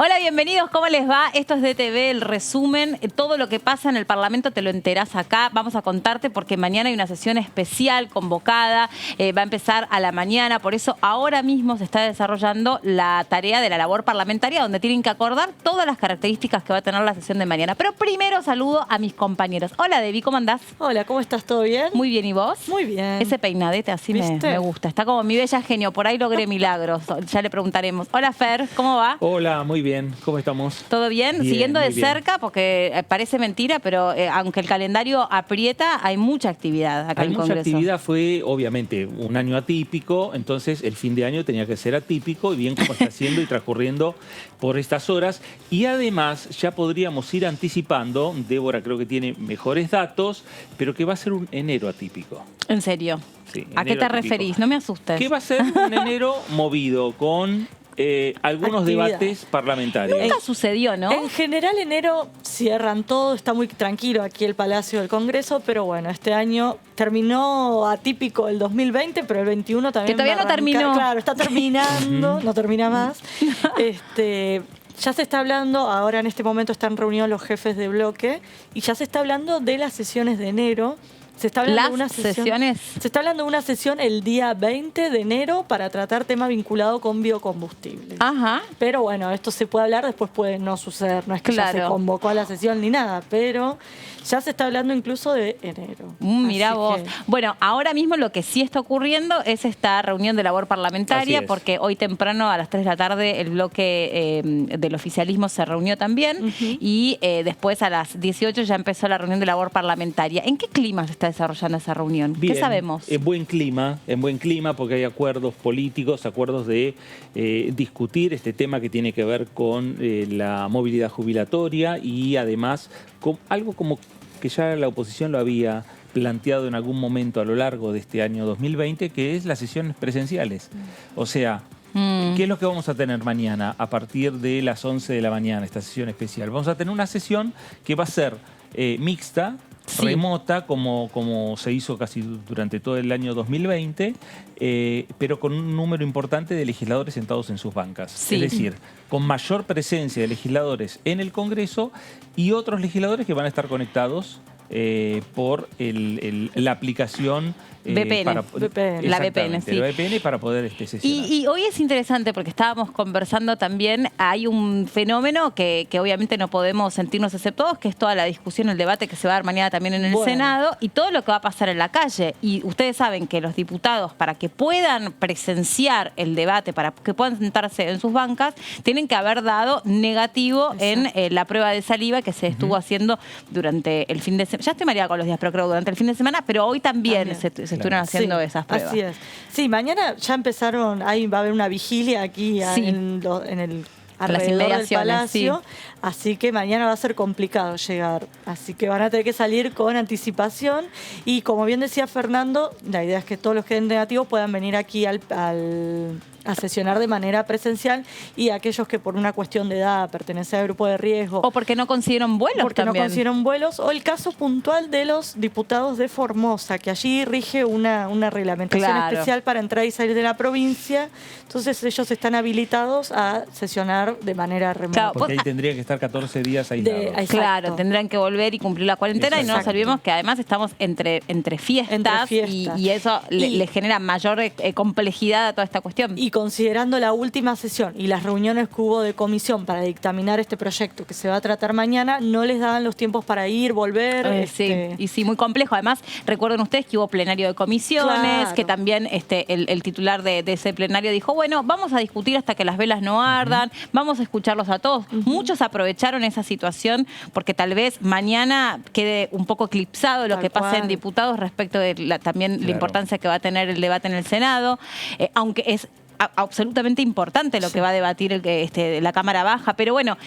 Hola, bienvenidos, ¿cómo les va? Esto es DTV, el resumen. Todo lo que pasa en el Parlamento te lo enterás acá. Vamos a contarte porque mañana hay una sesión especial convocada. Va a empezar a la mañana, por eso ahora mismo se está desarrollando la tarea de la labor parlamentaria, donde tienen que acordar todas las características que va a tener la sesión de mañana. Pero primero saludo a mis compañeros. Hola, Debbie, ¿cómo andás? Hola, ¿cómo estás? ¿Todo bien? Muy bien, ¿y vos? Muy bien. Ese peinadete así me gusta. Está como mi bella genio, por ahí logré milagros. Ya le preguntaremos. Hola, Fer, ¿cómo va? Hola, muy bien. ¿Cómo estamos? ¿Todo bien? Siguiendo de cerca, porque parece mentira, pero aunque el calendario aprieta, hay mucha actividad acá en el Congreso. Hay mucha actividad, fue obviamente un año atípico, entonces el fin de año tenía que ser atípico y bien como está siendo y transcurriendo por estas horas. Y además ya podríamos ir anticipando, Débora creo que tiene mejores datos, pero que va a ser un enero atípico. ¿En serio? Sí, ¿A qué te referís? No me asustes. Que va a ser un enero movido con algunos debates parlamentarios. Nunca sucedió, ¿no? En general, enero cierran todo, está muy tranquilo aquí el Palacio del Congreso, pero bueno, este año terminó atípico el 2020, pero el 21 también. Que todavía no terminó. Claro, está terminando, no termina más. Ya se está hablando, ahora en este momento están reunidos los jefes de bloque, y ya se está hablando de las sesiones de enero. Se está hablando de una sesión, se está hablando de una sesión el día 20 de enero para tratar temas vinculados con biocombustibles. Ajá. Pero bueno, esto se puede hablar, después puede no suceder. No es que ya se convocó a la sesión ni nada, pero ya se está hablando incluso de enero. Mirá vos. Bueno, ahora mismo lo que sí está ocurriendo es esta reunión de labor parlamentaria, porque hoy temprano a las 3 de la tarde el bloque del oficialismo se reunió también y después a las 18 ya empezó la reunión de labor parlamentaria. ¿En qué clima se está desarrollando esa reunión? Bien, ¿qué sabemos? En buen clima porque hay acuerdos políticos, acuerdos de discutir este tema que tiene que ver con la movilidad jubilatoria y además con algo como que ya la oposición lo había planteado en algún momento a lo largo de este año 2020, que es las sesiones presenciales. O sea, ¿qué es lo que vamos a tener mañana a partir de las 11 de la mañana, esta sesión especial? Vamos a tener una sesión que va a ser mixta, remota, como se hizo casi durante todo el año 2020, pero con un número importante de legisladores sentados en sus bancas. Es decir, con mayor presencia de legisladores en el Congreso y otros legisladores que van a estar conectados por la aplicación VPN. La VPN, sí. La VPN para poder sesionar. Y hoy es interesante porque estábamos conversando también, hay un fenómeno que obviamente no podemos sentirnos exceptuados, que es toda la discusión, el debate que se va a dar mañana también en el Senado y todo lo que va a pasar en la calle. Y ustedes saben que los diputados, para que puedan presenciar el debate, para que puedan sentarse en sus bancas, tienen que haber dado negativo en la prueba de saliva que se estuvo haciendo durante el fin de semana. Ya estoy mareada con los días, pero creo durante el fin de semana, pero hoy también se estuvieron haciendo esas pruebas. Así es. Sí, mañana ya empezaron, ahí va a haber una vigilia aquí en el alrededor del Palacio, así que mañana va a ser complicado llegar, así que van a tener que salir con anticipación y como bien decía Fernando, la idea es que todos los que den negativos puedan venir aquí a sesionar de manera presencial y aquellos que por una cuestión de edad pertenecen al grupo de riesgo. O porque no consiguieron vuelos no consiguieron vuelos. O el caso puntual de los diputados de Formosa, que allí rige una reglamentación especial para entrar y salir de la provincia. Entonces ellos están habilitados a sesionar de manera remota. Claro, porque ahí tendrían que estar 14 días aislados. Claro, tendrán que volver y cumplir la cuarentena. Y no nos olvidemos que además estamos entre fiestas. Y eso le genera mayor complejidad a toda esta cuestión. Y considerando la última sesión y las reuniones que hubo de comisión para dictaminar este proyecto que se va a tratar mañana, no les daban los tiempos para ir, volver. Sí, muy complejo. Además, recuerden ustedes que hubo plenario de comisiones, que también el titular de ese plenario dijo, bueno, vamos a discutir hasta que las velas no ardan, vamos a escucharlos a todos. Muchos aprovecharon esa situación porque tal vez mañana quede un poco eclipsado lo que pasa en diputados respecto de también la importancia que va a tener el debate en el Senado, aunque es absolutamente importante lo que va a debatir la Cámara Baja, pero bueno,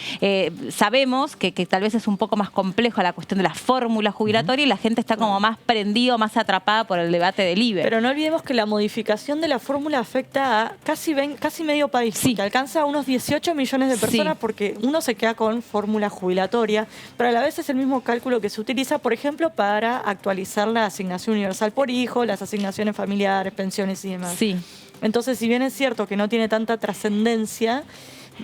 sabemos que tal vez es un poco más complejo la cuestión de la fórmula jubilatoria y la gente está como más prendido, más atrapada por el debate del IBE. Pero no olvidemos que la modificación de la fórmula afecta a casi medio país, que alcanza a unos 18 millones de personas porque uno se queda con fórmula jubilatoria, pero a la vez es el mismo cálculo que se utiliza, por ejemplo, para actualizar la asignación universal por hijo, las asignaciones familiares, pensiones y demás. Entonces, si bien es cierto que no tiene tanta trascendencia,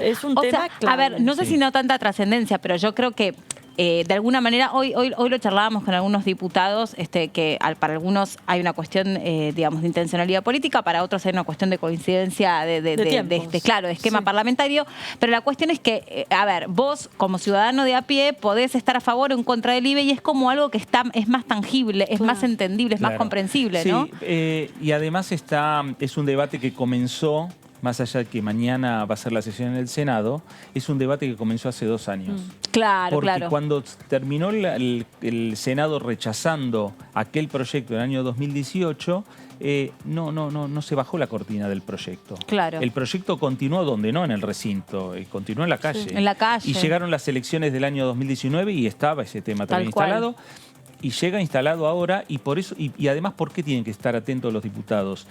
Es un tema clave. A ver, no sé si no tanta trascendencia, pero yo creo que de alguna manera, hoy lo charlábamos con algunos diputados, que para algunos hay una cuestión, digamos, de intencionalidad política, para otros hay una cuestión de coincidencia de esquema parlamentario, pero la cuestión es que, a ver, vos como ciudadano de a pie podés estar a favor o en contra del IVE y es como algo que es más tangible, es más entendible, es más comprensible, ¿no? Y además es un debate que comenzó, más allá de que mañana va a ser la sesión en el Senado, es un debate que comenzó hace 2 años. Claro, Porque cuando terminó el Senado rechazando aquel proyecto en el año 2018, no se bajó la cortina del proyecto. Claro. El proyecto continuó donde no, en el recinto, continuó en la calle. Sí, en la calle. Y llegaron las elecciones del año 2019 y estaba ese tema también instalado. Y llega instalado ahora y por eso y además, ¿por qué tienen que estar atentos los diputados?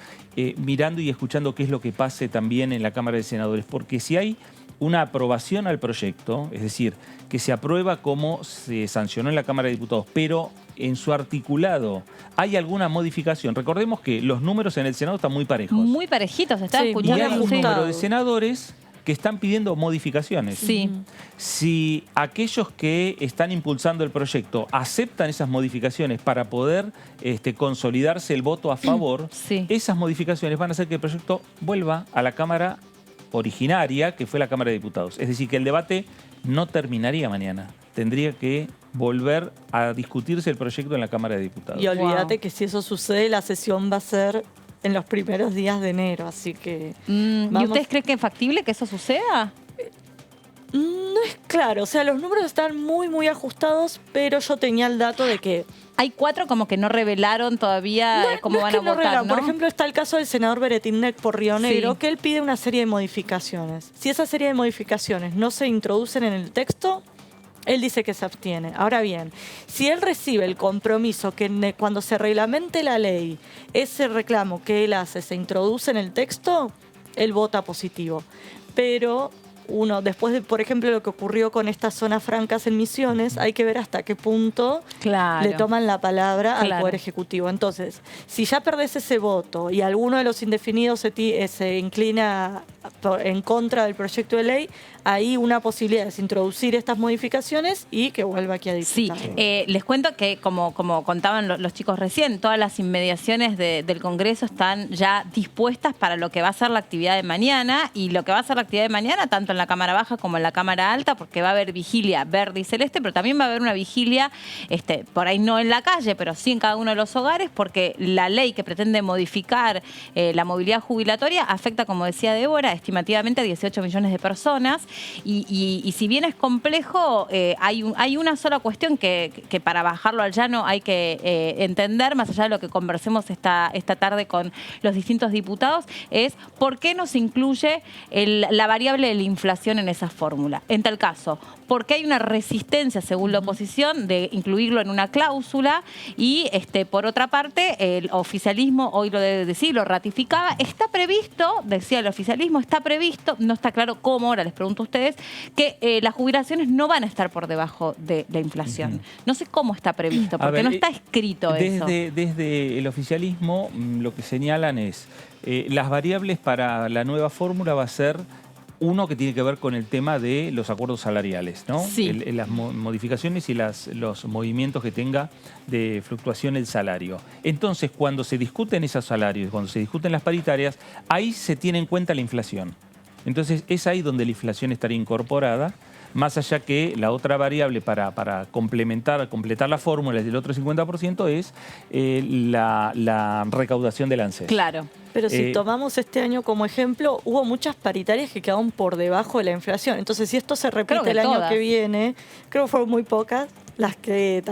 Mirando y escuchando qué es lo que pase también en la Cámara de Senadores. Porque si hay una aprobación al proyecto, es decir, que se aprueba como se sancionó en la Cámara de Diputados, pero en su articulado hay alguna modificación. Recordemos que los números en el Senado están muy parejos. Muy parejitos, se está escuchando. Y hay un número de senadores que están pidiendo modificaciones. Sí. Si aquellos que están impulsando el proyecto aceptan esas modificaciones para poder consolidarse el voto a favor, esas modificaciones van a hacer que el proyecto vuelva a la Cámara originaria, que fue la Cámara de Diputados. Es decir, que el debate no terminaría mañana. Tendría que volver a discutirse el proyecto en la Cámara de Diputados. Y olvídate que si eso sucede, la sesión va a ser en los primeros días de enero, así que... ¿Y ustedes creen que es factible que eso suceda? No es claro, o sea, los números están muy ajustados, pero yo tenía el dato de que... Hay 4 como que no revelaron todavía cómo van a votar, ¿no? Por ejemplo, está el caso del senador Beretín por Río Negro, que él pide una serie de modificaciones. Si esa serie de modificaciones no se introducen en el texto, él dice que se abstiene. Ahora bien, si él recibe el compromiso que cuando se reglamente la ley, ese reclamo que él hace se introduce en el texto, él vota positivo. Pero después de, por ejemplo, lo que ocurrió con estas zonas francas en Misiones, hay que ver hasta qué punto le toman la palabra al Poder Ejecutivo. Entonces, si ya perdés ese voto y alguno de los indefinidos se inclina en contra del proyecto de ley, hay una posibilidad de introducir estas modificaciones y que vuelva aquí a discutir. Sí, les cuento que, como contaban los chicos recién, todas las inmediaciones del Congreso están ya dispuestas para lo que va a ser la actividad de mañana, y lo que va a ser la actividad de mañana, tanto en la Cámara Baja como en la Cámara Alta, porque va a haber vigilia verde y celeste, pero también va a haber una vigilia, por ahí no en la calle, pero sí en cada uno de los hogares, porque la ley que pretende modificar la movilidad jubilatoria afecta, como decía Débora, estimativamente a 18 millones de personas. Y si bien es complejo, hay una sola cuestión que para bajarlo al llano hay que entender, más allá de lo que conversemos esta tarde con los distintos diputados, es por qué no se incluye la variable de la inflación en esa fórmula. En tal caso, ¿por qué hay una resistencia, según la oposición, de incluirlo en una cláusula? Y por otra parte, el oficialismo hoy lo ratificaba. Está previsto, decía el oficialismo, está previsto, no está claro cómo, ahora les pregunto a ustedes, que las jubilaciones no van a estar por debajo de la inflación. No sé cómo está previsto, porque no está escrito eso. Desde el oficialismo lo que señalan es las variables para la nueva fórmula va a ser uno que tiene que ver con el tema de los acuerdos salariales, ¿no? Sí. Las modificaciones y los movimientos que tenga de fluctuación el salario. Entonces, cuando se discuten esos salarios, cuando se discuten las paritarias, ahí se tiene en cuenta la inflación. Entonces, es ahí donde la inflación estaría incorporada, más allá que la otra variable para completar la fórmula del otro 50% es la recaudación del ANSES. Claro. Pero si tomamos este año como ejemplo, hubo muchas paritarias que quedaron por debajo de la inflación. Entonces, si esto se repite el año que viene, creo que fueron muy pocas las que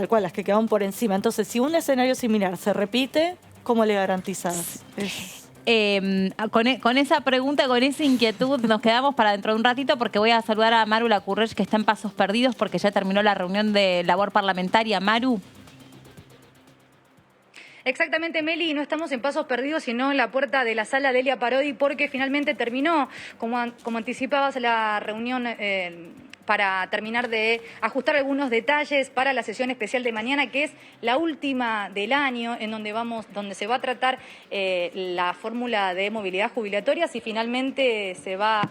quedaron por encima. Entonces, si un escenario similar se repite, ¿cómo le garantizas? Con esa pregunta, con esa inquietud, nos quedamos para dentro de un ratito, porque voy a saludar a Maru Lacurrech, que está en Pasos Perdidos, porque ya terminó la reunión de labor parlamentaria. Maru. Exactamente, Meli, no estamos en Pasos Perdidos, sino en la puerta de la sala Delia Parodi, porque finalmente terminó, como anticipabas, la reunión para terminar de ajustar algunos detalles para la sesión especial de mañana, que es la última del año, en donde se va a tratar la fórmula de movilidad jubilatoria, si finalmente será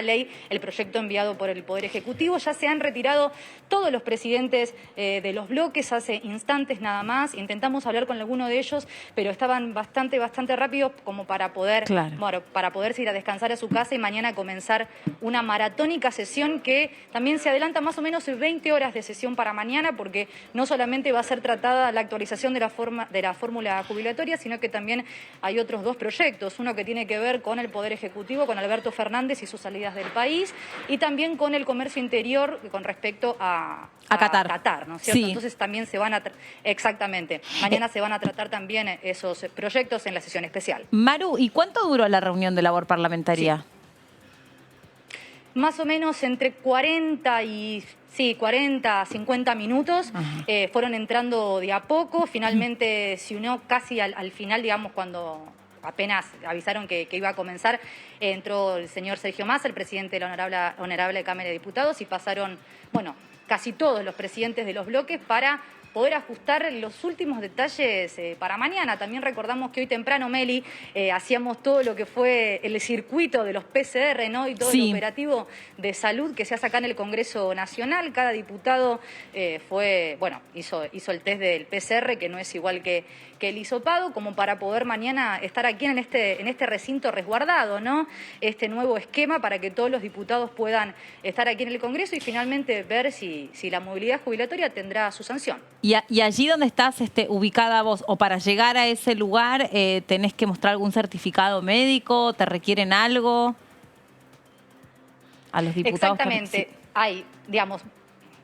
ley el proyecto enviado por el Poder Ejecutivo. Ya se han retirado todos los presidentes de los bloques hace instantes nada más. Intentamos hablar con alguno de ellos, pero estaban bastante rápidos como para poder, para poderse ir a descansar a su casa y mañana comenzar una maratónica sesión que también se adelanta más o menos 20 horas de sesión para mañana, porque no solamente va a ser tratada la actualización de la fórmula jubilatoria, sino que también hay otros dos proyectos, uno que tiene que ver con el Poder Ejecutivo, con Alberto Fernández y sus salidas del país, y también con el comercio interior con respecto a Qatar, ¿no es cierto? Sí. Entonces también se van a... Exactamente. Mañana se van a tratar también esos proyectos en la sesión especial. Maru, ¿y cuánto duró la reunión de labor parlamentaria? Sí. Más o menos entre 40 a 50 minutos. Fueron entrando de a poco. Finalmente se unió casi al final, digamos, cuando apenas avisaron que iba a comenzar, entró el señor Sergio Massa, el presidente de la Honorable Cámara de Diputados, y pasaron, bueno, casi todos los presidentes de los bloques para poder ajustar los últimos detalles para mañana. También recordamos que hoy temprano, Meli, hacíamos todo lo que fue el circuito de los PCR, ¿no? Y todo el operativo de salud que se hace acá en el Congreso Nacional. Cada diputado hizo el test del PCR, que no es igual que el hisopado, como para poder mañana estar aquí en este recinto resguardado, ¿no? Este nuevo esquema para que todos los diputados puedan estar aquí en el Congreso y finalmente ver si la movilidad jubilatoria tendrá su sanción. Y allí donde estás ubicada vos, o para llegar a ese lugar, ¿tenés que mostrar algún certificado médico? ¿Te requieren algo? A los diputados. Exactamente. Hay, digamos,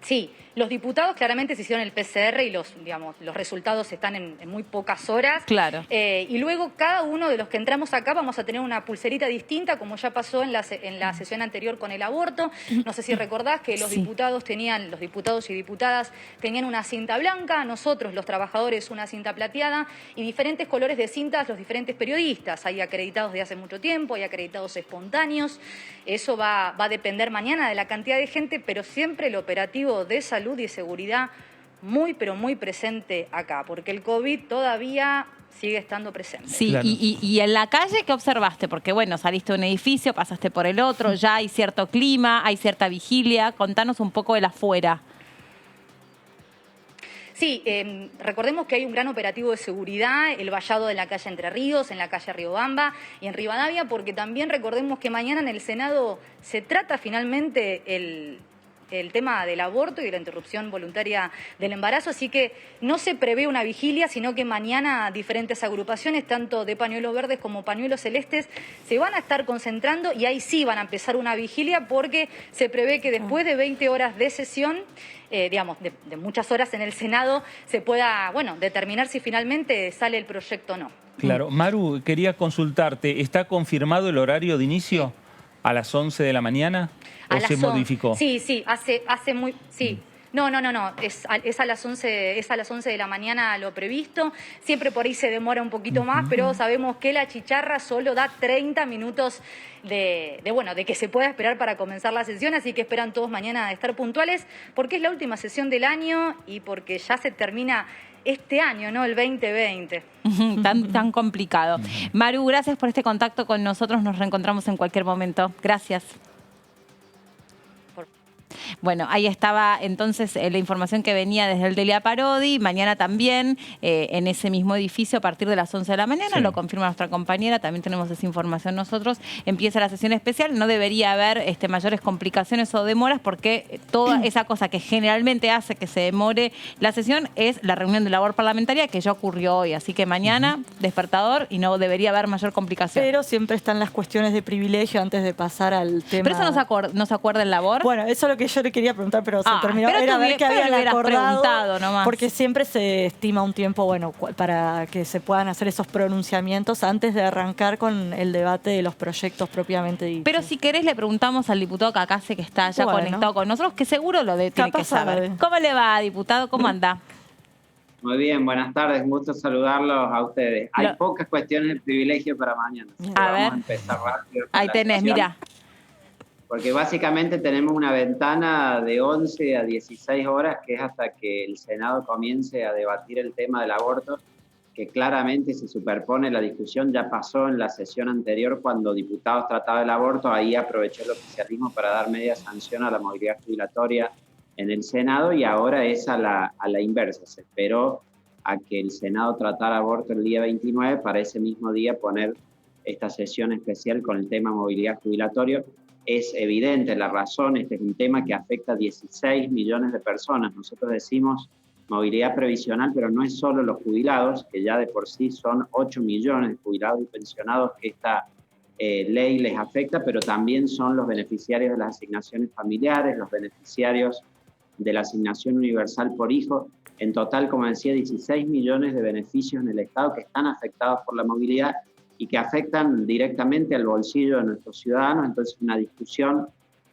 sí, los diputados claramente se hicieron el PCR y los resultados están en muy pocas horas. Claro. Y luego cada uno de los que entramos acá vamos a tener una pulserita distinta, como ya pasó en la sesión anterior con el aborto. No sé si recordás que los diputados y diputadas tenían una cinta blanca, nosotros los trabajadores una cinta plateada y diferentes colores de cintas los diferentes periodistas. Hay acreditados de hace mucho tiempo, hay acreditados espontáneos. Eso va a depender mañana de la cantidad de gente, pero siempre el operativo de salud y seguridad pero muy presente acá, porque el COVID todavía sigue estando presente. Sí, claro. Y en la calle, ¿qué observaste? Porque, bueno, saliste de un edificio, pasaste por el otro, ya hay cierto clima, hay cierta vigilia. Contanos un poco del afuera. Sí, recordemos que hay un gran operativo de seguridad, el vallado de la calle Entre Ríos, en la calle Riobamba y en Rivadavia, porque también recordemos que mañana en el Senado se trata finalmente el tema del aborto y de la interrupción voluntaria del embarazo, así que no se prevé una vigilia, sino que mañana diferentes agrupaciones, tanto de pañuelos verdes como pañuelos celestes, se van a estar concentrando y ahí sí van a empezar una vigilia, porque se prevé que después de 20 horas de sesión, de muchas horas en el Senado, se pueda, determinar si finalmente sale el proyecto o no. Claro. Maru, quería consultarte, ¿está confirmado el horario de inicio a las 11 de la mañana? ¿O se modificó? Sí, sí. No, es a las 11 de la mañana lo previsto. Siempre por ahí se demora un poquito más, pero sabemos que la chicharra solo da 30 minutos de que se pueda esperar para comenzar la sesión, así que esperan todos mañana estar puntuales, porque es la última sesión del año y porque ya se termina este año, ¿no? El 2020. Tan complicado. Maru, gracias por este contacto con nosotros. Nos reencontramos en cualquier momento. Gracias. Bueno, ahí estaba entonces la información que venía desde el Delia Parodi. Mañana también en ese mismo edificio a partir de las 11 de la mañana, lo confirma nuestra compañera, también tenemos esa información nosotros. Empieza la sesión especial, no debería haber mayores complicaciones o demoras, porque toda esa cosa que generalmente hace que se demore la sesión es la reunión de labor parlamentaria, que ya ocurrió hoy. Así que mañana, despertador, y no debería haber mayor complicación. Pero siempre están las cuestiones de privilegio antes de pasar al tema. Pero eso no se acuerda en labor. Bueno, eso es lo que yo le quería preguntar, pero se terminó. Pero era ver qué habían acordado nomás. Porque siempre se estima un tiempo, para que se puedan hacer esos pronunciamientos antes de arrancar con el debate de los proyectos propiamente dichos. Pero si querés le preguntamos al diputado Cacase, que está ya conectado con nosotros, que seguro tiene que saber. ¿Cómo le va, diputado? ¿Cómo anda? Muy bien, buenas tardes, un gusto saludarlos a ustedes. Hay pocas cuestiones de privilegio para mañana. A ver, vamos a empezar rápido. Ahí tenés, mira. Porque básicamente tenemos una ventana de 11 a 16 horas, que es hasta que el Senado comience a debatir el tema del aborto, que claramente se superpone la discusión. Ya pasó en la sesión anterior cuando diputados trataban el aborto, ahí aprovechó el oficialismo para dar media sanción a la movilidad jubilatoria en el Senado, y ahora es a la inversa. Se esperó a que el Senado tratara aborto el día 29 para ese mismo día poner esta sesión especial con el tema movilidad jubilatoria. Es evidente la razón, este es un tema que afecta a 16 millones de personas. Nosotros decimos movilidad previsional, pero no es solo los jubilados, que ya de por sí son 8 millones de jubilados y pensionados que esta ley les afecta, pero también son los beneficiarios de las asignaciones familiares, los beneficiarios de la asignación universal por hijo. En total, como decía, 16 millones de beneficios en el Estado que están afectados por la movilidad y que afectan directamente al bolsillo de nuestros ciudadanos. Entonces, una discusión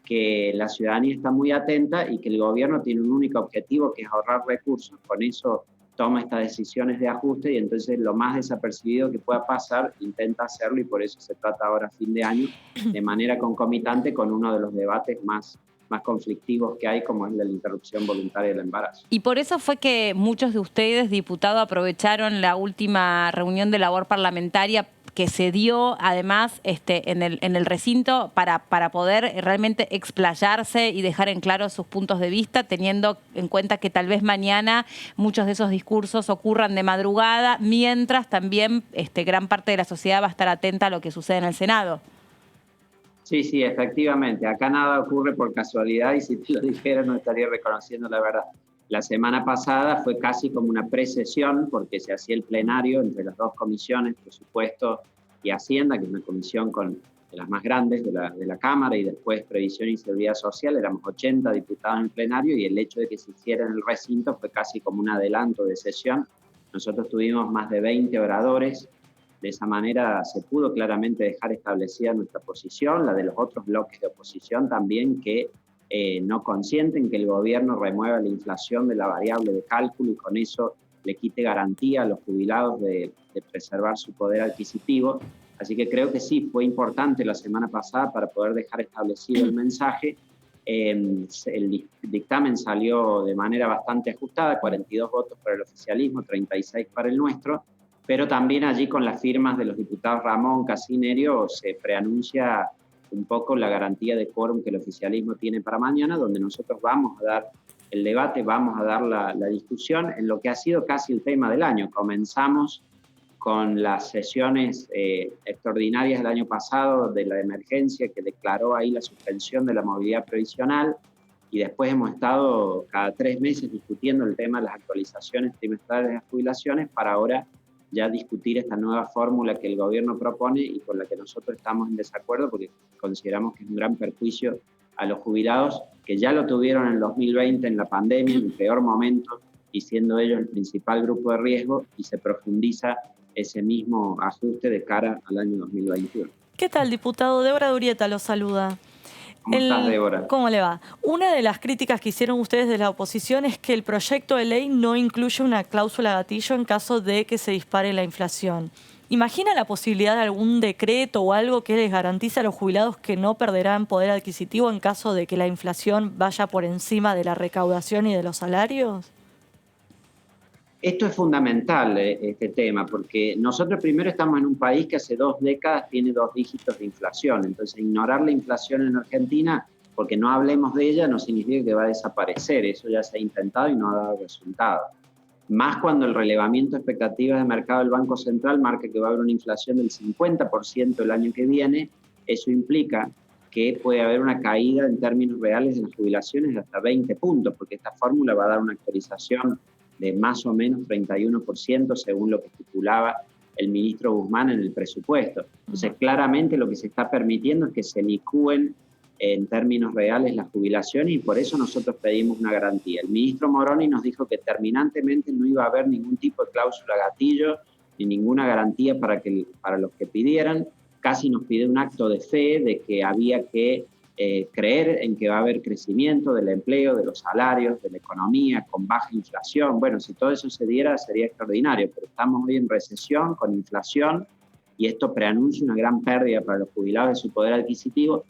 que la ciudadanía está muy atenta y que el gobierno tiene un único objetivo, que es ahorrar recursos. Con eso toma estas decisiones de ajuste y entonces lo más desapercibido que pueda pasar intenta hacerlo, y por eso se trata ahora a fin de año de manera concomitante con uno de los debates más conflictivos que hay, como es la interrupción voluntaria del embarazo. Y por eso fue que muchos de ustedes, diputados, aprovecharon la última reunión de labor parlamentaria que se dio además en el recinto para poder realmente explayarse y dejar en claro sus puntos de vista, teniendo en cuenta que tal vez mañana muchos de esos discursos ocurran de madrugada, mientras también gran parte de la sociedad va a estar atenta a lo que sucede en el Senado. Sí, sí, efectivamente. Acá nada ocurre por casualidad, y si te lo dijera no estaría reconociendo la verdad. La semana pasada fue casi como una precesión, porque se hacía el plenario entre las dos comisiones, Presupuesto y Hacienda, que es una comisión de las más grandes de la Cámara, y después Previsión y Seguridad Social. Éramos 80 diputados en el plenario, y el hecho de que se hiciera en el recinto fue casi como un adelanto de sesión. Nosotros tuvimos más de 20 oradores. De esa manera se pudo claramente dejar establecida nuestra posición, la de los otros bloques de oposición también, que no consienten que el gobierno remueva la inflación de la variable de cálculo y con eso le quite garantía a los jubilados de preservar su poder adquisitivo. Así que creo que sí, fue importante la semana pasada para poder dejar establecido el mensaje. El dictamen salió de manera bastante ajustada, 42 votos para el oficialismo, 36 para el nuestro, pero también allí con las firmas de los diputados Ramón, Casinerio, se preanuncia un poco la garantía de quórum que el oficialismo tiene para mañana, donde nosotros vamos a dar el debate, vamos a dar la discusión en lo que ha sido casi el tema del año. Comenzamos con las sesiones extraordinarias del año pasado de la emergencia, que declaró ahí la suspensión de la movilidad previsional, y después hemos estado cada 3 meses discutiendo el tema de las actualizaciones trimestrales de las jubilaciones, para ahora ya discutir esta nueva fórmula que el gobierno propone y con la que nosotros estamos en desacuerdo, porque consideramos que es un gran perjuicio a los jubilados, que ya lo tuvieron en el 2020 en la pandemia, en el peor momento, y siendo ellos el principal grupo de riesgo, y se profundiza ese mismo ajuste de cara al año 2021. ¿Qué tal, diputado? Débora Durieta lo saluda. ¿Cómo estás, Débora? ¿Cómo le va? Una de las críticas que hicieron ustedes de la oposición es que el proyecto de ley no incluye una cláusula gatillo en caso de que se dispare la inflación. ¿Imagina la posibilidad de algún decreto o algo que les garantice a los jubilados que no perderán poder adquisitivo en caso de que la inflación vaya por encima de la recaudación y de los salarios? Esto es fundamental, este tema, porque nosotros primero estamos en un país que hace 2 décadas tiene 2 dígitos de inflación. Entonces, ignorar la inflación en Argentina, porque no hablemos de ella, no significa que va a desaparecer. Eso ya se ha intentado y no ha dado resultado. Más cuando el relevamiento de expectativas de mercado del Banco Central marca que va a haber una inflación del 50% el año que viene. Eso implica que puede haber una caída en términos reales de las jubilaciones de hasta 20 puntos, porque esta fórmula va a dar una actualización de más o menos 31%, según lo que estipulaba el ministro Guzmán en el presupuesto. Entonces, claramente lo que se está permitiendo es que se licúen en términos reales las jubilaciones, y por eso nosotros pedimos una garantía. El ministro Moroni nos dijo que terminantemente no iba a haber ningún tipo de cláusula gatillo ni ninguna garantía para los que pidieran. Casi nos pide un acto de fe de que había que creer en que va a haber crecimiento del empleo, de los salarios, de la economía, con baja inflación. Bueno, si todo eso se diera sería extraordinario, pero estamos hoy en recesión, con inflación, y esto preanuncia una gran pérdida para los jubilados de su poder adquisitivo.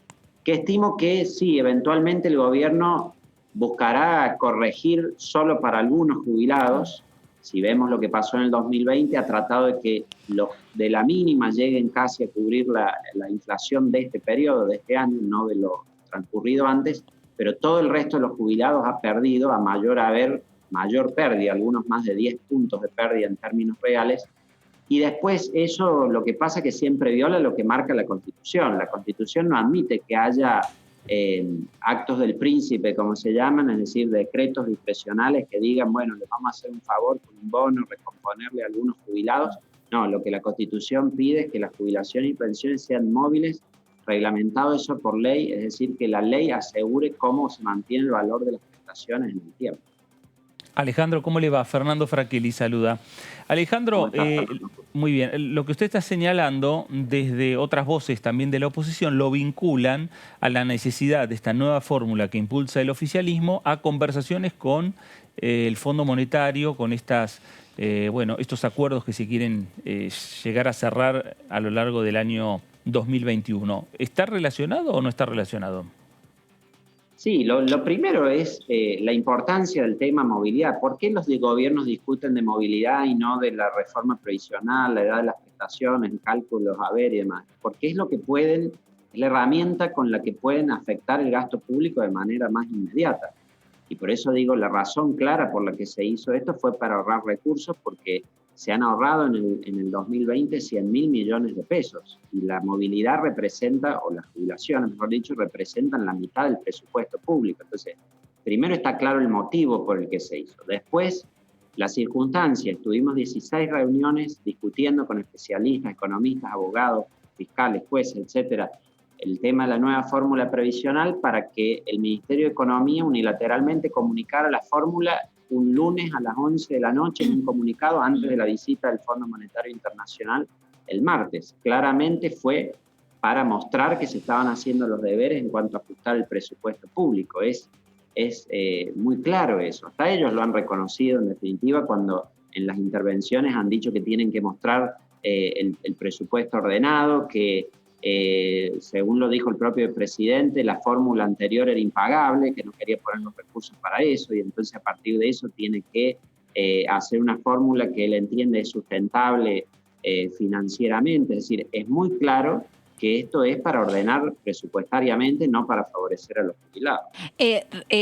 que estimo que sí, eventualmente el gobierno buscará corregir solo para algunos jubilados. Si vemos lo que pasó en el 2020, ha tratado de que los de la mínima lleguen casi a cubrir la inflación de este periodo, de este año, no de lo transcurrido antes, pero todo el resto de los jubilados ha perdido, a mayor pérdida, algunos más de 10 puntos de pérdida en términos reales. Y después eso lo que pasa es que siempre viola lo que marca la Constitución. La Constitución no admite que haya actos del príncipe, como se llaman, es decir, decretos discrecionales que digan, bueno, les vamos a hacer un favor con un bono, recomponerle a algunos jubilados. No, lo que la Constitución pide es que las jubilaciones y pensiones sean móviles, reglamentado eso por ley, es decir, que la ley asegure cómo se mantiene el valor de las prestaciones en el tiempo. Alejandro, ¿cómo le va? Fernando Fraquelli saluda. Alejandro, muy bien. Lo que usted está señalando desde otras voces también de la oposición lo vinculan a la necesidad de esta nueva fórmula que impulsa el oficialismo a conversaciones con el Fondo Monetario, con estos acuerdos que se quieren llegar a cerrar a lo largo del año 2021. ¿Está relacionado o no está relacionado? Sí, lo primero es la importancia del tema movilidad. ¿Por qué los gobiernos discuten de movilidad y no de la reforma previsional, la edad de las prestaciones, el cálculo de los haberes y demás? Porque es es la herramienta con la que pueden afectar el gasto público de manera más inmediata. Y por eso digo, la razón clara por la que se hizo esto fue para ahorrar recursos, porque se han ahorrado en el 2020 100.000 millones de pesos y la movilidad representa, o las jubilaciones, mejor dicho, representan la mitad del presupuesto público. Entonces, primero está claro el motivo por el que se hizo. Después, las circunstancias. Tuvimos 16 reuniones discutiendo con especialistas, economistas, abogados, fiscales, jueces, etcétera, el tema de la nueva fórmula previsional para que el Ministerio de Economía unilateralmente comunicara la fórmula un lunes a las 11 de la noche en un comunicado antes de la visita del Fondo Monetario Internacional el martes. Claramente fue para mostrar que se estaban haciendo los deberes en cuanto a ajustar el presupuesto público. Es muy claro eso. Hasta ellos lo han reconocido en definitiva cuando en las intervenciones han dicho que tienen que mostrar el presupuesto ordenado, que según lo dijo el propio presidente, la fórmula anterior era impagable, que no quería poner los recursos para eso, y entonces a partir de eso tiene que hacer una fórmula que él entiende es sustentable financieramente. Es decir, es muy claro que esto es para ordenar presupuestariamente, no para favorecer a los jubilados.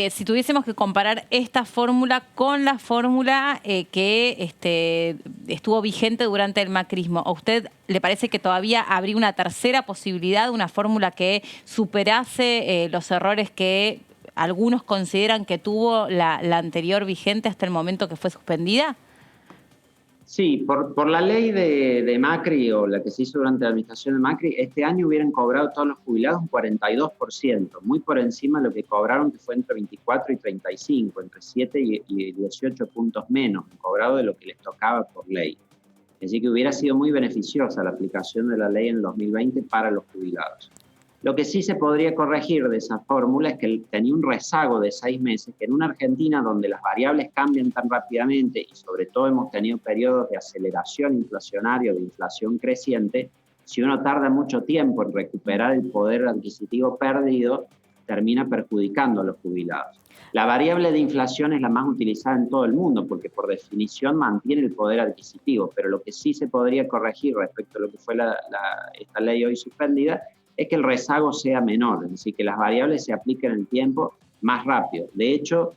Si tuviésemos que comparar esta fórmula con la fórmula que estuvo vigente durante el macrismo, ¿a usted le parece que todavía habría una tercera posibilidad, una fórmula que superase los errores que algunos consideran que tuvo la anterior vigente hasta el momento que fue suspendida? Sí, por la ley de Macri o la que se hizo durante la administración de Macri, este año hubieran cobrado todos los jubilados un 42%, muy por encima de lo que cobraron, que fue entre 24 y 35, entre 7 y 18 puntos menos cobrado de lo que les tocaba por ley. Así que hubiera sido muy beneficiosa la aplicación de la ley en el 2020 para los jubilados. Lo que sí se podría corregir de esa fórmula es que tenía un rezago de 6 meses, que en una Argentina donde las variables cambian tan rápidamente y sobre todo hemos tenido periodos de aceleración inflacionaria, de inflación creciente, si uno tarda mucho tiempo en recuperar el poder adquisitivo perdido, termina perjudicando a los jubilados. La variable de inflación es la más utilizada en todo el mundo porque por definición mantiene el poder adquisitivo, pero lo que sí se podría corregir respecto a lo que fue esta ley hoy suspendida es que el rezago sea menor, es decir, que las variables se apliquen en el tiempo más rápido. De hecho,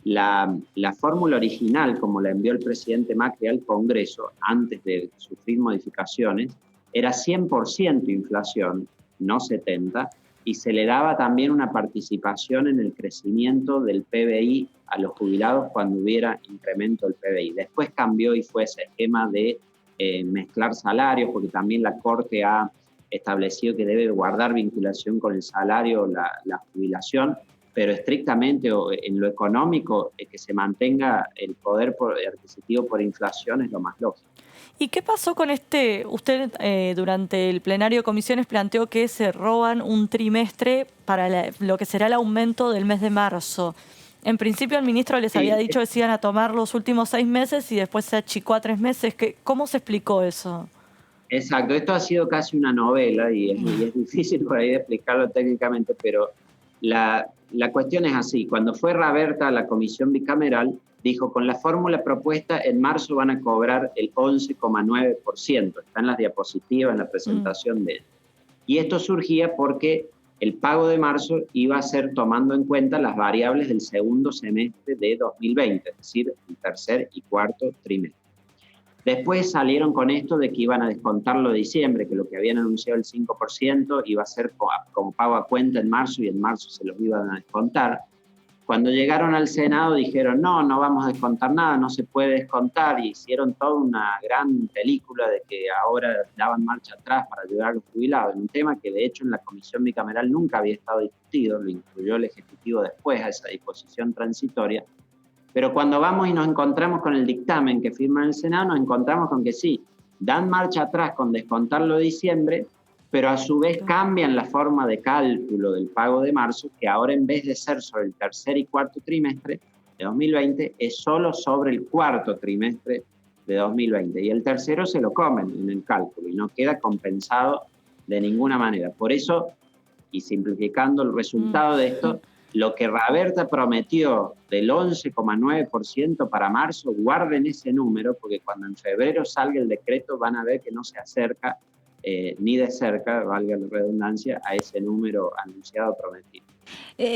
la fórmula original, como la envió el presidente Macri al Congreso, antes de sufrir modificaciones, era 100% inflación, no 70%, y se le daba también una participación en el crecimiento del PBI a los jubilados cuando hubiera incremento del PBI. Después cambió y fue ese esquema de mezclar salarios, porque también la Corte ha establecido que debe guardar vinculación con el salario, la jubilación, pero estrictamente en lo económico, que se mantenga el poder adquisitivo por inflación es lo más lógico. ¿Y qué pasó con usted durante el plenario de comisiones planteó que se roban un trimestre para lo que será el aumento del mes de marzo? En principio el ministro les había dicho que se iban a tomar los últimos 6 meses y después se achicó a 3 meses. ¿Cómo se explicó eso? Exacto, esto ha sido casi una novela y es difícil por ahí de explicarlo técnicamente, pero la cuestión es así. Cuando fue Raberta a la comisión bicameral, dijo, con la fórmula propuesta, en marzo van a cobrar el 11,9%. Está en las diapositivas, en la presentación de él. Y esto surgía porque el pago de marzo iba a ser tomando en cuenta las variables del segundo semestre de 2020, es decir, el tercer y cuarto trimestre. Después salieron con esto de que iban a descontarlo de diciembre, que lo que habían anunciado el 5% iba a ser como pago a cuenta en marzo y en marzo se los iban a descontar. Cuando llegaron al Senado dijeron, no vamos a descontar nada, no se puede descontar, y hicieron toda una gran película de que ahora daban marcha atrás para ayudar a los jubilados, en un tema que de hecho en la comisión bicameral nunca había estado discutido, lo incluyó el Ejecutivo después a esa disposición transitoria. Pero cuando vamos y nos encontramos con el dictamen que firma el Senado, nos encontramos con que sí, dan marcha atrás con descontarlo de diciembre, pero a su vez cambian la forma de cálculo del pago de marzo, que ahora en vez de ser sobre el tercer y cuarto trimestre de 2020, es solo sobre el cuarto trimestre de 2020. Y el tercero se lo comen en el cálculo y no queda compensado de ninguna manera. Por eso, y simplificando el resultado de esto, lo que Raberta prometió del 11,9% para marzo, guarden ese número, porque cuando en febrero salga el decreto van a ver que no se acerca ni de cerca, valga la redundancia, a ese número anunciado prometido.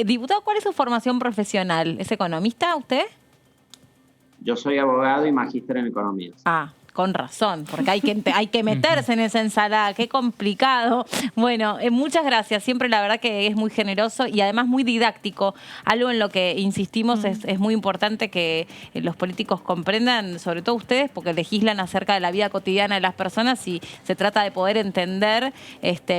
Diputado, ¿cuál es su formación profesional? ¿Es economista usted? Yo soy abogado y magíster en economía. Ah, con razón, porque hay que meterse en esa ensalada, qué complicado. Bueno, muchas gracias, siempre la verdad que es muy generoso y además muy didáctico, algo en lo que insistimos es muy importante que los políticos comprendan, sobre todo ustedes, porque legislan acerca de la vida cotidiana de las personas y se trata de poder entender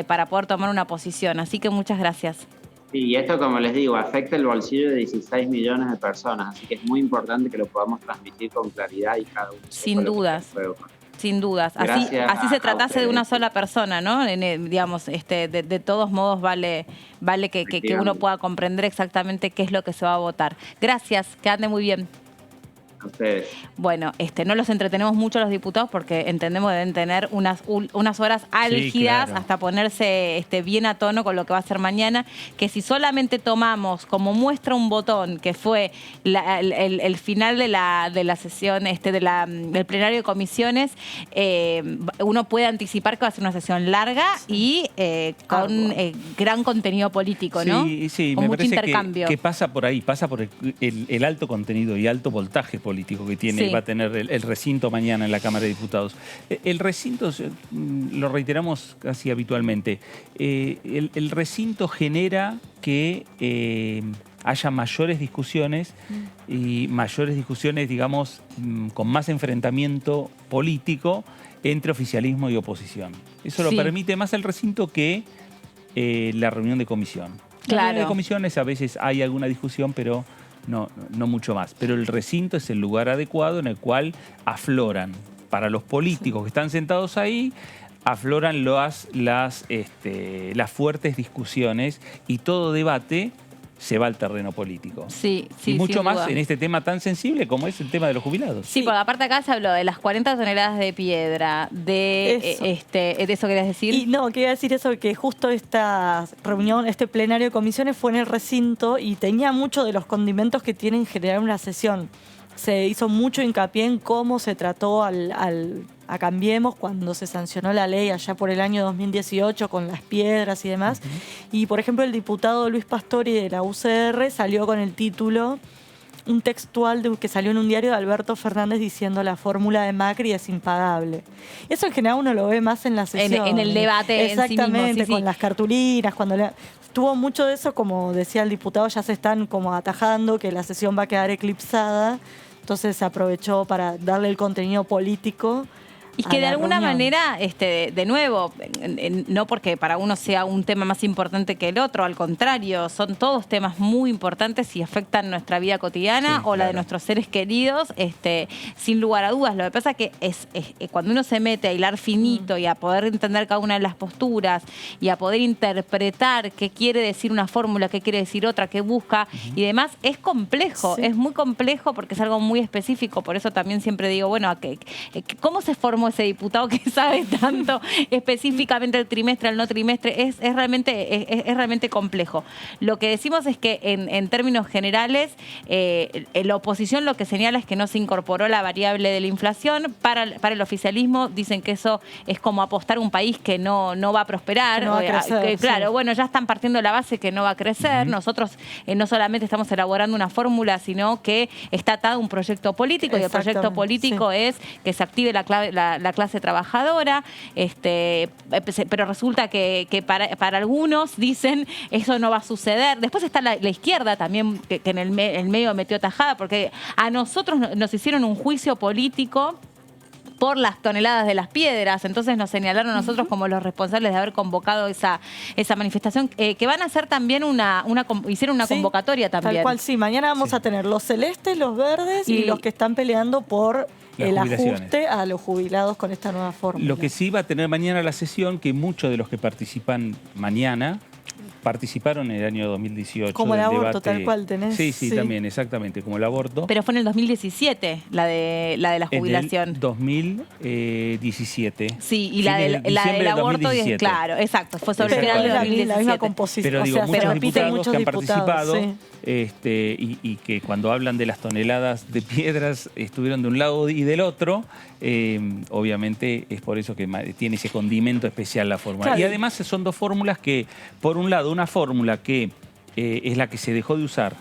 para poder tomar una posición, así que muchas gracias. Sí, y esto, como les digo, afecta el bolsillo de 16 millones de personas, así que es muy importante que lo podamos transmitir con claridad y cada uno. Sin dudas. Sin dudas. Así se tratase de una sola persona, ¿no? Digamos, de todos modos vale que uno pueda comprender exactamente qué es lo que se va a votar. Gracias, que ande muy bien. A ustedes. Bueno, no los entretenemos mucho a los diputados porque entendemos que deben tener unas horas álgidas, sí, claro, hasta ponerse bien a tono con lo que va a ser mañana, que si solamente tomamos como muestra un botón, que fue el final de la sesión, del plenario de comisiones, uno puede anticipar que va a ser una sesión larga y con gran contenido político, ¿no? Sí, con me mucho parece intercambio. que pasa por ahí, pasa por el alto contenido y alto voltaje político que tiene, va a tener el recinto mañana en la Cámara de Diputados. El recinto, lo reiteramos casi habitualmente, el recinto genera que haya mayores discusiones y mayores discusiones, digamos, con más enfrentamiento político entre oficialismo y oposición. Eso lo permite más el recinto que la reunión de comisión. Claro. En la reunión de comisiones a veces hay alguna discusión, pero no mucho más. Pero el recinto es el lugar adecuado en el cual afloran, para los políticos que están sentados ahí, afloran las fuertes discusiones y todo debate se va al terreno político. Sí, y mucho más en este tema tan sensible como es el tema de los jubilados. Sí, porque aparte acá se habló de las 40 toneladas de piedra, de eso querías decir. Y no, quería decir eso, que justo esta reunión, este plenario de comisiones fue en el recinto y tenía muchos de los condimentos que tienen generar una sesión. Se hizo mucho hincapié en cómo se trató a Cambiemos cuando se sancionó la ley allá por el año 2018 con las piedras y demás. Y, por ejemplo, el diputado Luis Pastori de la UCR salió con el título, un textual que salió en un diario de Alberto Fernández diciendo la fórmula de Macri es impagable. Eso en general uno lo ve más en la sesión. En el debate. Exactamente, en sí mismo, con las cartulinas, tuvo mucho de eso, como decía el diputado, ya se están como atajando que la sesión va a quedar eclipsada, entonces se aprovechó para darle el contenido político. Y que de alguna manera, de nuevo, no porque para uno sea un tema más importante que el otro, al contrario, son todos temas muy importantes y afectan nuestra vida cotidiana o la de nuestros seres queridos, sin lugar a dudas. Lo que pasa es que cuando uno se mete a hilar finito y a poder entender cada una de las posturas y a poder interpretar qué quiere decir una fórmula, qué quiere decir otra, qué busca y demás, es complejo, es muy complejo porque es algo muy específico. Por eso también siempre digo, bueno, ¿cómo se formó llamo ese diputado que sabe tanto específicamente el trimestre, el no trimestre, es realmente complejo. Lo que decimos es que en términos generales, la oposición lo que señala es que no se incorporó la variable de la inflación. Para el oficialismo dicen que eso es como apostar a un país que no va a prosperar. Que no va a crecer, claro, sí. bueno, ya están partiendo la base que no va a crecer. Nosotros no solamente estamos elaborando una fórmula, sino que está atado a un proyecto político, y el proyecto político es que se active la clase trabajadora, pero resulta que para algunos dicen eso no va a suceder. Después está la izquierda también, que en el medio metió tajada, porque a nosotros nos hicieron un juicio político por las toneladas de las piedras. Entonces nos señalaron a nosotros como los responsables de haber convocado esa manifestación, que van a hacer también hicieron una convocatoria también. Tal cual, sí. Mañana vamos a tener los celestes, los verdes y los que están peleando por el ajuste a los jubilados con esta nueva fórmula. Lo que sí va a tener mañana la sesión, que muchos de los que participan mañana participaron en el año 2018. Como el aborto, debate. tal cual tenés. Sí, también, exactamente, como el aborto. Pero fue en el 2017 la de la jubilación. En el 2017. Sí, y la del aborto, claro, exacto, fue sobre el final de 2017. La misma composición. Pero digo, muchos diputados que han participado, sí. Y que cuando hablan de las toneladas de piedras estuvieron de un lado y del otro, obviamente es por eso que tiene ese condimento especial la fórmula. Claro. Y además son dos fórmulas que, por un lado, una fórmula que es la que se dejó de usar,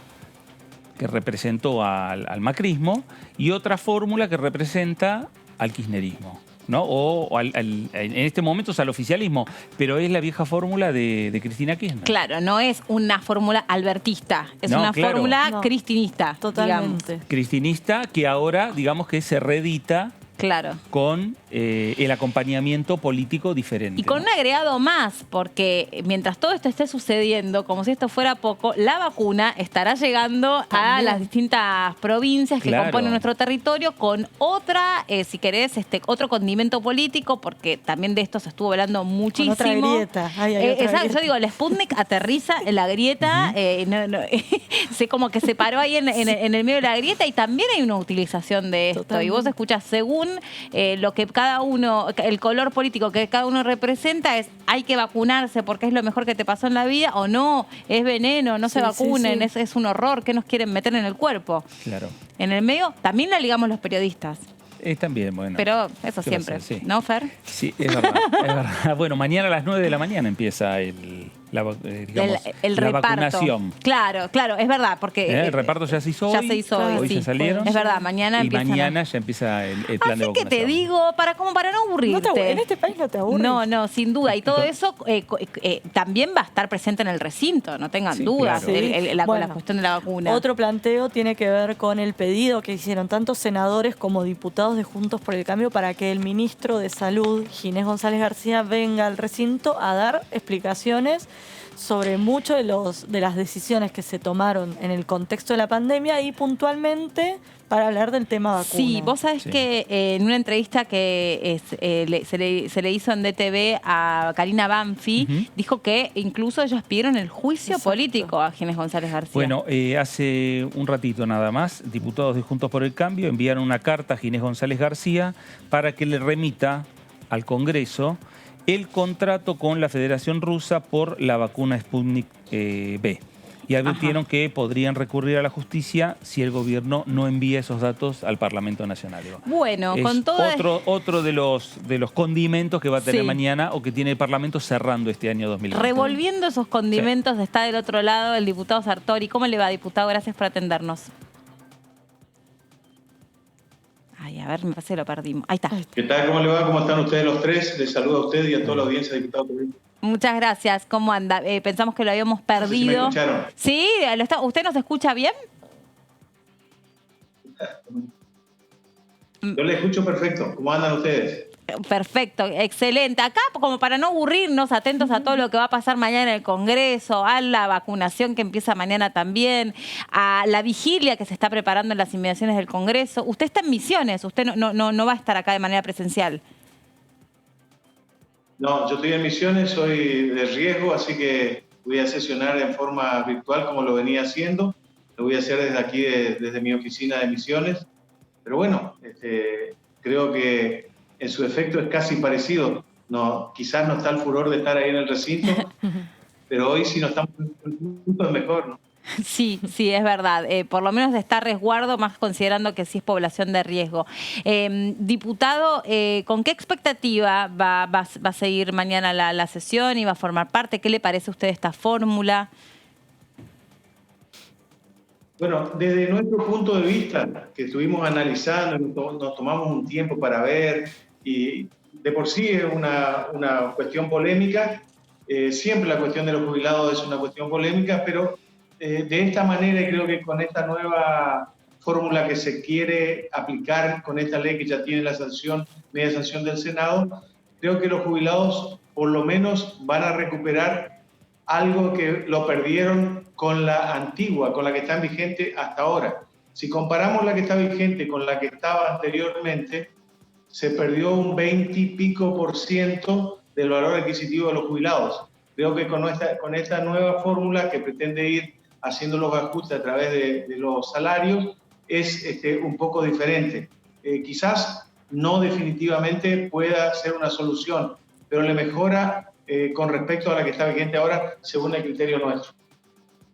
que representó al macrismo, y otra fórmula que representa al kirchnerismo, ¿no? O en este momento es al oficialismo, pero es la vieja fórmula de Cristina Kirchner. Claro, no es una fórmula albertista, es una fórmula cristinista. Totalmente. Digamos. Cristinista, que ahora, digamos que se reedita. Claro. Con el acompañamiento político diferente. Y con un agregado más, porque mientras todo esto esté sucediendo, como si esto fuera poco, la vacuna estará llegando a las distintas provincias que componen nuestro territorio con otra, si querés, otro condimento político, porque también de esto se estuvo hablando muchísimo. Con otra grieta. Exacto, yo digo, el Sputnik aterriza en la grieta, se como que se paró ahí en el medio de la grieta, y también hay una utilización de esto. Totalmente. Y vos escuchás, según lo que cada uno, el color político que cada uno representa, hay que vacunarse porque es lo mejor que te pasó en la vida, o no, es veneno, no se vacunen, es un horror, ¿qué nos quieren meter en el cuerpo? Claro. En el medio también la ligamos los periodistas. También, bueno. Pero eso siempre, ¿no, Fer? Sí, es verdad, es verdad. Bueno, mañana a las 9 de la mañana empieza la vacunación. Claro, es verdad, porque... el reparto ya se hizo hoy. Ya se hizo hoy, ya salieron. Es verdad, mañana empieza. Y mañana ya empieza el plan de vacunación. Así que te digo, para no aburrirte. En este país no te aburres. No, sin duda. Y todo eso también va a estar presente en el recinto, no tengan dudas, claro. La cuestión de la vacuna. Otro planteo tiene que ver con el pedido que hicieron tantos senadores como diputados de Juntos por el Cambio para que el ministro de Salud, Ginés González García, venga al recinto a dar explicaciones sobre mucho de las decisiones que se tomaron en el contexto de la pandemia y puntualmente para hablar del tema vacuna. Sí, vos sabés que en una entrevista que se le hizo en DTV a Karina Banfi, dijo que incluso ellos pidieron el juicio político a Ginés González García. Bueno, hace un ratito nada más, diputados de Juntos por el Cambio enviaron una carta a Ginés González García para que le remita al Congreso el contrato con la Federación Rusa por la vacuna Sputnik V. Y advirtieron que podrían recurrir a la justicia si el gobierno no envía esos datos al Parlamento Nacional. Bueno, con todo otro de los condimentos que va a tener mañana o que tiene el Parlamento cerrando este año 2020. Revolviendo esos condimentos, está del otro lado el diputado Sartori. ¿Cómo le va, diputado? Gracias por atendernos. Ay, a ver, me parece que lo perdimos. Ahí está. ¿Qué tal? ¿Cómo le va? ¿Cómo están ustedes los tres? Les saludo a usted y a toda la audiencia, diputado. Muchas gracias. ¿Cómo anda? Pensamos que lo habíamos perdido. No sé si me escucharon. Sí, ¿usted nos escucha bien? Yo le escucho perfecto. ¿Cómo andan ustedes? Perfecto, excelente. Acá, como para no aburrirnos, atentos a todo lo que va a pasar mañana en el Congreso, a la vacunación que empieza mañana también, a la vigilia que se está preparando en las inmediaciones del Congreso. Usted está en Misiones, usted no va a estar acá de manera presencial. No, yo estoy en Misiones, soy de riesgo, así que voy a sesionar en forma virtual como lo venía haciendo. Lo voy a hacer desde aquí, desde mi oficina de Misiones. Pero bueno, creo que en su efecto es casi parecido. No, quizás no está el furor de estar ahí en el recinto, pero hoy si no estamos en el punto es mejor, ¿no? Sí, es verdad. Por lo menos está a resguardo, más considerando que sí es población de riesgo. Diputado, ¿con qué expectativa va a seguir mañana la sesión y va a formar parte? ¿Qué le parece a usted esta fórmula? Bueno, desde nuestro punto de vista, que estuvimos analizando, nos tomamos un tiempo para ver, y de por sí es una cuestión polémica. Siempre la cuestión de los jubilados es una cuestión polémica, pero de esta manera, y creo que con esta nueva fórmula que se quiere aplicar con esta ley que ya tiene la sanción, media sanción del Senado, creo que los jubilados por lo menos van a recuperar algo que lo perdieron con la antigua, con la que está vigente hasta ahora. Si comparamos la que está vigente con la que estaba anteriormente, se perdió un 20 y pico % del valor adquisitivo de los jubilados. Creo que con esta nueva fórmula que pretende ir haciendo los ajustes a través de los salarios es un poco diferente. Quizás no definitivamente pueda ser una solución, pero le mejora con respecto a la que está vigente ahora, según el criterio nuestro.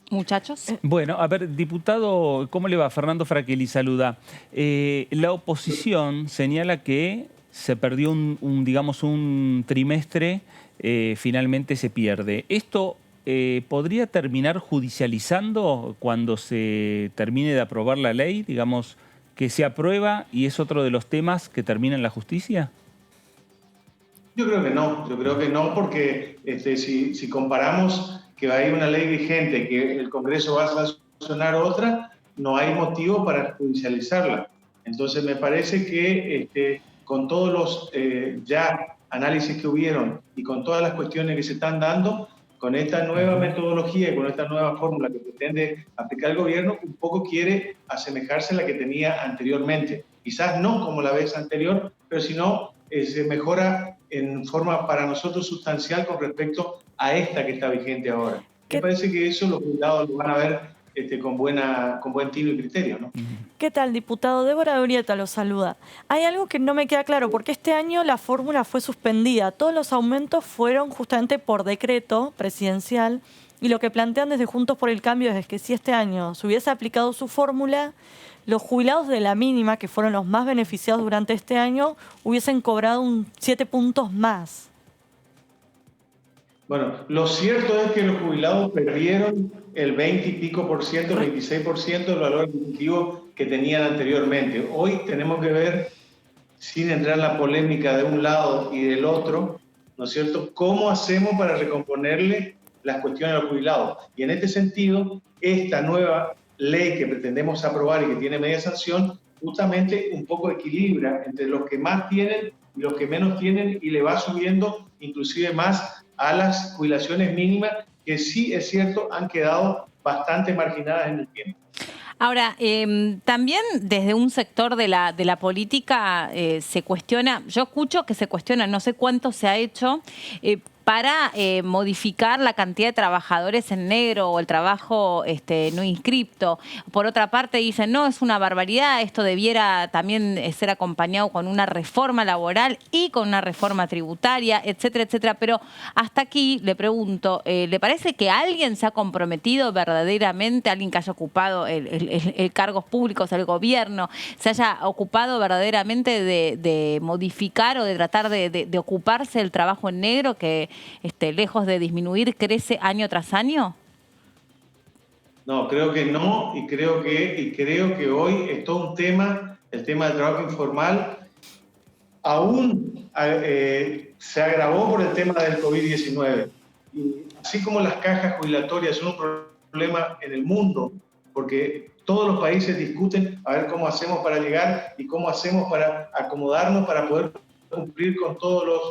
Muchachos. Bueno, a ver, diputado, ¿cómo le va? Fernando Fraquelli saluda. La oposición señala que se perdió un trimestre, finalmente se pierde. ¿Esto podría terminar judicializando cuando se termine de aprobar la ley? Digamos, que se aprueba y es otro de los temas que termina en la justicia. Yo creo que no, porque si comparamos que va a ir una ley vigente, que el Congreso va a sancionar otra, no hay motivo para judicializarla. Entonces me parece que con todos los ya análisis que hubieron y con todas las cuestiones que se están dando, con esta nueva metodología y con esta nueva fórmula que pretende aplicar el gobierno, un poco quiere asemejarse a la que tenía anteriormente. Quizás no como la vez anterior, pero si no, se mejora en forma para nosotros sustancial con respecto a esta que está vigente ahora. Me parece que eso los jubilados lo van a ver con buen tino y criterio, ¿no? ¿Qué tal, diputado? Débora Urieta lo saluda. Hay algo que no me queda claro, porque este año la fórmula fue suspendida. Todos los aumentos fueron justamente por decreto presidencial, y lo que plantean desde Juntos por el Cambio es que si este año se hubiese aplicado su fórmula, los jubilados de la mínima, que fueron los más beneficiados durante este año, hubiesen cobrado 7 puntos más. Bueno, lo cierto es que los jubilados perdieron el 20 y pico %, el 26% del valor adquisitivo que tenían anteriormente. Hoy tenemos que ver, sin entrar en la polémica de un lado y del otro, ¿no es cierto?, cómo hacemos para recomponerle las cuestiones a los jubilados. Y en este sentido, esta nueva ley que pretendemos aprobar y que tiene media sanción, justamente un poco equilibra entre los que más tienen y los que menos tienen, y le va subiendo inclusive más a las jubilaciones mínimas, que sí es cierto han quedado bastante marginadas en el tiempo. Ahora, también desde un sector de la política se cuestiona, yo escucho que se cuestiona, no sé cuánto se ha hecho, para modificar la cantidad de trabajadores en negro o el trabajo no inscripto. Por otra parte dicen, no, es una barbaridad, esto debiera también ser acompañado con una reforma laboral y con una reforma tributaria, etcétera, etcétera. Pero hasta aquí le pregunto, ¿le parece que alguien se ha comprometido verdaderamente, alguien que haya ocupado el cargos públicos, el gobierno, se haya ocupado verdaderamente de modificar o de tratar de ocuparse del trabajo en negro que lejos de disminuir, crece año tras año? No, creo que no, y creo que hoy es todo un tema, el tema del trabajo informal, aún se agravó por el tema del COVID-19. Y así como las cajas jubilatorias son un problema en el mundo, porque todos los países discuten a ver cómo hacemos para llegar y cómo hacemos para acomodarnos para poder cumplir con todos los...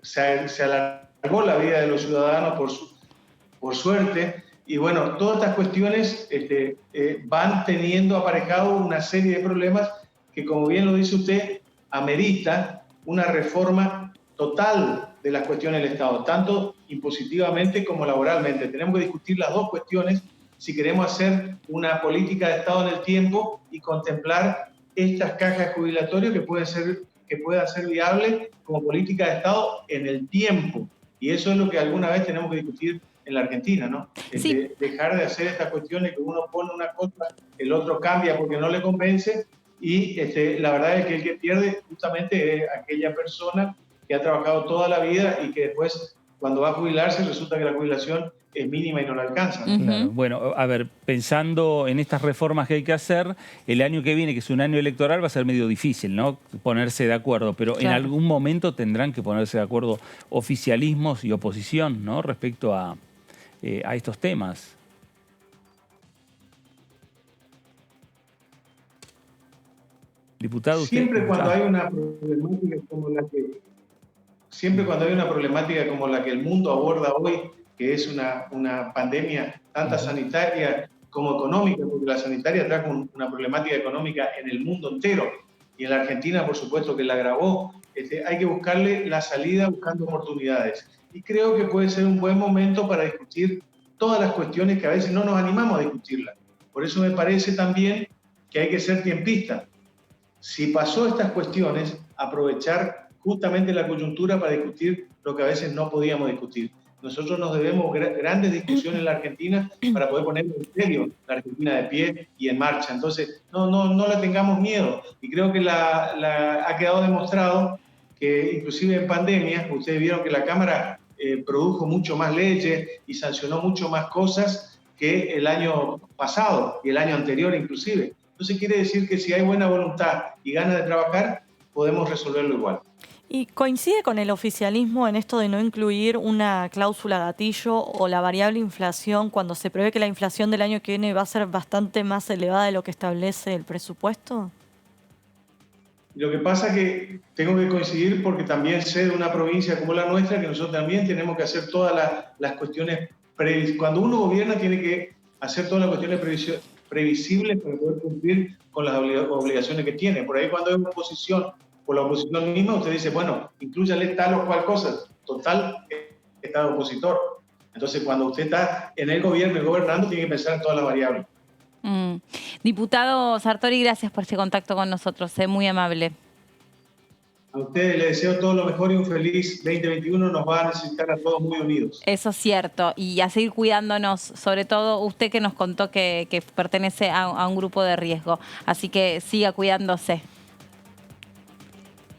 se alargó la vida de los ciudadanos por suerte, y bueno, todas estas cuestiones van teniendo aparejado una serie de problemas que, como bien lo dice usted, amerita una reforma total de las cuestiones del Estado, tanto impositivamente como laboralmente. Tenemos que discutir las dos cuestiones si queremos hacer una política de Estado en el tiempo y contemplar estas cajas jubilatorias que que pueda ser viable como política de Estado en el tiempo. Y eso es lo que alguna vez tenemos que discutir en la Argentina, ¿no? Sí. Dejar de hacer estas cuestiones que uno pone una cosa, el otro cambia porque no le convence, y la verdad es que el que pierde justamente es aquella persona que ha trabajado toda la vida y que después, cuando va a jubilarse, resulta que la jubilación es mínima y no la alcanza. Claro. Bueno, a ver, pensando en estas reformas que hay que hacer, el año que viene, que es un año electoral, va a ser medio difícil, ¿no? Ponerse de acuerdo, pero en algún momento tendrán que ponerse de acuerdo oficialismos y oposición, ¿no? Respecto a estos temas. Diputado, siempre cuando hay una problemática como la que el mundo aborda hoy, que es una pandemia tanto sanitaria como económica, porque la sanitaria trajo una problemática económica en el mundo entero, y en la Argentina, por supuesto, que la agravó. Hay que buscarle la salida buscando oportunidades. Y creo que puede ser un buen momento para discutir todas las cuestiones que a veces no nos animamos a discutirlas. Por eso me parece también que hay que ser tiempista. Si pasó estas cuestiones, aprovechar justamente la coyuntura para discutir lo que a veces no podíamos discutir. Nosotros nos debemos grandes discusiones en la Argentina para poder poner en serio la Argentina de pie y en marcha. Entonces, no le tengamos miedo. Y creo que ha quedado demostrado que inclusive en pandemia, ustedes vieron que la Cámara produjo mucho más leyes y sancionó mucho más cosas que el año pasado y el año anterior inclusive. Entonces quiere decir que si hay buena voluntad y ganas de trabajar, podemos resolverlo igual. ¿Y coincide con el oficialismo en esto de no incluir una cláusula gatillo o la variable inflación cuando se prevé que la inflación del año que viene va a ser bastante más elevada de lo que establece el presupuesto? Lo que pasa es que tengo que coincidir porque también sé de una provincia como la nuestra que nosotros también tenemos que hacer todas las cuestiones previsibles. Cuando uno gobierna tiene que hacer todas las cuestiones previsibles para poder cumplir con las obligaciones que tiene. Por ahí cuando hay oposición, por la oposición misma, usted dice, bueno, inclúyale tal o cual cosa. Total, está opositor. Entonces, cuando usted está en el gobierno y gobernando, tiene que pensar en todas las variables. Diputado Sartori, gracias por este contacto con nosotros, muy amable. A ustedes les deseo todo lo mejor y un feliz 2021. Nos va a necesitar a todos muy unidos. Eso es cierto. Y a seguir cuidándonos, sobre todo usted que nos contó que pertenece a un grupo de riesgo. Así que siga cuidándose.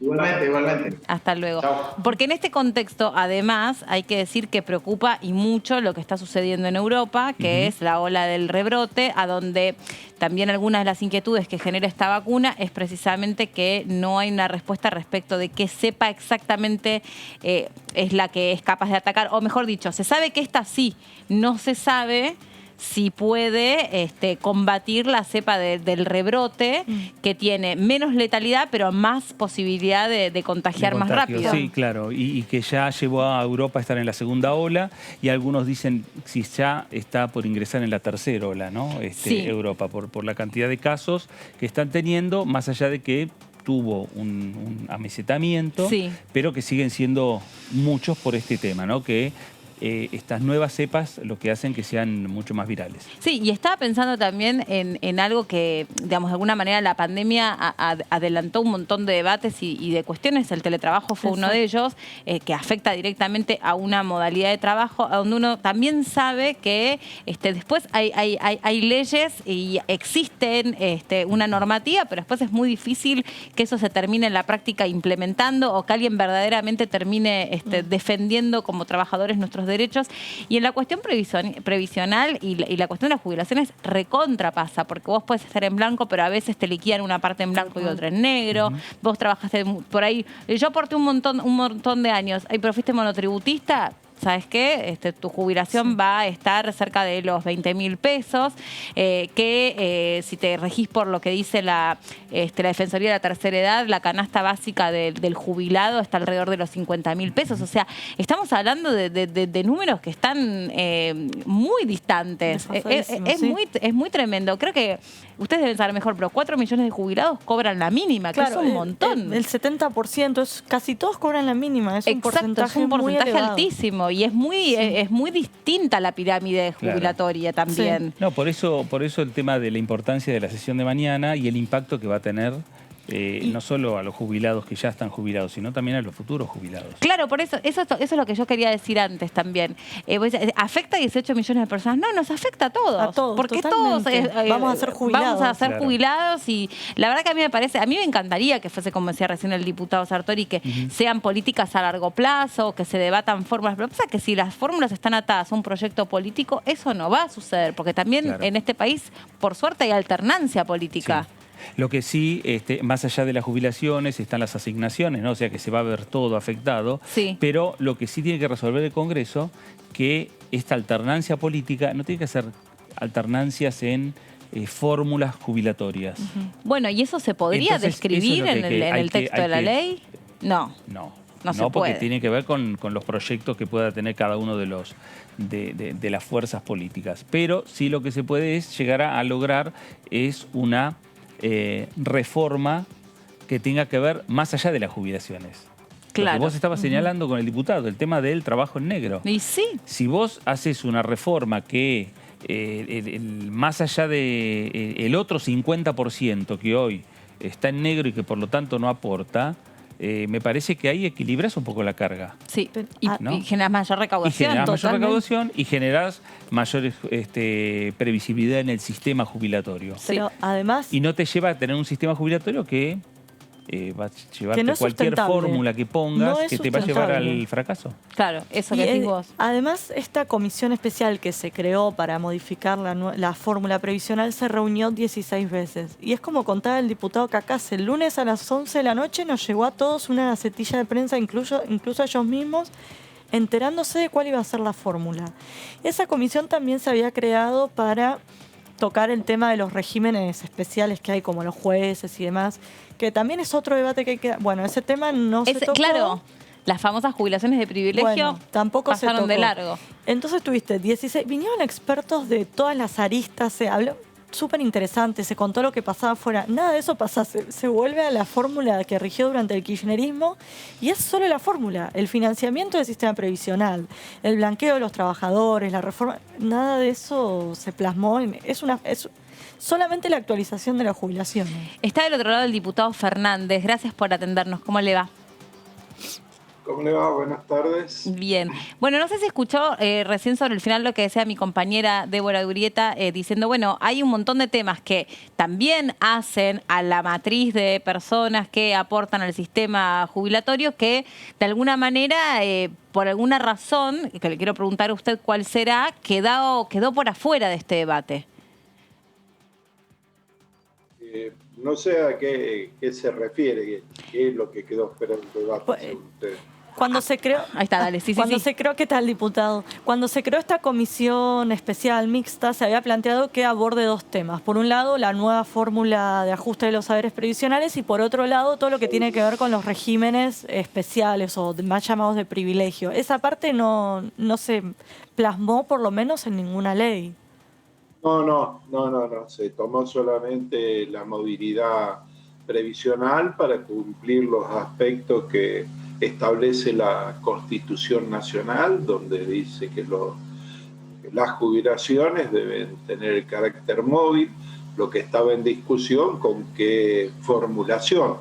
Igualmente. Hasta luego. Chao. Porque en este contexto, además, hay que decir que preocupa y mucho lo que está sucediendo en Europa, que es la ola del rebrote, a donde también algunas de las inquietudes que genera esta vacuna es precisamente que no hay una respuesta respecto de qué cepa exactamente es la que es capaz de atacar, o mejor dicho, se sabe que esta sí, no se sabe si puede combatir la cepa del rebrote, que tiene menos letalidad, pero más posibilidad de contagiar más rápido. Sí, claro, y que ya llevó a Europa a estar en la segunda ola, y algunos dicen si ya está por ingresar en la tercera ola, ¿no? Europa, por la cantidad de casos que están teniendo, más allá de que tuvo un amesetamiento, pero que siguen siendo muchos por este tema, ¿no? Que estas nuevas cepas lo que hacen que sean mucho más virales. Sí, y estaba pensando también en algo que, digamos, de alguna manera la pandemia adelantó un montón de debates y de cuestiones. El teletrabajo fue uno de ellos, que afecta directamente a una modalidad de trabajo, donde uno también sabe que después hay leyes y existen una normativa, pero después es muy difícil que eso se termine en la práctica implementando, o que alguien verdaderamente termine defendiendo como trabajadores nuestros derechos. Y en la cuestión previsional y la cuestión de las jubilaciones recontra pasa, porque vos podés estar en blanco, pero a veces te liquidan una parte en blanco y otra en negro. Vos trabajaste por ahí. Yo aporté un montón de años. Ay, pero fuiste monotributista. ¿Sabes qué? Tu jubilación va a estar cerca de los 20.000 pesos, que si te regís por lo que dice la Defensoría de la Tercera Edad, la canasta básica del jubilado está alrededor de los 50.000 pesos. O sea, estamos hablando de números que están muy distantes. Es muy tremendo. Creo que ustedes deben saber mejor, pero 4 millones de jubilados cobran la mínima, que es un montón. El 70%, casi todos cobran la mínima. Es un porcentaje, es un porcentaje muy altísimo. Y es muy distinta la pirámide jubilatoria también. No, por eso el tema de la importancia de la sesión de mañana y el impacto que va a tener no solo a los jubilados que ya están jubilados, sino también a los futuros jubilados. Claro, por eso es lo que yo quería decir antes también. ¿Afecta a 18 millones de personas? No, nos afecta a todos. A todos, porque totalmente. todos vamos a ser jubilados. Vamos a ser Claro. jubilados y la verdad que a mí me encantaría que fuese, como decía recién el diputado Sartori, que sean políticas a largo plazo, que se debatan fórmulas. Pero pasa que si las fórmulas están atadas a un proyecto político, eso no va a suceder, porque también Claro. en este país, por suerte, hay alternancia política. Sí. Lo que sí, más allá de las jubilaciones, están las asignaciones, ¿no? O sea que se va a ver todo afectado. Sí. Pero lo que sí tiene que resolver el Congreso, que esta alternancia política no tiene que ser alternancias en fórmulas jubilatorias. Bueno, ¿y eso se podría Entonces, describir eso es lo que en hay el que- texto hay de la que- ley? No. No se porque puede. tiene que ver con los proyectos que pueda tener cada uno de los de las fuerzas políticas. Pero sí lo que se puede es llegar a lograr es una reforma que tenga que ver más allá de las jubilaciones. Claro. Lo que vos estabas señalando con el diputado, el tema del trabajo en negro. Y sí. Si vos haces una reforma que más allá de el otro 50% que hoy está en negro y que por lo tanto no aporta, me parece que ahí equilibras un poco la carga. Sí, ¿no? y generas mayor Y recaudación. generás mayor totalmente. recaudación y generás mayor previsibilidad en el sistema jubilatorio. Pero además, Y no te lleva a tener un sistema jubilatorio que va a llevarte no es cualquier sustentable. fórmula que pongas No es que te va a llevar sustentable. al fracaso. Claro, eso y, que decís vos. además, esta comisión especial que se creó para modificar la fórmula previsional se reunió 16 veces. Y es como contaba el diputado Cacas, el lunes a las 11 de la noche nos llegó a todos una gacetilla de prensa, incluso a ellos mismos, enterándose de cuál iba a ser la fórmula. Esa comisión también se había creado para tocar el tema de los regímenes especiales que hay, como los jueces y demás, que también es otro debate que hay que... Bueno, ese tema no se tocó. Claro, las famosas jubilaciones de privilegio Bueno, tampoco pasaron se tocó. de largo. Entonces tuviste 16, vinieron expertos de todas las aristas, se habló súper interesante, se contó lo que pasaba afuera. Nada de eso pasa, se vuelve a la fórmula que rigió durante el kirchnerismo y es solo la fórmula, el financiamiento del sistema previsional, el blanqueo de los trabajadores, la reforma, nada de eso se plasmó, es solamente la actualización de la jubilación. Está del otro lado el diputado Fernández. Gracias por atendernos. ¿Cómo le va? ¿Cómo le va? Buenas tardes. Bien. Bueno, no sé si escuchó recién sobre el final lo que decía mi compañera Débora Gurrieta, diciendo, bueno, hay un montón de temas que también hacen a la matriz de personas que aportan al sistema jubilatorio que de alguna manera, por alguna razón, que le quiero preguntar a usted cuál será, quedó por afuera de este debate. No sé a qué se refiere, qué es lo que quedó fuera del debate, según usted. Cuando se creó, Ahí está, dale, sí. ¿qué tal, diputado? Cuando se creó esta comisión especial mixta, se había planteado que aborde dos temas. Por un lado, la nueva fórmula de ajuste de los saberes previsionales y por otro lado, todo lo que tiene que ver con los regímenes especiales o más llamados de privilegio. Esa parte no se plasmó, por lo menos, en ninguna ley. No. Se tomó solamente la movilidad previsional para cumplir los aspectos que establece la Constitución Nacional, donde dice que las jubilaciones deben tener el carácter móvil, lo que estaba en discusión con qué formulación.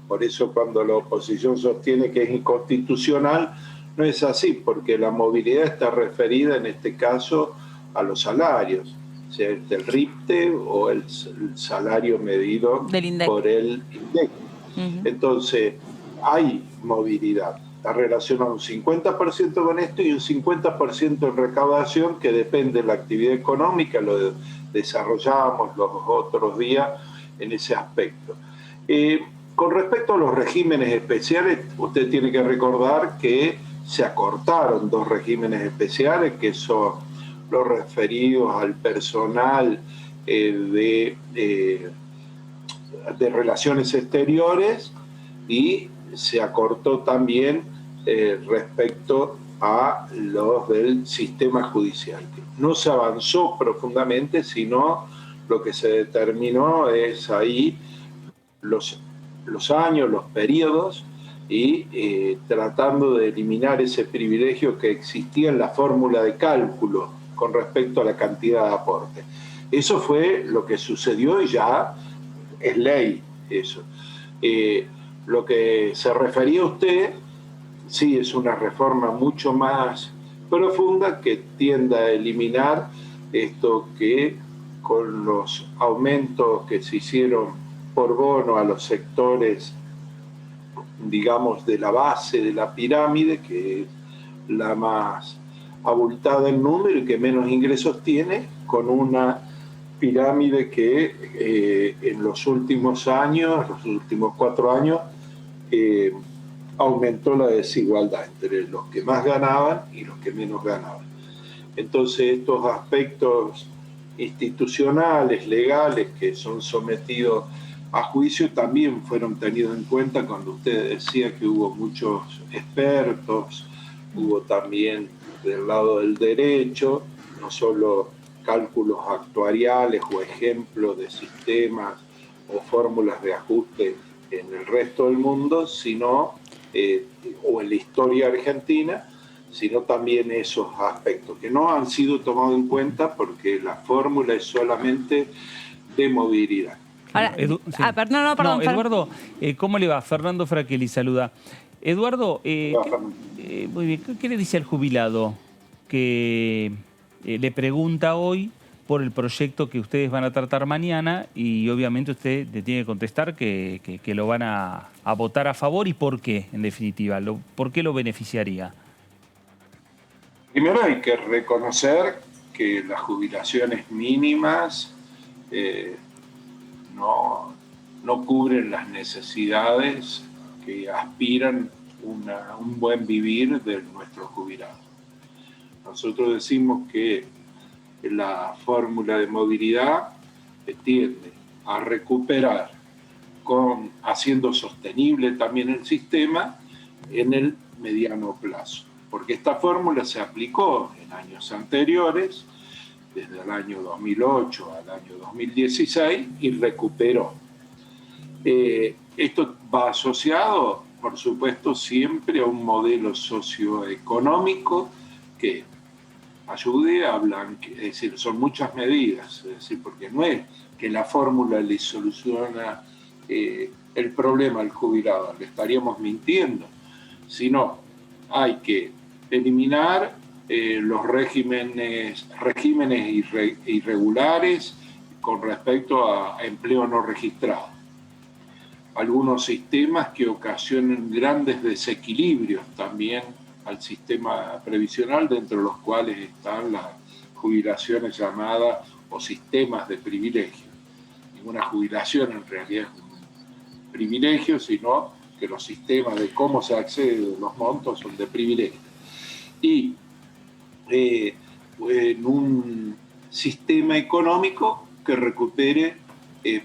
Por eso cuando la oposición sostiene que es inconstitucional, no es así, porque la movilidad está referida en este caso a los salarios, sea el RIPTE o el salario medido del INDEC. por el INDEC. Entonces, hay movilidad. Está relacionado un 50% con esto y un 50% en recaudación que depende de la actividad económica, lo desarrollábamos los otros días en ese aspecto. Con respecto a los regímenes especiales, usted tiene que recordar que se acortaron dos regímenes especiales, que son los referidos al personal de relaciones exteriores y se acortó también respecto a los del sistema judicial. No se avanzó profundamente, sino lo que se determinó es ahí los años, los periodos y tratando de eliminar ese privilegio que existía en la fórmula de cálculo con respecto a la cantidad de aporte. Eso fue lo que sucedió y ya es ley eso. Lo que se refería usted, sí, es una reforma mucho más profunda que tiende a eliminar esto que con los aumentos que se hicieron por bono a los sectores, digamos, de la base de la pirámide, que es la más abultada en número y que menos ingresos tiene, con una pirámide que en los últimos años, los últimos 4 años, aumentó la desigualdad entre los que más ganaban y los que menos ganaban. Entonces estos aspectos institucionales, legales, que son sometidos a juicio, también fueron tenidos en cuenta cuando usted decía que hubo muchos expertos, hubo también del lado del derecho, no solo cálculos actuariales o ejemplos de sistemas o fórmulas de ajuste en el resto del mundo, sino, o en la historia argentina, sino también esos aspectos que no han sido tomados en cuenta porque la fórmula es solamente de movilidad. Ahora, Sí. perdón. Eduardo, ¿cómo le va? Fernando Fraquelli saluda. Eduardo, muy bien, ¿qué le dice al jubilado que le pregunta hoy por el proyecto que ustedes van a tratar mañana y obviamente usted le tiene que contestar que lo van a votar a favor y por qué, en definitiva? ¿Por qué lo beneficiaría? Primero hay que reconocer que las jubilaciones mínimas no cubren las necesidades que aspiran a un buen vivir de nuestros jubilados. Nosotros decimos que la fórmula de movilidad tiende a recuperar, haciendo sostenible también el sistema en el mediano plazo. Porque esta fórmula se aplicó en años anteriores, desde el año 2008 al año 2016, y recuperó. Esto va asociado, por supuesto, siempre a un modelo socioeconómico que ayude a blanquear, es decir, son muchas medidas, es decir, porque no es que la fórmula le soluciona el problema al jubilado, le estaríamos mintiendo, sino hay que eliminar los regímenes irregulares con respecto a empleo no registrado. Algunos sistemas que ocasionan grandes desequilibrios también al sistema previsional, dentro de los cuales están las jubilaciones llamadas o sistemas de privilegio. Ninguna jubilación en realidad es un privilegio, sino que los sistemas de cómo se accede a los montos son de privilegio. Y en un sistema económico que recupere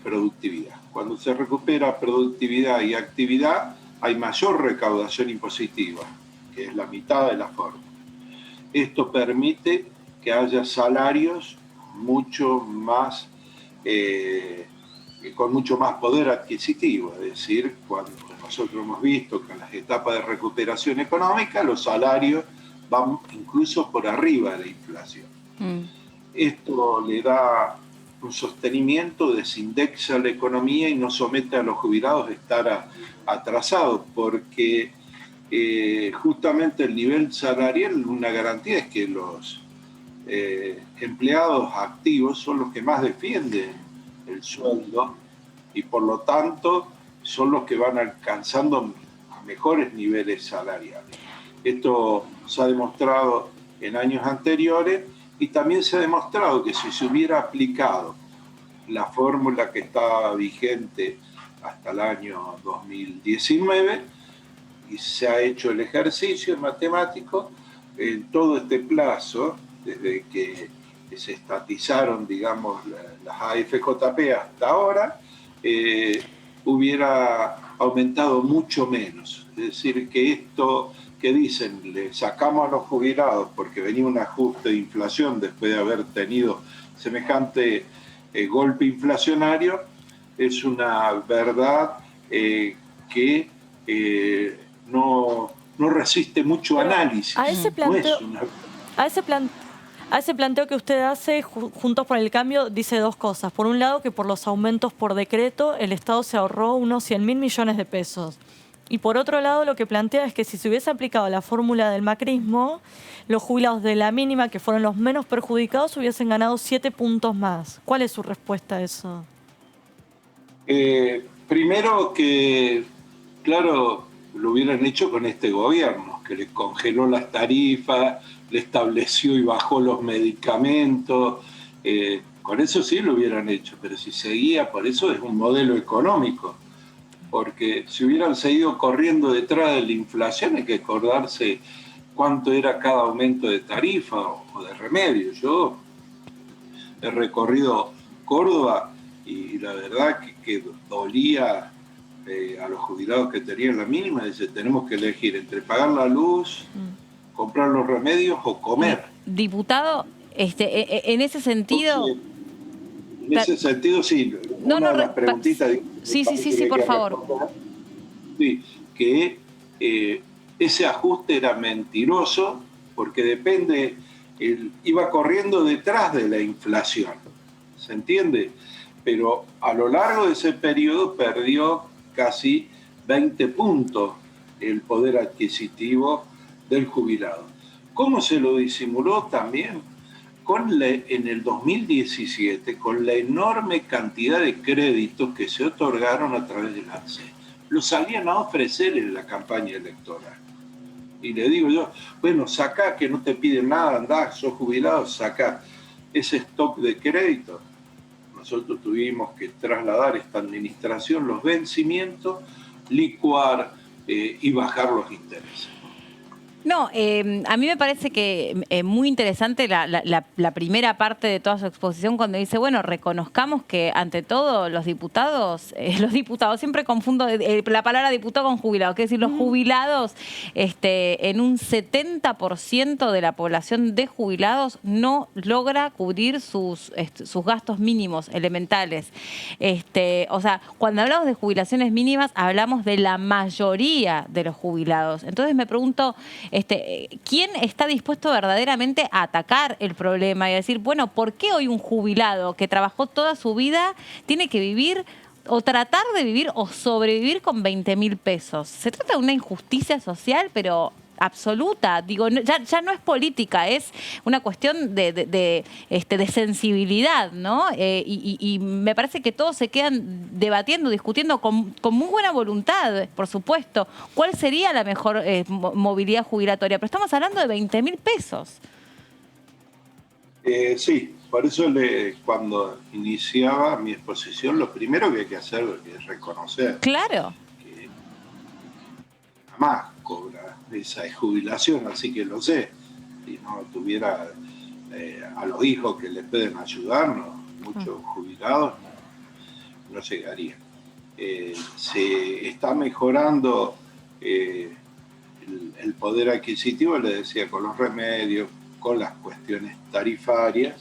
productividad. Cuando se recupera productividad y actividad, hay mayor recaudación impositiva, que es la mitad de la fórmula. Esto permite que haya salarios mucho más, con mucho más poder adquisitivo, es decir, cuando nosotros hemos visto que en las etapas de recuperación económica los salarios van incluso por arriba de la inflación. Esto le da un sostenimiento, desindexa la economía y no somete a los jubilados a estar atrasados, porque justamente el nivel salarial, una garantía es que los empleados activos son los que más defienden el sueldo y por lo tanto son los que van alcanzando a mejores niveles salariales. Esto se ha demostrado en años anteriores y también se ha demostrado que si se hubiera aplicado la fórmula que estaba vigente hasta el año 2019 y se ha hecho el ejercicio matemático, en todo este plazo, desde que se estatizaron, digamos, las AFJP hasta ahora, hubiera aumentado mucho menos. Es decir, que esto que dicen, le sacamos a los jubilados porque venía un ajuste de inflación después de haber tenido semejante golpe inflacionario, es una verdad que no resiste mucho análisis. A ese A ese planteo que usted hace, Juntos por el Cambio, dice dos cosas. Por un lado, que por los aumentos por decreto, el Estado se ahorró unos 100.000 millones de pesos. Y por otro lado, lo que plantea es que si se hubiese aplicado la fórmula del macrismo, los jubilados de la mínima, que fueron los menos perjudicados, hubiesen ganado 7 puntos más. ¿Cuál es su respuesta a eso? Primero que, claro, lo hubieran hecho con este gobierno, que le congeló las tarifas, le estableció y bajó los medicamentos. Con eso sí lo hubieran hecho, pero si seguía, por eso es un modelo económico. Porque si hubieran seguido corriendo detrás de la inflación, hay que acordarse cuánto era cada aumento de tarifa o de remedio. Yo he recorrido Córdoba y la verdad que dolía a los jubilados que tenían la mínima. Dice, tenemos que elegir entre pagar la luz, comprar los remedios o comer. Diputado, en ese sentido... En ese sentido, sí. Una de las preguntitas... Sí, por favor. Sí, que ese ajuste era mentiroso porque depende, iba corriendo detrás de la inflación, ¿se entiende? Pero a lo largo de ese periodo perdió casi 20 puntos el poder adquisitivo del jubilado. ¿Cómo se lo disimuló también? En el 2017, con la enorme cantidad de créditos que se otorgaron a través del ANSES. Lo salían a ofrecer en la campaña electoral. Y le digo yo, bueno, sacá, que no te piden nada, andá, sos jubilado, sacá ese stock de créditos. Nosotros tuvimos que trasladar esta administración, los vencimientos, licuar y bajar los intereses. No, a mí me parece que muy interesante la primera parte de toda su exposición cuando dice, bueno, reconozcamos que ante todo los diputados, siempre confundo la palabra diputado con jubilado, que es decir, los jubilados en un 70% de la población de jubilados no logra cubrir sus gastos mínimos elementales. O sea, cuando hablamos de jubilaciones mínimas, hablamos de la mayoría de los jubilados. Entonces me pregunto... ¿quién está dispuesto verdaderamente a atacar el problema y a decir, bueno, ¿por qué hoy un jubilado que trabajó toda su vida tiene que vivir o tratar de vivir o sobrevivir con 20.000 pesos? Se trata de una injusticia social, pero absoluta. Digo, ya no es política, es una cuestión de sensibilidad, ¿no? Y me parece que todos se quedan debatiendo, discutiendo con muy buena voluntad, por supuesto, cuál sería la mejor movilidad jubilatoria. Pero estamos hablando de 20.000 pesos. Sí, por eso cuando iniciaba mi exposición, lo primero que hay que hacer es reconocer. Claro. Que jamás cobra esa jubilación, así que lo sé. Si no tuviera a los hijos que les pueden ayudar, muchos jubilados no llegarían. Se está mejorando el poder adquisitivo, le decía, con los remedios, con las cuestiones tarifarias,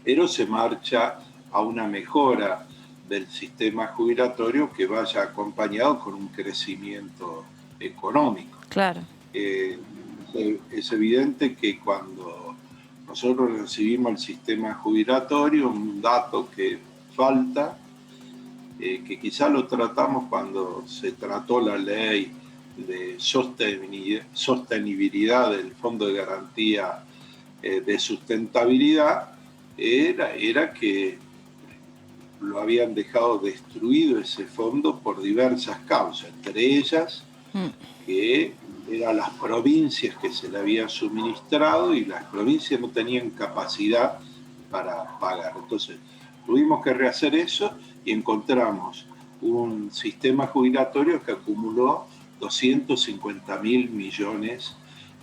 pero se marcha a una mejora del sistema jubilatorio que vaya acompañado con un crecimiento económico. Claro. Es evidente que cuando nosotros recibimos el sistema jubilatorio, un dato que falta, que quizá lo tratamos cuando se trató la ley de sostenibilidad del Fondo de Garantía de Sustentabilidad, era que lo habían dejado destruido ese fondo por diversas causas, entre ellas que eran las provincias que se le había suministrado y las provincias no tenían capacidad para pagar. Entonces tuvimos que rehacer eso y encontramos un sistema jubilatorio que acumuló 250.000 millones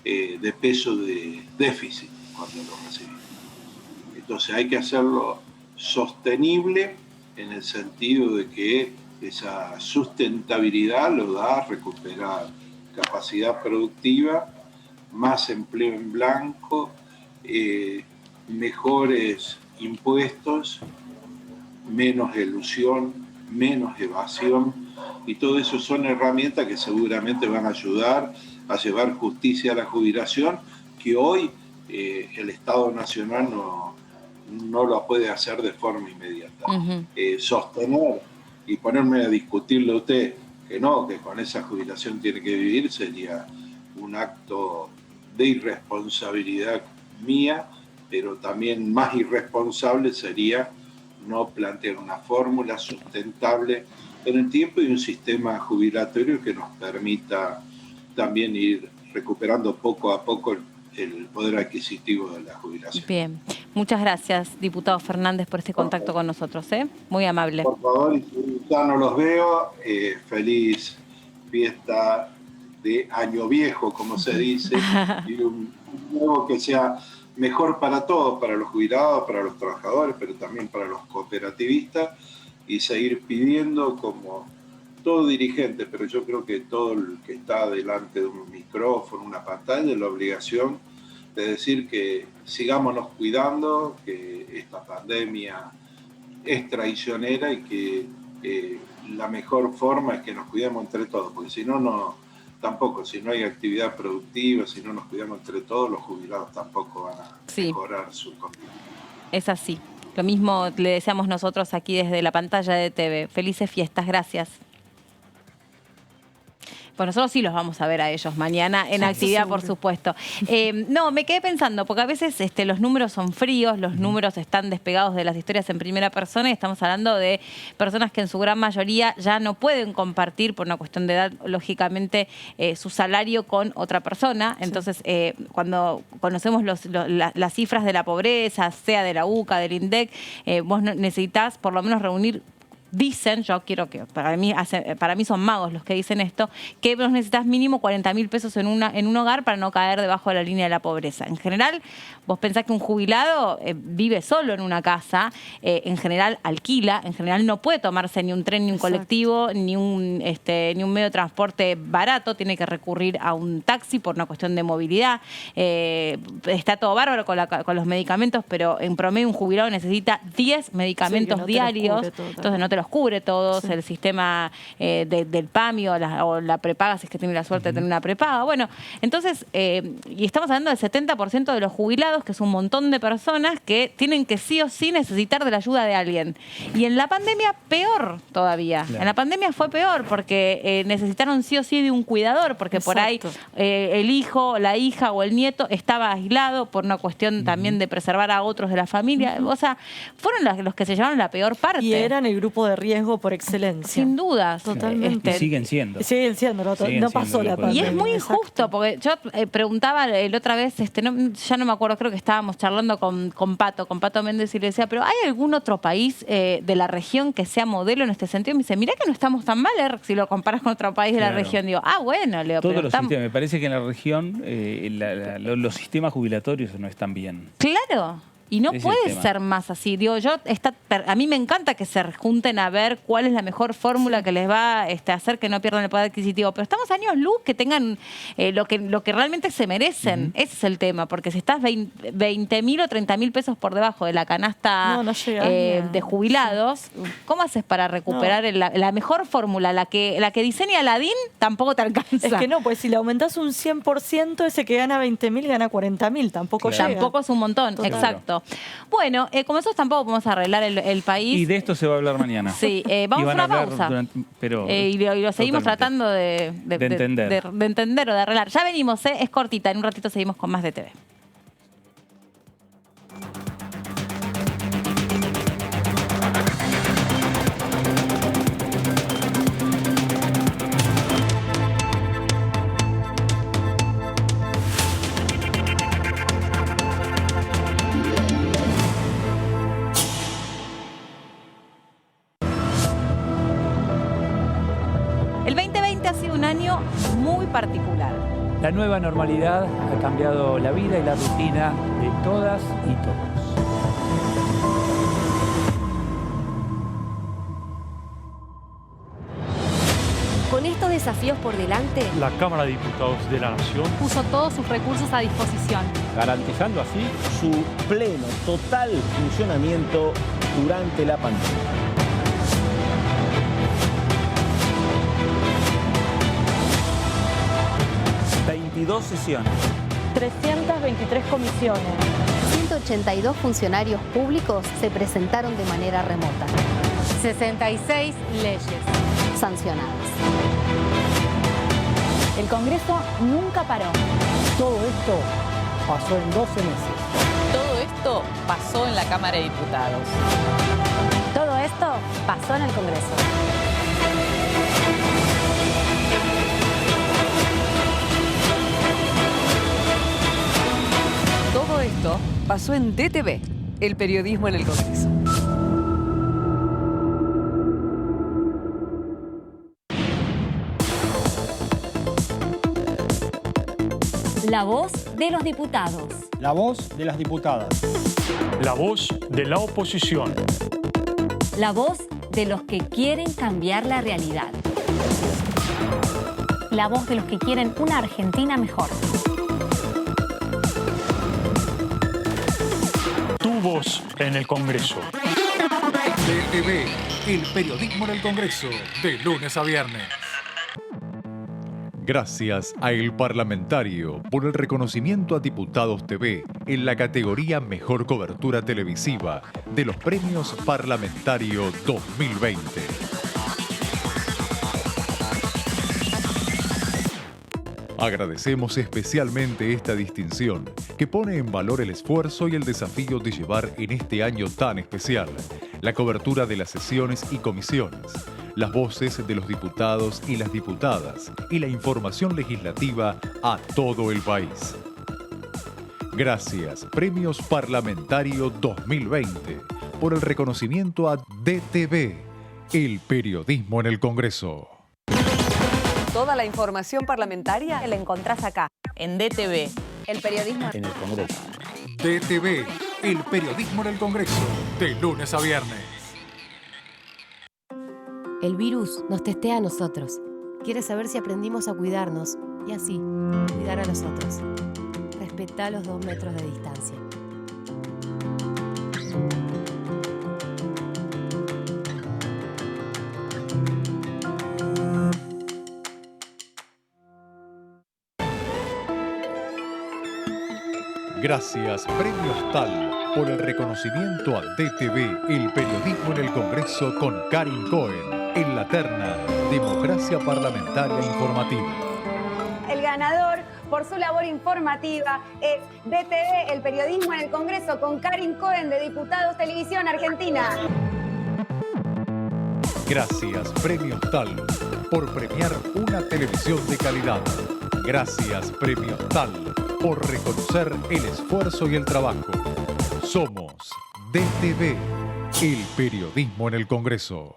de pesos de déficit cuando lo recibimos. Entonces hay que hacerlo sostenible en el sentido de que esa sustentabilidad lo da a recuperar capacidad productiva, más empleo en blanco, mejores impuestos, menos elusión, menos evasión, y todo eso son herramientas que seguramente van a ayudar a llevar justicia a la jubilación, que hoy el Estado Nacional no lo puede hacer de forma inmediata. Sostener y ponerme a discutirle a usted que con esa jubilación tiene que vivir, sería un acto de irresponsabilidad mía, pero también más irresponsable sería no plantear una fórmula sustentable en el tiempo y un sistema jubilatorio que nos permita también ir recuperando poco a poco el poder adquisitivo de la jubilación. Bien, muchas gracias, diputado Fernández, por este contacto con nosotros, muy amable. Por favor, ya no los veo, feliz fiesta de Año Viejo, como se dice, y un nuevo que sea mejor para todos, para los jubilados, para los trabajadores, pero también para los cooperativistas, y seguir pidiendo como todo dirigente, pero yo creo que todo el que está delante de un micrófono, una pantalla, la obligación de decir que sigámonos cuidando, que esta pandemia es traicionera y que la mejor forma es que nos cuidemos entre todos, porque si no, tampoco, si no hay actividad productiva, si no nos cuidamos entre todos, los jubilados tampoco van a mejorar su condición. Es así. Lo mismo le deseamos nosotros aquí desde la pantalla de TV. Felices fiestas, gracias. Pues nosotros sí los vamos a ver a ellos mañana en actividad, por supuesto. No, me quedé pensando, porque a veces los números son fríos, los números están despegados de las historias en primera persona y estamos hablando de personas que en su gran mayoría ya no pueden compartir, por una cuestión de edad, lógicamente, su salario con otra persona. Entonces, cuando conocemos las cifras de la pobreza, sea de la UCA, del INDEC, vos necesitás por lo menos reunir. Dicen, yo quiero que, para mí son magos los que dicen esto, que vos necesitas mínimo 40.000 pesos en un hogar para no caer debajo de la línea de la pobreza. En general, vos pensás que un jubilado vive solo en una casa, en general alquila, en general no puede tomarse ni un tren, ni un colectivo, ni un medio de transporte barato, tiene que recurrir a un taxi por una cuestión de movilidad. Está todo bárbaro con los medicamentos, pero en promedio un jubilado necesita 10 medicamentos diarios, entonces no te los cubre todos, el sistema del PAMI o la prepaga, si es que tiene la suerte de tener una prepaga. Bueno, entonces, y estamos hablando del 70% de los jubilados, que es un montón de personas que tienen que sí o sí necesitar de la ayuda de alguien. Y en la pandemia, peor todavía. Claro. En la pandemia fue peor porque necesitaron sí o sí de un cuidador, porque por ahí el hijo, la hija o el nieto estaba aislado por una cuestión también de preservar a otros de la familia. O sea, fueron los que se llevaron la peor parte. Y eran el grupo de riesgo por excelencia. Sin dudas. Totalmente. Y siguen siendo. Siguen siendo, no pasó la pandemia. Y es muy injusto, porque yo preguntaba la otra vez, ya no me acuerdo, creo que estábamos charlando con Pato Méndez, y le decía, pero ¿hay algún otro país de la región que sea modelo en este sentido? Me dice, mirá que no estamos tan mal, si lo comparas con otro país de la región. Digo, bueno, Leo, todos los sistemas. Me parece que en la región los sistemas jubilatorios no están bien. Claro. Y no puede ser más así. Digo, a mí me encanta que se junten a ver cuál es la mejor fórmula que les va a hacer que no pierdan el poder adquisitivo. Pero estamos años luz que tengan lo que realmente se merecen. Ese es el tema. Porque si estás 20.000 o 30.000 pesos por debajo de la canasta de jubilados, ¿cómo haces para recuperar la mejor fórmula? La que diseña Aladín tampoco te alcanza. Es que no, pues si le aumentás un 100%, ese que gana 20.000 gana 40.000. Tampoco llega. Tampoco es un montón. Total. Exacto. Bueno, como nosotros tampoco podemos arreglar el país. Y de esto se va a hablar mañana. Sí, vamos a una pausa. Y lo seguimos tratando de entender o de arreglar. Ya venimos, es cortita. En un ratito seguimos con más de TV. El 2020 ha sido un año muy particular. La nueva normalidad ha cambiado la vida y la rutina de todas y todos. Con estos desafíos por delante, la Cámara de Diputados de la Nación puso todos sus recursos a disposición, garantizando así su pleno, total funcionamiento durante la pandemia. 22 sesiones. 323 comisiones. 182 funcionarios públicos se presentaron de manera remota. 66 leyes sancionadas. El Congreso nunca paró. Todo esto pasó en 12 meses. Todo esto pasó en la Cámara de Diputados. Todo esto pasó en el Congreso. Todo esto pasó en DTV, el periodismo en el Congreso. La voz de los diputados. La voz de las diputadas. La voz de la oposición. La voz de los que quieren cambiar la realidad. La voz de los que quieren una Argentina mejor. Tu voz en el Congreso. DTV, el periodismo en el Congreso, de lunes a viernes. Gracias a El Parlamentario por el reconocimiento a Diputados TV en la categoría Mejor Cobertura Televisiva de los Premios Parlamentario 2020. Agradecemos especialmente esta distinción que pone en valor el esfuerzo y el desafío de llevar en este año tan especial la cobertura de las sesiones y comisiones, las voces de los diputados y las diputadas y la información legislativa a todo el país. Gracias, Premios Parlamentario 2020, por el reconocimiento a DTV, el periodismo en el Congreso. Toda la información parlamentaria la encontrás acá, En DTV, el periodismo En el Congreso. DTV, el periodismo en el Congreso, de lunes a viernes. El virus nos testea a nosotros. Quiere saber si aprendimos a cuidarnos y así cuidar a los otros. Respetá los 2 metros de distancia. Gracias, Premios TAL, por el reconocimiento a DTV, el periodismo en el Congreso, con Karin Cohen, en la terna Democracia Parlamentaria Informativa. El ganador por su labor informativa es DTV, el periodismo en el Congreso, con Karin Cohen, de Diputados Televisión Argentina. Gracias, Premios TAL, por premiar una televisión de calidad. Gracias, Premios TAL, por reconocer el esfuerzo y el trabajo. Somos DTV, el periodismo en el Congreso.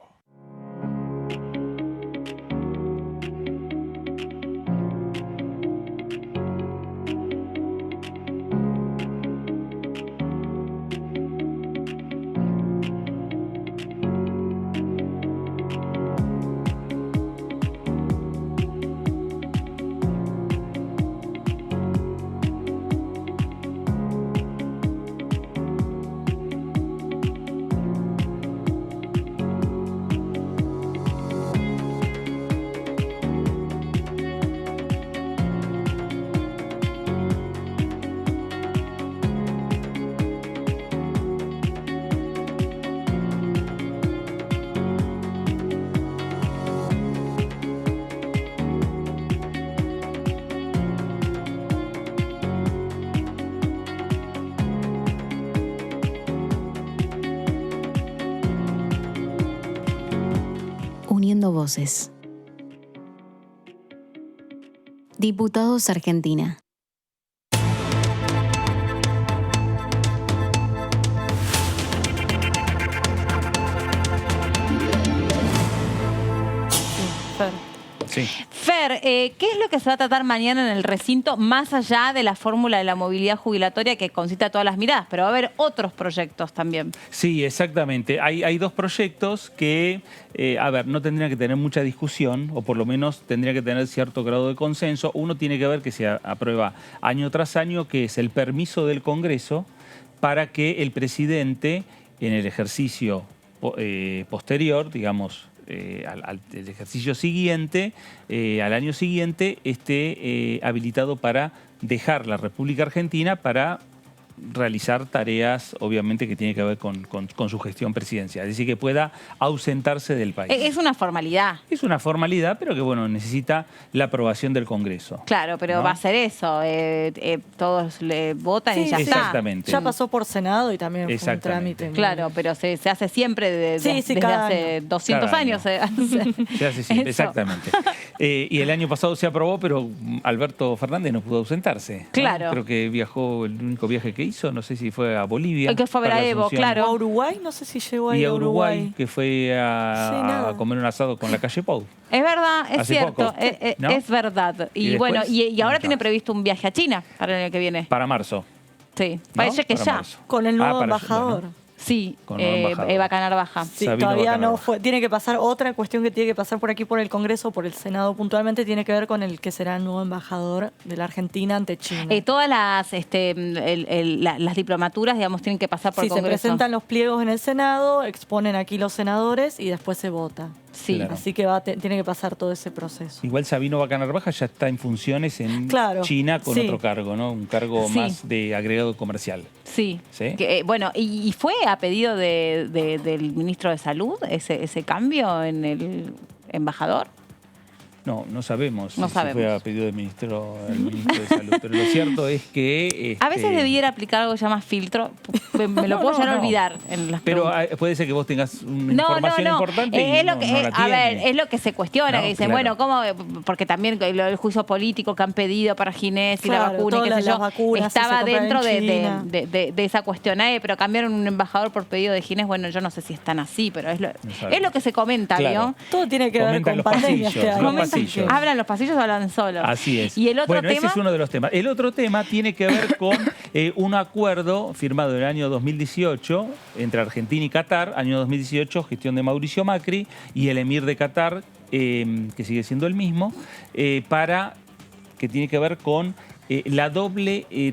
Uniendo voces. Diputados Argentina. Sí. Fer, ¿qué es lo que se va a tratar mañana en el recinto, más allá de la fórmula de la movilidad jubilatoria que concita todas las miradas? Pero va a haber otros proyectos también. Sí, exactamente. Hay 2 proyectos que, no tendrían que tener mucha discusión, o por lo menos tendría que tener cierto grado de consenso. Uno tiene que ver, que se aprueba año tras año, que es el permiso del Congreso para que el presidente, en el ejercicio posterior, digamos, al ejercicio siguiente, al año siguiente, esté habilitado para dejar la República Argentina para realizar tareas, obviamente, que tienen que ver con su gestión presidencial. Es decir, que pueda ausentarse del país. Es una formalidad. Es una formalidad, pero que, bueno, necesita la aprobación del Congreso. Claro, pero ¿no? va a ser eso. Todos le votan y ya está. Exactamente. Ya pasó por Senado y también fue un trámite. Claro, pero se hace siempre desde hace 200 años. Se hace siempre, exactamente. Y el año pasado se aprobó, pero Alberto Fernández no pudo ausentarse, ¿no? Claro. Creo que viajó, el único viaje que hizo, no sé si fue a Bolivia. El que fue a ver a Evo, claro. A Uruguay, no sé si llegó ahí y a Uruguay, que fue a comer un asado con la calle Pou. Es verdad, es Hace cierto, poco, ¿no? es verdad. Y después, bueno, y ahora tiene previsto un viaje a China para el año que viene. Para marzo. Sí, ¿No? parece que Para ya. marzo. Con el nuevo embajador. Bueno. Sí, Con embajador. Eva Canarvaja. Sí, todavía no fue. Tiene que pasar otra cuestión que tiene que pasar por aquí, por el Congreso, por el Senado puntualmente, tiene que ver con el que será el nuevo embajador de la Argentina ante China. Todas las diplomaturas, digamos, tienen que pasar por el Congreso. Se presentan los pliegos en el Senado, exponen aquí los senadores y después se vota. Sí. Claro. Así que tiene que pasar todo ese proceso. Igual Sabino Bacanarvaja ya está en funciones en China con otro cargo, ¿no? Un cargo más de agregado comercial. Sí. ¿Sí? Bueno, ¿y fue a pedido del ministro de Salud ese cambio en el embajador? No sabemos. No si sabemos. fue a pedido del ministro de Salud. Pero lo cierto es que... A veces debiera aplicar algo que se llama filtro. Me lo puedo llegar a olvidar en las Pero preguntas. puede ser que vos tengas una información importante y es lo no que, la a ver, tiene. es lo que se cuestiona, que dicen, claro. bueno, ¿cómo? Porque también el juicio político que han pedido para Ginés y la vacuna, y qué sé yo, vacunas, estaba si se dentro compran en de esa cuestión. Pero cambiaron un embajador por pedido de Ginés. Bueno, yo no sé si están así, pero es lo que se comenta, Claro. ¿vio? Todo tiene que ver con pandemia este año. Los pasillos. Hablan los pasillos o hablan solos. Así es. Y el otro bueno, tema. ese es uno de los temas. El otro tema tiene que ver con un acuerdo firmado en el año 2018 entre Argentina y Qatar, año 2018, gestión de Mauricio Macri, y el emir de Qatar, que sigue siendo el mismo, que tiene que ver con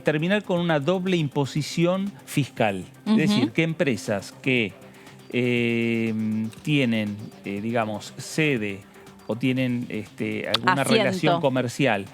terminar con una doble imposición fiscal. Es decir, que empresas que tienen, digamos, sede o tienen alguna relación comercial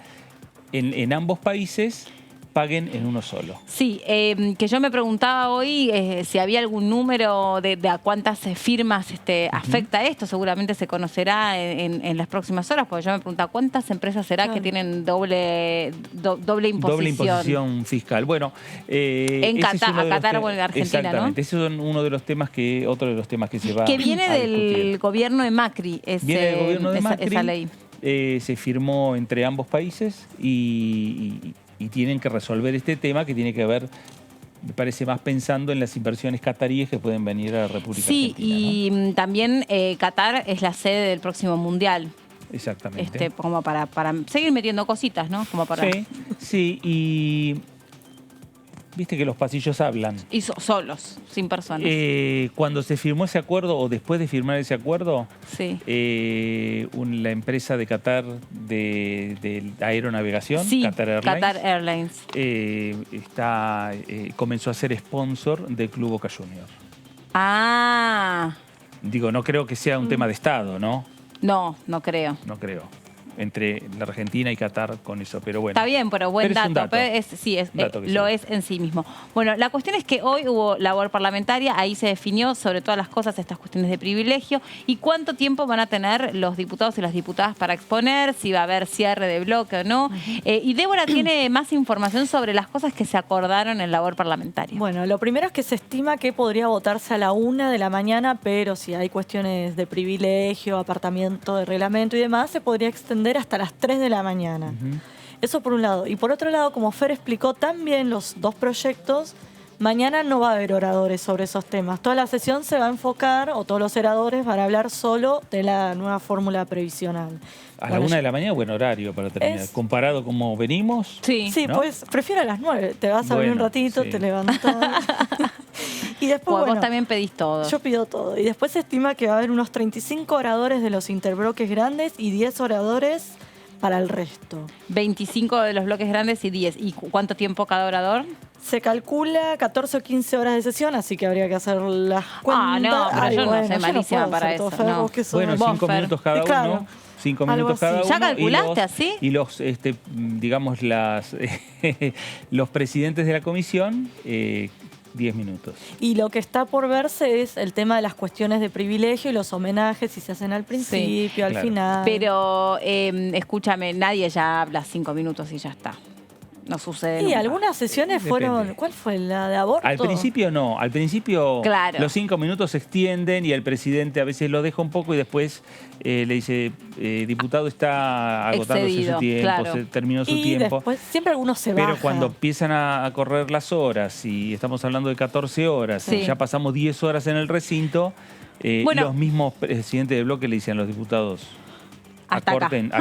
en ambos países, paguen en uno solo. Sí, que yo me preguntaba hoy si había algún número de a cuántas firmas afecta esto. Seguramente se conocerá en las próximas horas, porque yo me preguntaba cuántas empresas será que tienen doble imposición. Doble imposición fiscal. Bueno, en Qatar o en Argentina, exactamente. ¿no? Ese es otro de los temas que se va que viene a del discutir. gobierno de Macri, Viene del gobierno de Macri, esa ley. Se firmó entre ambos países y tienen que resolver este tema que tiene que ver, me parece, más pensando en las inversiones cataríes que pueden venir a la República Argentina. Sí, y también Qatar es la sede del próximo Mundial. Exactamente. Como para seguir metiendo cositas, ¿no? Como para... Sí, y viste que los pasillos hablan. Y solos, sin personas. Cuando se firmó ese acuerdo, o después de firmar ese acuerdo, sí. La empresa de Qatar de aeronavegación, sí, Qatar Airlines, comenzó a ser sponsor del Club Boca Juniors. Ah. Digo, no creo que sea un tema de Estado, ¿no? No creo. No creo. Entre la Argentina y Qatar con eso, pero bueno. Está bien, pero buen dato. Lo es en sí mismo. Bueno, la cuestión es que hoy hubo labor parlamentaria, ahí se definió sobre todas las cosas estas cuestiones de privilegio y cuánto tiempo van a tener los diputados y las diputadas para exponer, si va a haber cierre de bloque o no. Y Débora tiene más información sobre las cosas que se acordaron en labor parlamentaria. Bueno, lo primero es que se estima que podría votarse a la 1 de la mañana, pero si hay cuestiones de privilegio, apartamiento de reglamento y demás, se podría extender hasta las 3 de la mañana. Eso por un lado. Y por otro lado, como Fer explicó también los dos proyectos, mañana no va a haber oradores sobre esos temas. Toda la sesión se va a enfocar, o todos los oradores van a hablar solo de la nueva fórmula previsional. A la 1 de la mañana, buen horario para terminar. Comparado como venimos. Sí, ¿no? Pues prefiero a las 9. Te vas a abrir un ratito, te levantas. Y después, vos también pedís todo. Yo pido todo. Y después se estima que va a haber unos 35 oradores de los interbloques grandes y 10 oradores para el resto. 25 de los bloques grandes y 10. ¿Y cuánto tiempo cada orador? Se calcula 14 o 15 horas de sesión, así que habría que hacer las cuentas. No, pero yo no soy malísima para eso. No. Bueno, 5 minutos cada uno. 5 minutos cada uno. ¿Ya calculaste así? Y los, digamos, los presidentes de la comisión, 10 minutos. Y lo que está por verse es el tema de las cuestiones de privilegio y los homenajes, si se hacen al principio, al final. Pero, escúchame, nadie ya habla 5 minutos y ya está. No sucede nunca. Algunas sesiones fueron... ¿Cuál fue? ¿La de aborto? Al principio no. Al principio los 5 minutos se extienden y el presidente a veces lo deja un poco y después le dice, diputado está agotándose su tiempo, se terminó su tiempo. Después siempre algunos se bajan. Pero cuando empiezan a correr las horas y estamos hablando de 14 horas, ya pasamos 10 horas en el recinto, los mismos presidentes de bloque le dicen a los diputados... Acorten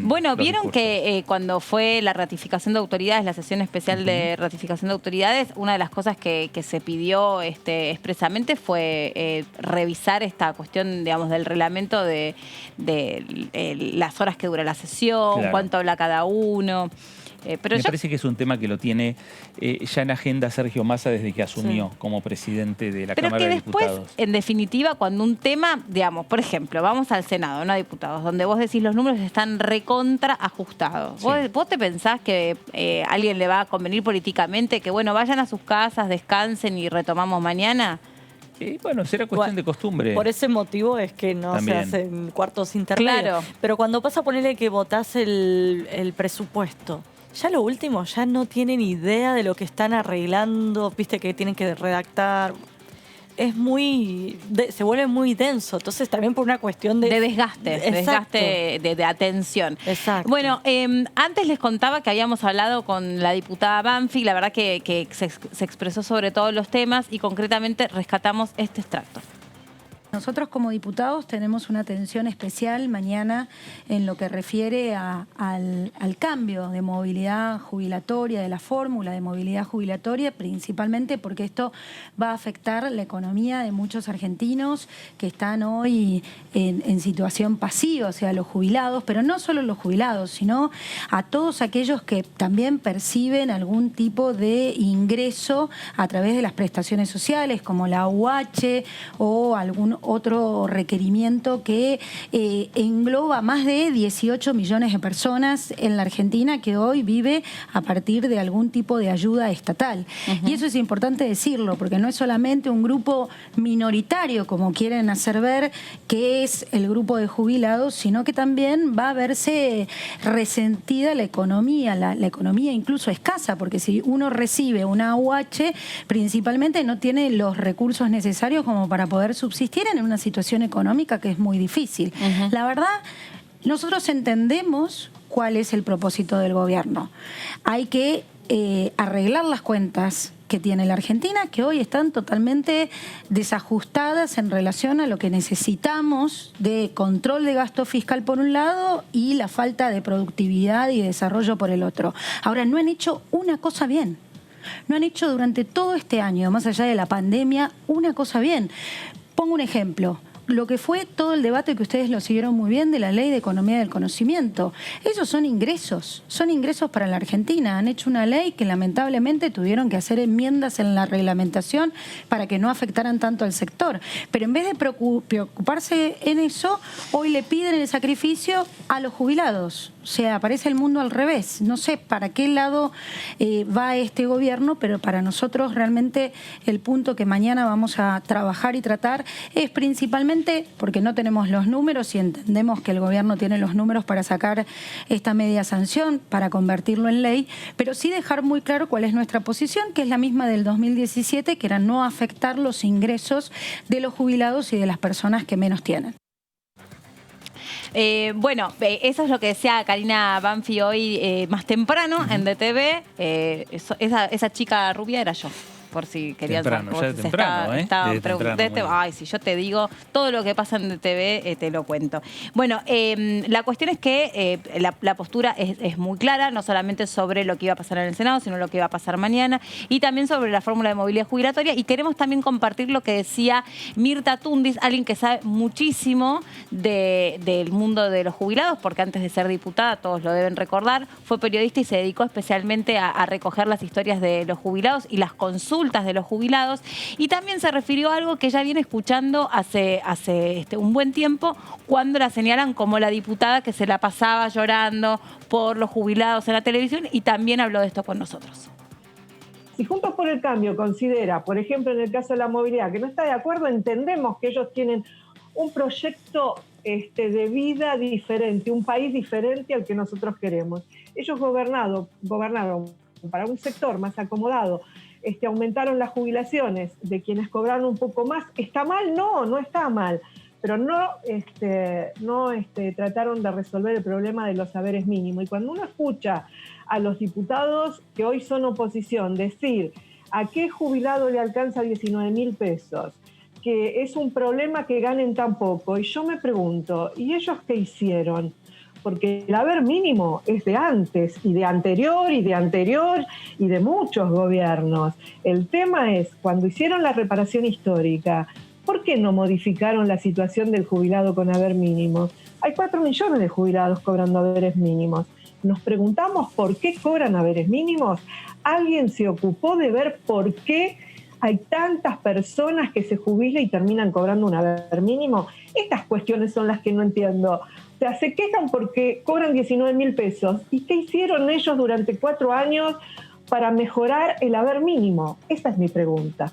bueno, vieron que cuando fue la ratificación de autoridades, la sesión especial de ratificación de autoridades, una de las cosas que se pidió expresamente fue revisar esta cuestión, digamos, del reglamento de las horas que dura la sesión, cuánto habla cada uno. Pero me parece que es un tema que lo tiene ya en agenda Sergio Massa desde que asumió como presidente de la Cámara de Diputados. Pero que después, en definitiva, cuando un tema, digamos, por ejemplo, vamos al Senado, no a diputados, donde vos decís los números están recontra ajustados. ¿Vos te pensás que a alguien le va a convenir políticamente que, bueno, vayan a sus casas, descansen y retomamos mañana? Bueno, será cuestión de costumbre. Por ese motivo es que no se hacen cuartos intermedios. Claro. Pero cuando pasa a ponerle que votás el presupuesto, ya lo último, ya no tienen idea de lo que están arreglando, viste que tienen que redactar. Es se vuelve muy denso. Entonces también por una cuestión de desgaste de atención. Exacto. Bueno, antes les contaba que habíamos hablado con la diputada Banfi, la verdad que se expresó sobre todos los temas y concretamente rescatamos este extracto. Nosotros como diputados tenemos una atención especial mañana en lo que refiere al cambio de movilidad jubilatoria, de la fórmula de movilidad jubilatoria, principalmente porque esto va a afectar la economía de muchos argentinos que están hoy en situación pasiva, o sea, los jubilados, pero no solo los jubilados, sino a todos aquellos que también perciben algún tipo de ingreso a través de las prestaciones sociales, como la UH o algún otro requerimiento que engloba más de 18 millones de personas en la Argentina que hoy vive a partir de algún tipo de ayuda estatal. Y eso es importante decirlo, porque no es solamente un grupo minoritario, como quieren hacer ver, que es el grupo de jubilados, sino que también va a verse resentida la economía, la economía incluso escasa, porque si uno recibe una AUH, principalmente no tiene los recursos necesarios como para poder subsistir en una situación económica que es muy difícil. La verdad, nosotros entendemos cuál es el propósito del gobierno. Hay que arreglar las cuentas que tiene la Argentina, que hoy están totalmente desajustadas en relación a lo que necesitamos de control de gasto fiscal por un lado y la falta de productividad y desarrollo por el otro. Ahora, no han hecho una cosa bien. No han hecho durante todo este año, más allá de la pandemia, una cosa bien. Pongo un ejemplo. Lo que fue todo el debate que ustedes lo siguieron muy bien de la Ley de Economía del Conocimiento. Esos son ingresos para la Argentina. Han hecho una ley que lamentablemente tuvieron que hacer enmiendas en la reglamentación para que no afectaran tanto al sector. Pero en vez de preocuparse en eso, hoy le piden el sacrificio a los jubilados. O sea, parece el mundo al revés. No sé para qué lado va este gobierno, pero para nosotros realmente el punto que mañana vamos a trabajar y tratar es principalmente porque no tenemos los números y entendemos que el gobierno tiene los números para sacar esta media sanción, para convertirlo en ley, pero sí dejar muy claro cuál es nuestra posición, que es la misma del 2017, que era no afectar los ingresos de los jubilados y de las personas que menos tienen. Bueno, eso es lo que decía Karina Banfi hoy más temprano en DTV. Esa chica rubia era yo. por si querían temprano, saber. ya de temprano, Estaban preguntando. Ay, si yo te digo todo lo que pasa en DTV, te lo cuento. Bueno, la cuestión es que la postura es muy clara, no solamente sobre lo que iba a pasar en el Senado, sino lo que iba a pasar mañana, y también sobre la fórmula de movilidad jubilatoria. Y queremos también compartir lo que decía Mirta Tundis, alguien que sabe muchísimo del mundo de los jubilados, porque antes de ser diputada, todos lo deben recordar, fue periodista y se dedicó especialmente a recoger las historias de los jubilados y las consultas de los jubilados. Y también se refirió a algo que ya viene escuchando hace un buen tiempo, cuando la señalan como la diputada que se la pasaba llorando por los jubilados en la televisión, y también habló de esto con nosotros. Si Juntos por el Cambio considera, por ejemplo, en el caso de la movilidad, que no está de acuerdo, entendemos que ellos tienen un proyecto de vida diferente, un país diferente al que nosotros queremos. Ellos gobernaron para un sector más acomodado, aumentaron las jubilaciones de quienes cobraron un poco más. ¿Está mal? No, no está mal. Pero no trataron de resolver el problema de los saberes mínimos. Y cuando uno escucha a los diputados que hoy son oposición decir a qué jubilado le alcanza 19.000 pesos, que es un problema que ganen tan poco, y yo me pregunto, ¿y ellos qué hicieron? Porque el haber mínimo es de antes, y de anterior, y de anterior, y de muchos gobiernos. El tema es, cuando hicieron la reparación histórica, ¿por qué no modificaron la situación del jubilado con haber mínimo? Hay 4 millones de jubilados cobrando haberes mínimos. Nos preguntamos por qué cobran haberes mínimos. ¿Alguien se ocupó de ver por qué hay tantas personas que se jubilan y terminan cobrando un haber mínimo? Estas cuestiones son las que no entiendo. O sea, se quejan porque cobran 19.000 pesos. ¿Y qué hicieron ellos durante 4 años para mejorar el haber mínimo? Esa es mi pregunta.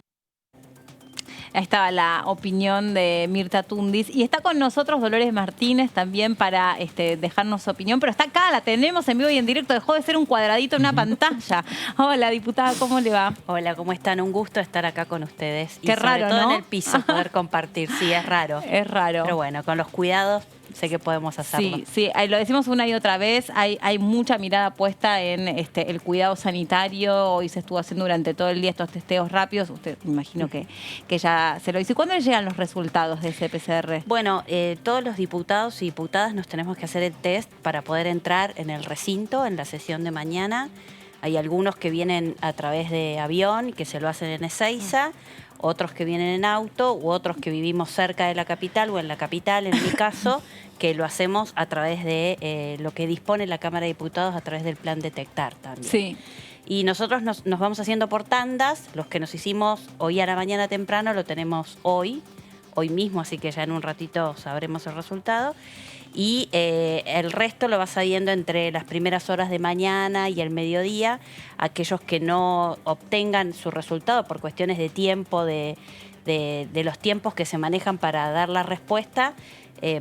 Ahí estaba la opinión de Mirta Tundis. Y está con nosotros Dolores Martínez también para dejarnos su opinión. Pero está acá, la tenemos en vivo y en directo. Dejó de ser un cuadradito en una pantalla. Hola, diputada, ¿cómo le va? Hola, ¿cómo están? Un gusto estar acá con ustedes. Qué raro, sobre todo ¿no? en el piso, poder compartir. Sí, es raro. Es raro. Pero bueno, con los cuidados sé que podemos hacerlo. Sí, lo decimos una y otra vez. Hay mucha mirada puesta en el cuidado sanitario. Hoy se estuvo haciendo durante todo el día estos testeos rápidos. Usted me imagino que ya se lo hizo. ¿Y cuándo le llegan los resultados de ese PCR? Bueno, todos los diputados y diputadas nos tenemos que hacer el test para poder entrar en el recinto en la sesión de mañana. Hay algunos que vienen a través de avión y que se lo hacen en Ezeiza, otros que vienen en auto, u otros que vivimos cerca de la capital o en la capital, en mi caso, que lo hacemos a través de lo que dispone la Cámara de Diputados a través del plan Detectar también. Sí. Y nosotros nos vamos haciendo por tandas. Los que nos hicimos hoy a la mañana temprano lo tenemos hoy mismo, así que ya en un ratito sabremos el resultado. Y el resto lo va saliendo entre las primeras horas de mañana y el mediodía. Aquellos que no obtengan su resultado por cuestiones de tiempo, de los tiempos que se manejan para dar la respuesta,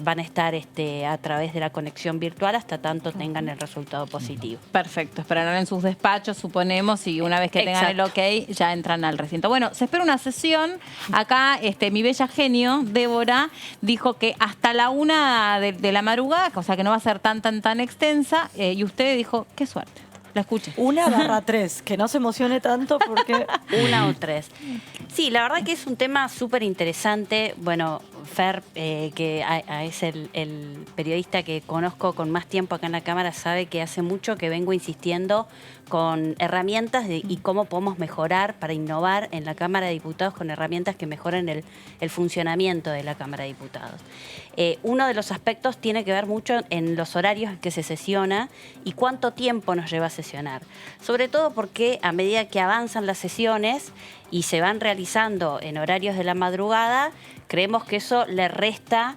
van a estar a través de la conexión virtual hasta tanto tengan el resultado positivo. Perfecto, esperarán en sus despachos, suponemos, y una vez que tengan el ok, ya entran al recinto. Bueno, se espera una sesión. Acá mi bella genio, Débora, dijo que hasta la 1 de la madrugada, o sea que no va a ser tan extensa, y usted dijo, qué suerte. La escuché. 1/3, que no se emocione tanto porque... 1 o 3. Sí, la verdad que es un tema súper interesante. Bueno, Fer, que es el periodista que conozco con más tiempo acá en la Cámara, sabe que hace mucho que vengo insistiendo con herramientas y cómo podemos mejorar para innovar en la Cámara de Diputados con herramientas que mejoren el funcionamiento de la Cámara de Diputados. Uno de los aspectos tiene que ver mucho en los horarios en que se sesiona y cuánto tiempo nos lleva a sesionar. Sobre todo porque a medida que avanzan las sesiones y se van realizando en horarios de la madrugada, creemos que eso le resta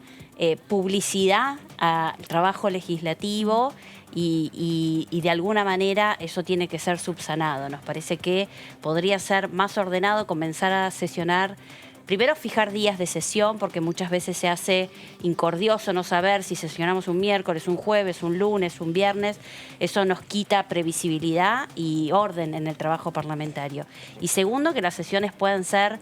publicidad al trabajo legislativo y de alguna manera eso tiene que ser subsanado. Nos parece que podría ser más ordenado comenzar a sesionar. Primero, fijar días de sesión, porque muchas veces se hace incordioso no saber si sesionamos un miércoles, un jueves, un lunes, un viernes. Eso nos quita previsibilidad y orden en el trabajo parlamentario. Y segundo, que las sesiones puedan ser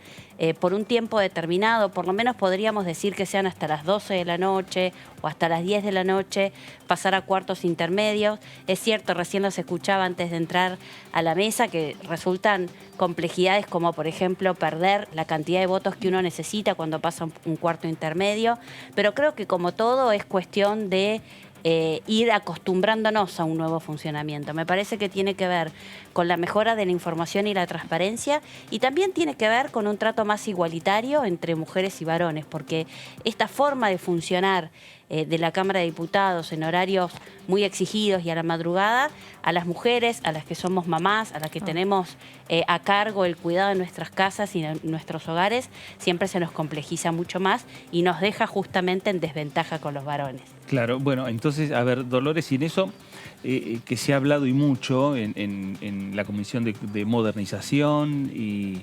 por un tiempo determinado, por lo menos podríamos decir que sean hasta las 12 de la noche o hasta las 10 de la noche, pasar a cuartos intermedios. Es cierto, recién los escuchaba antes de entrar a la mesa, que resultan complejidades como, por ejemplo, perder la cantidad de votos que uno necesita cuando pasa un cuarto intermedio, pero creo que como todo es cuestión de ir acostumbrándonos a un nuevo funcionamiento. Me parece que tiene que ver con la mejora de la información y la transparencia, y también tiene que ver con un trato más igualitario entre mujeres y varones, porque esta forma de funcionar de la Cámara de Diputados en horarios muy exigidos y a la madrugada, a las mujeres, a las que somos mamás, a las que tenemos a cargo el cuidado de nuestras casas y de nuestros hogares, siempre se nos complejiza mucho más y nos deja justamente en desventaja con los varones. Claro, bueno, entonces, a ver, Dolores, y en eso que se ha hablado y mucho en la Comisión de Modernización y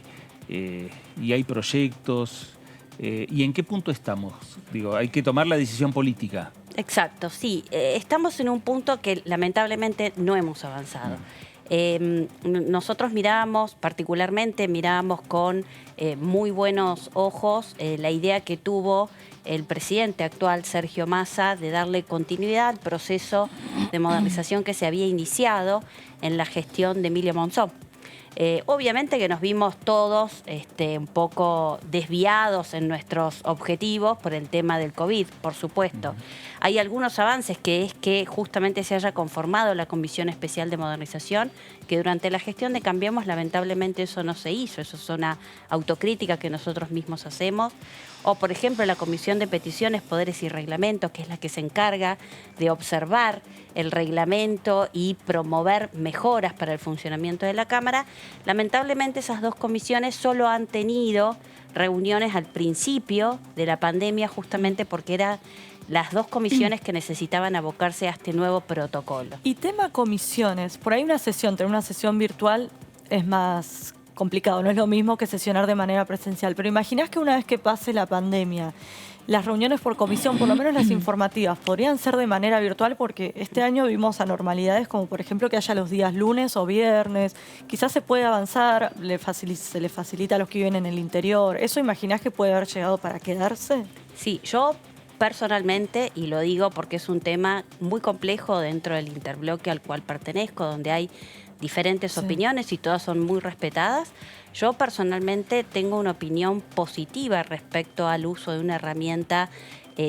hay proyectos. ¿Y en qué punto estamos? Digo, hay que tomar la decisión política. Exacto, sí. Estamos en un punto que lamentablemente no hemos avanzado. Nosotros particularmente mirábamos con muy buenos ojos la idea que tuvo el presidente actual, Sergio Massa, de darle continuidad al proceso de modernización que se había iniciado en la gestión de Emilio Monzó. Obviamente que nos vimos todos un poco desviados en nuestros objetivos por el tema del COVID, por supuesto. Hay algunos avances, que es que justamente se haya conformado la Comisión Especial de Modernización, que durante la gestión de Cambiemos lamentablemente eso no se hizo, eso es una autocrítica que nosotros mismos hacemos. O, por ejemplo, la Comisión de Peticiones, Poderes y Reglamentos, que es la que se encarga de observar el reglamento y promover mejoras para el funcionamiento de la Cámara. Lamentablemente esas dos comisiones solo han tenido reuniones al principio de la pandemia, justamente porque eran las dos comisiones que necesitaban abocarse a este nuevo protocolo. Y tema comisiones, por ahí tener una sesión virtual es más complicado, no es lo mismo que sesionar de manera presencial, pero imaginás que una vez que pase la pandemia, las reuniones por comisión, por lo menos las informativas, podrían ser de manera virtual, porque este año vimos anormalidades como por ejemplo que haya los días lunes o viernes, quizás se puede avanzar, se le facilita a los que viven en el interior. ¿Eso imaginás que puede haber llegado para quedarse? Sí, yo personalmente, y lo digo porque es un tema muy complejo dentro del interbloque al cual pertenezco, donde hay diferentes opiniones y todas son muy respetadas. Yo personalmente tengo una opinión positiva respecto al uso de una herramienta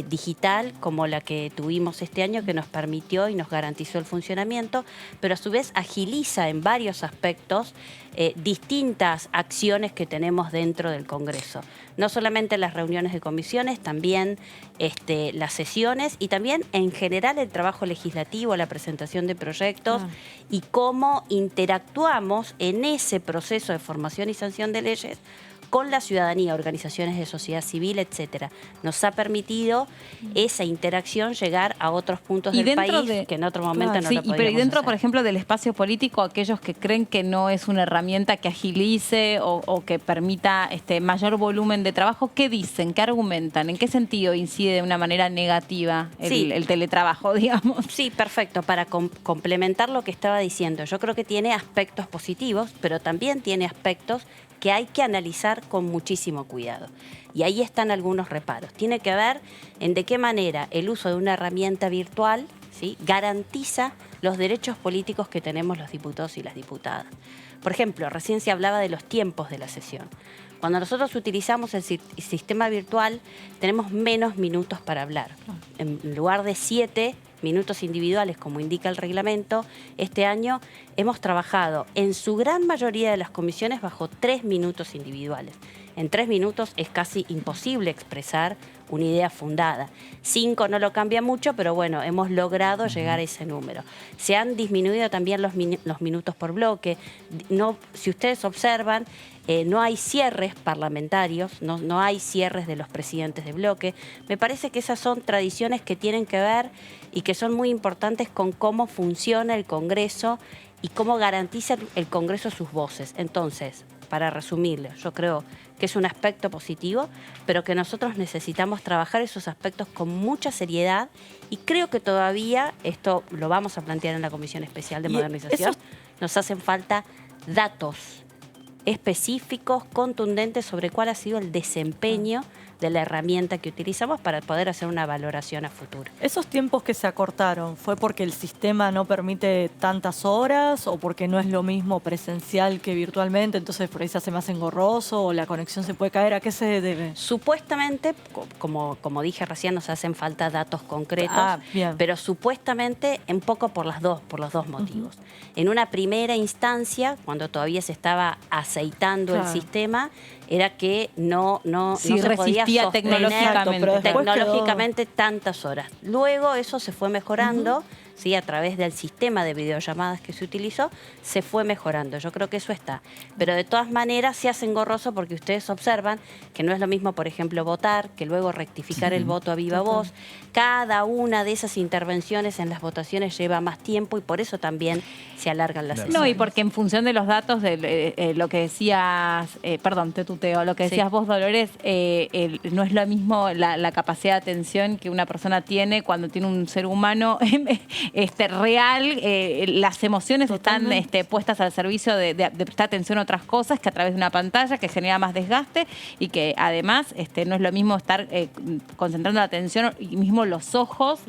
digital como la que tuvimos este año, que nos permitió y nos garantizó el funcionamiento, pero a su vez agiliza en varios aspectos distintas acciones que tenemos dentro del Congreso. No solamente las reuniones de comisiones, también las sesiones y también en general el trabajo legislativo, la presentación de proyectos y cómo interactuamos en ese proceso de formación y sanción de leyes con la ciudadanía, organizaciones de sociedad civil, etcétera. Nos ha permitido esa interacción llegar a otros puntos del país que en otro momento no lo podíamos pero y dentro, hacer. por ejemplo, del espacio político, aquellos que creen que no es una herramienta que agilice o que permita mayor volumen de trabajo, ¿qué dicen? ¿Qué argumentan? ¿En qué sentido incide de una manera negativa el teletrabajo, digamos? Sí, perfecto. Para complementar lo que estaba diciendo, yo creo que tiene aspectos positivos, pero también tiene aspectos que hay que analizar con muchísimo cuidado. Y ahí están algunos reparos. Tiene que ver en de qué manera el uso de una herramienta virtual, ¿sí?, garantiza los derechos políticos que tenemos los diputados y las diputadas. Por ejemplo, recién se hablaba de los tiempos de la sesión. Cuando nosotros utilizamos el sistema virtual, tenemos menos minutos para hablar. En lugar de 7 minutos individuales, como indica el reglamento, este año hemos trabajado en su gran mayoría de las comisiones bajo 3 minutos individuales. En 3 minutos es casi imposible expresar una idea fundada. 5 no lo cambia mucho, pero bueno, hemos logrado llegar a ese número. Se han disminuido también los minutos por bloque. No, si ustedes observan, no hay cierres parlamentarios, no hay cierres de los presidentes de bloque. Me parece que esas son tradiciones que tienen que ver y que son muy importantes con cómo funciona el Congreso y cómo garantiza el Congreso sus voces. Entonces, para resumirlo, yo creo que es un aspecto positivo, pero que nosotros necesitamos trabajar esos aspectos con mucha seriedad, y creo que todavía, esto lo vamos a plantear en la Comisión Especial de Modernización, nos hacen falta datos específicos, contundentes sobre cuál ha sido el desempeño de la herramienta que utilizamos para poder hacer una valoración a futuro. ¿Esos tiempos que se acortaron fue porque el sistema no permite tantas horas o porque no es lo mismo presencial que virtualmente, entonces por ahí se hace más engorroso o la conexión se puede caer? ¿A qué se debe? Supuestamente, como dije recién, nos hacen falta datos concretos, pero supuestamente un poco por los dos motivos. En una primera instancia, cuando todavía se estaba aceitando el sistema, era que no se podía sostener tecnológicamente tantas horas. Luego eso se fue mejorando, ¿sí? A través del sistema de videollamadas que se utilizó, se fue mejorando. Yo creo que eso está. Pero de todas maneras se hace engorroso porque ustedes observan que no es lo mismo, por ejemplo, votar, que luego rectificar el voto a viva voz. Cada una de esas intervenciones en las votaciones lleva más tiempo y por eso también se alargan las sesiones. No, y porque en función de los datos de lo que decías, perdón, te tuteo, lo que decías vos, Dolores, no es lo mismo la capacidad de atención que una persona tiene cuando tiene un ser humano real. Las emociones están puestas al servicio de prestar atención a otras cosas que a través de una pantalla que genera más desgaste y que además no es lo mismo estar concentrando la atención y mismo los ojos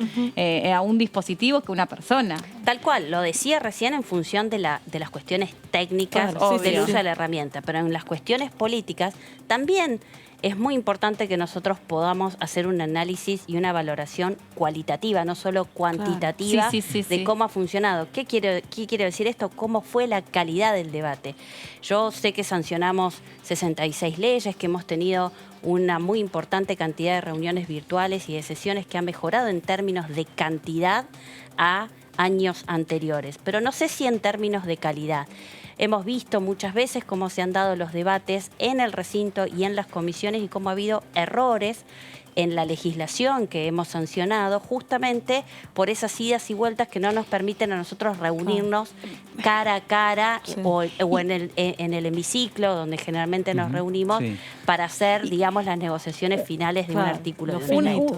a un dispositivo que una persona. Tal cual, lo decía recién en función de las cuestiones técnicas del uso de la herramienta, pero en las cuestiones políticas también es muy importante que nosotros podamos hacer un análisis y una valoración cualitativa, no solo cuantitativa, de cómo ha funcionado. ¿Qué quiere decir esto? ¿Cómo fue la calidad del debate? Yo sé que sancionamos 66 leyes, que hemos tenido una muy importante cantidad de reuniones virtuales y de sesiones que han mejorado en términos de cantidad a años anteriores, pero no sé si en términos de calidad. Hemos visto muchas veces cómo se han dado los debates en el recinto y en las comisiones y cómo ha habido errores en la legislación que hemos sancionado justamente por esas idas y vueltas que no nos permiten a nosotros reunirnos cara a cara o en el hemiciclo donde generalmente nos reunimos para hacer, digamos, las negociaciones finales de un artículo.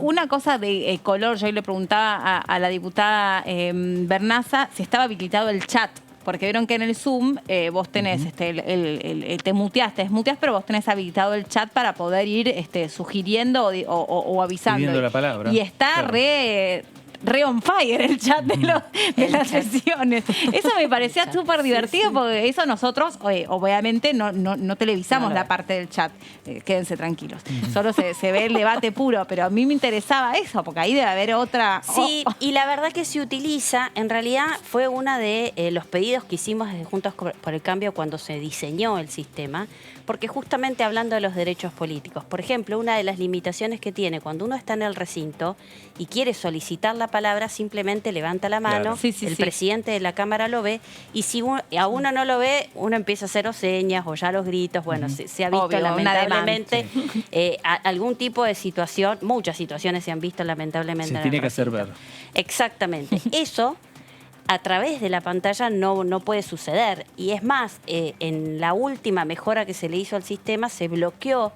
Una cosa de color, yo le preguntaba a la diputada Bernaza si estaba habilitado el chat. Porque vieron que en el Zoom vos tenés, te muteás, pero vos tenés habilitado el chat para poder ir sugiriendo o avisando. Pidiendo la palabra. Y está re on fire el chat de las sesiones. Eso me parecía súper divertido porque eso nosotros, obviamente, no televisamos la parte del chat. Quédense tranquilos. Solo se ve el debate puro, pero a mí me interesaba eso porque ahí debe haber otra... Sí, y la verdad que se utiliza, en realidad fue uno de los pedidos que hicimos desde Juntos por el Cambio cuando se diseñó el sistema, porque justamente hablando de los derechos políticos, por ejemplo, una de las limitaciones que tiene cuando uno está en el recinto y quiere solicitar la palabra, simplemente levanta la mano, el presidente de la Cámara lo ve, y si a uno no lo ve, uno empieza a hacer señas o ya los gritos. Bueno, se ha visto lamentablemente algún tipo de situación, muchas situaciones se han visto lamentablemente. Se tiene que hacer ver. Exactamente. Eso a través de la pantalla no puede suceder. Y es más, en la última mejora que se le hizo al sistema se bloqueó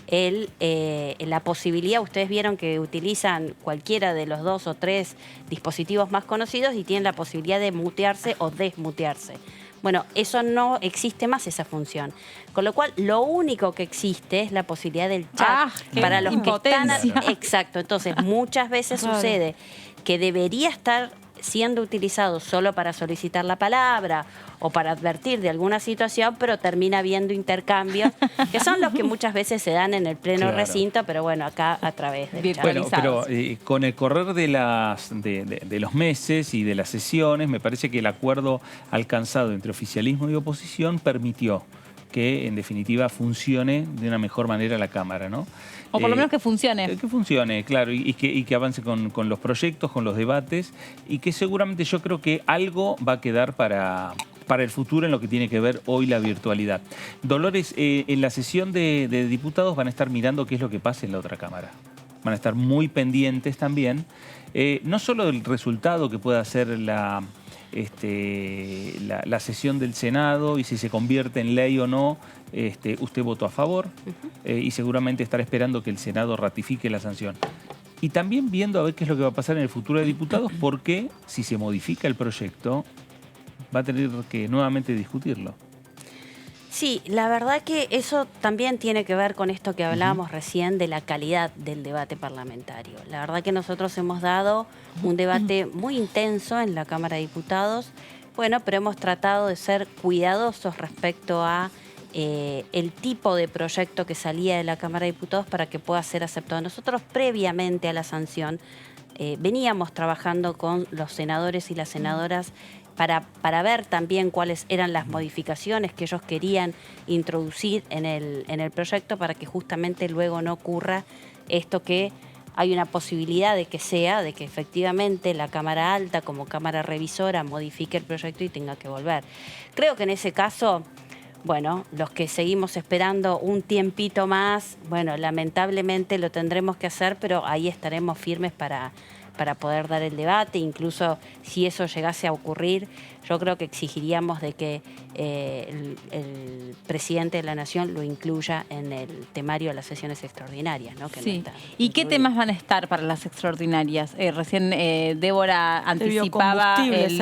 la posibilidad. Ustedes vieron que utilizan cualquiera de los 2 o 3 dispositivos más conocidos y tienen la posibilidad de mutearse o desmutearse. Bueno, eso no existe más, esa función. Con lo cual, lo único que existe es la posibilidad del chat para los que están... Exacto. Entonces, muchas veces sucede que debería estar siendo utilizado solo para solicitar la palabra o para advertir de alguna situación, pero termina habiendo intercambios, que son los que muchas veces se dan en el pleno recinto, pero bueno, acá a través de pero con el correr de los meses y de las sesiones, me parece que el acuerdo alcanzado entre oficialismo y oposición permitió que, en definitiva, funcione de una mejor manera la Cámara, ¿no? O por lo menos que funcione. Que funcione, claro, y que avance con los proyectos, con los debates, y que seguramente yo creo que algo va a quedar para el futuro en lo que tiene que ver hoy la virtualidad. Dolores, en la sesión de diputados van a estar mirando qué es lo que pasa en la otra Cámara. Van a estar muy pendientes también, no solo del resultado que pueda hacer la sesión del Senado y si se convierte en ley o no, usted votó a favor y seguramente estará esperando que el Senado ratifique la sanción. Y también viendo a ver qué es lo que va a pasar en el futuro de diputados, porque si se modifica el proyecto, va a tener que nuevamente discutirlo. Sí, la verdad que eso también tiene que ver con esto que hablábamos recién de la calidad del debate parlamentario. La verdad que nosotros hemos dado un debate muy intenso en la Cámara de Diputados, bueno, pero hemos tratado de ser cuidadosos respecto a el tipo de proyecto que salía de la Cámara de Diputados para que pueda ser aceptado. Nosotros previamente a la sanción veníamos trabajando con los senadores y las senadoras para ver también cuáles eran las modificaciones que ellos querían introducir en el proyecto para que justamente luego no ocurra esto que hay una posibilidad de que efectivamente la Cámara Alta como Cámara Revisora modifique el proyecto y tenga que volver. Creo que en ese caso, bueno, los que seguimos esperando un tiempito más, bueno, lamentablemente lo tendremos que hacer, pero ahí estaremos firmes para poder dar el debate. Incluso si eso llegase a ocurrir, yo creo que exigiríamos de que el presidente de la Nación lo incluya en el temario de las sesiones extraordinarias, ¿no? Que sí. No está ¿Y incluido. qué temas van a estar para las extraordinarias? Recién Débora anticipaba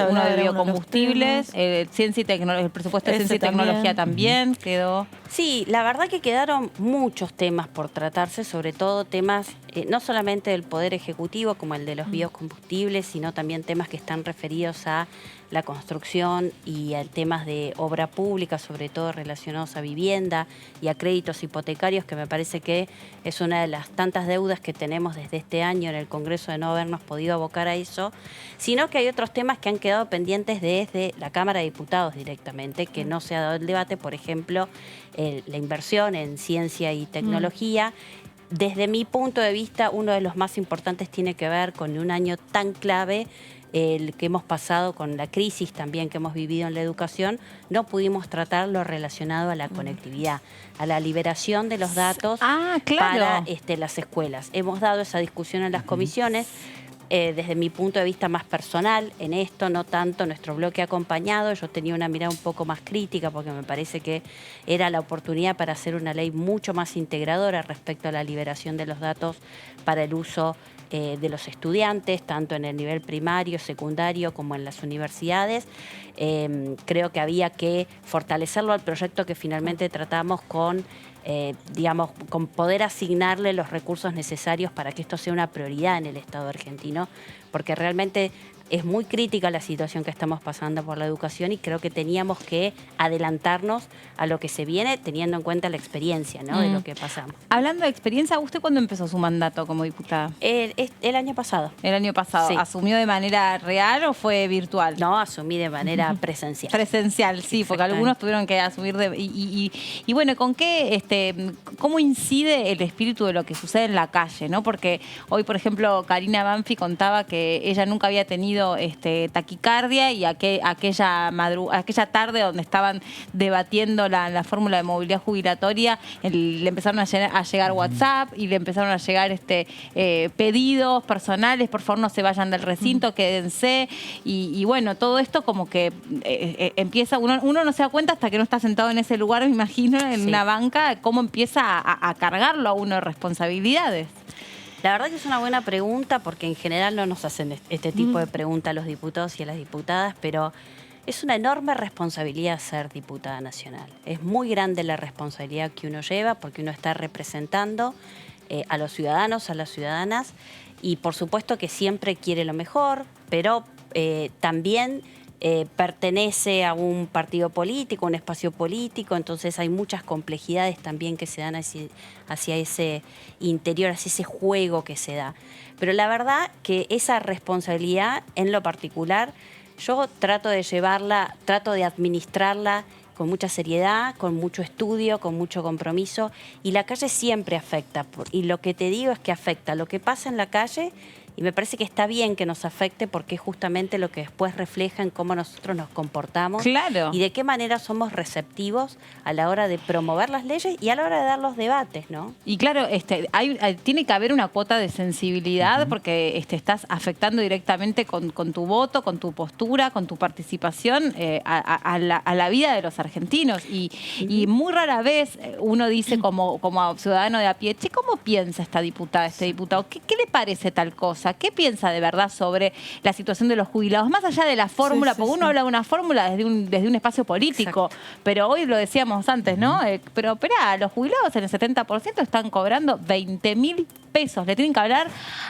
uno de biocombustibles, ciencia y el presupuesto de ciencia y tecnología también quedó. Sí, la verdad que quedaron muchos temas por tratarse, sobre todo temas no solamente del Poder Ejecutivo como el de los biocombustibles, sino también temas que están referidos a la construcción y a temas de obra pública, sobre todo relacionados a vivienda y a créditos hipotecarios, que me parece que es una de las tantas deudas que tenemos desde este año en el Congreso de no habernos podido abocar a eso, sino que hay otros temas que han quedado pendientes desde la Cámara de Diputados directamente, que no se ha dado el debate, por ejemplo, la inversión en ciencia y tecnología. Desde mi punto de vista, uno de los más importantes tiene que ver con un año tan clave, el que hemos pasado con la crisis también que hemos vivido en la educación. No pudimos tratar lo relacionado a la conectividad, a la liberación de los datos para las escuelas. Hemos dado esa discusión en las comisiones. Desde mi punto de vista más personal en esto, no tanto nuestro bloque acompañado. Yo tenía una mirada un poco más crítica porque me parece que era la oportunidad para hacer una ley mucho más integradora respecto a la liberación de los datos para el uso de los estudiantes, tanto en el nivel primario, secundario, como en las universidades. Creo que había que fortalecerlo al proyecto que finalmente tratamos con poder asignarle los recursos necesarios para que esto sea una prioridad en el Estado argentino, porque realmente es muy crítica la situación que estamos pasando por la educación y creo que teníamos que adelantarnos a lo que se viene teniendo en cuenta la experiencia, ¿no? De lo que pasamos. Hablando de experiencia, ¿usted cuándo empezó su mandato como diputada? El año pasado. El año pasado. Sí. ¿Asumió de manera real o fue virtual? No, asumí de manera presencial. Presencial, sí, porque algunos tuvieron que asumir y bueno, ¿con qué, cómo incide el espíritu de lo que sucede en la calle, ¿no? Porque hoy, por ejemplo, Karina Banfi contaba que ella nunca había tenido taquicardia y aquella tarde donde estaban debatiendo la fórmula de movilidad jubilatoria, le empezaron a llegar WhatsApp y le empezaron a llegar pedidos personales, por favor no se vayan del recinto, quédense, y bueno, todo esto como que empieza, uno no se da cuenta hasta que no está sentado en ese lugar, me imagino, en una banca, cómo empieza a cargarlo a uno de responsabilidades. La verdad que es una buena pregunta porque en general no nos hacen este tipo de preguntas a los diputados y a las diputadas, pero es una enorme responsabilidad ser diputada nacional. Es muy grande la responsabilidad que uno lleva porque uno está representando a los ciudadanos, a las ciudadanas, y por supuesto que siempre quiere lo mejor, pero también pertenece a un partido político, un espacio político, entonces hay muchas complejidades también que se dan hacia ese interior, hacia ese juego que se da. Pero la verdad que esa responsabilidad en lo particular, yo trato de llevarla, trato de administrarla con mucha seriedad, con mucho estudio, con mucho compromiso, y la calle siempre afecta, y lo que te digo es que afecta lo que pasa en la calle. Y me parece que está bien que nos afecte porque es justamente lo que después refleja en cómo nosotros nos comportamos. Claro. Y de qué manera somos receptivos a la hora de promover las leyes y a la hora de dar los debates, ¿no? Y claro, tiene que haber una cuota de sensibilidad porque estás afectando directamente con tu voto, con tu postura, con tu participación a la vida de los argentinos. Y muy rara vez uno dice como ciudadano de a pie, che, ¿cómo piensa esta diputada, este diputado? ¿Qué le parece tal cosa? ella. ¿Qué piensa de verdad sobre la situación de los jubilados? Más allá de la fórmula, porque uno habla de una fórmula desde un espacio político, pero hoy lo decíamos antes, ¿no? Pero esperá, los jubilados en el 70% están cobrando 20.000 pesos. Le tienen que hablar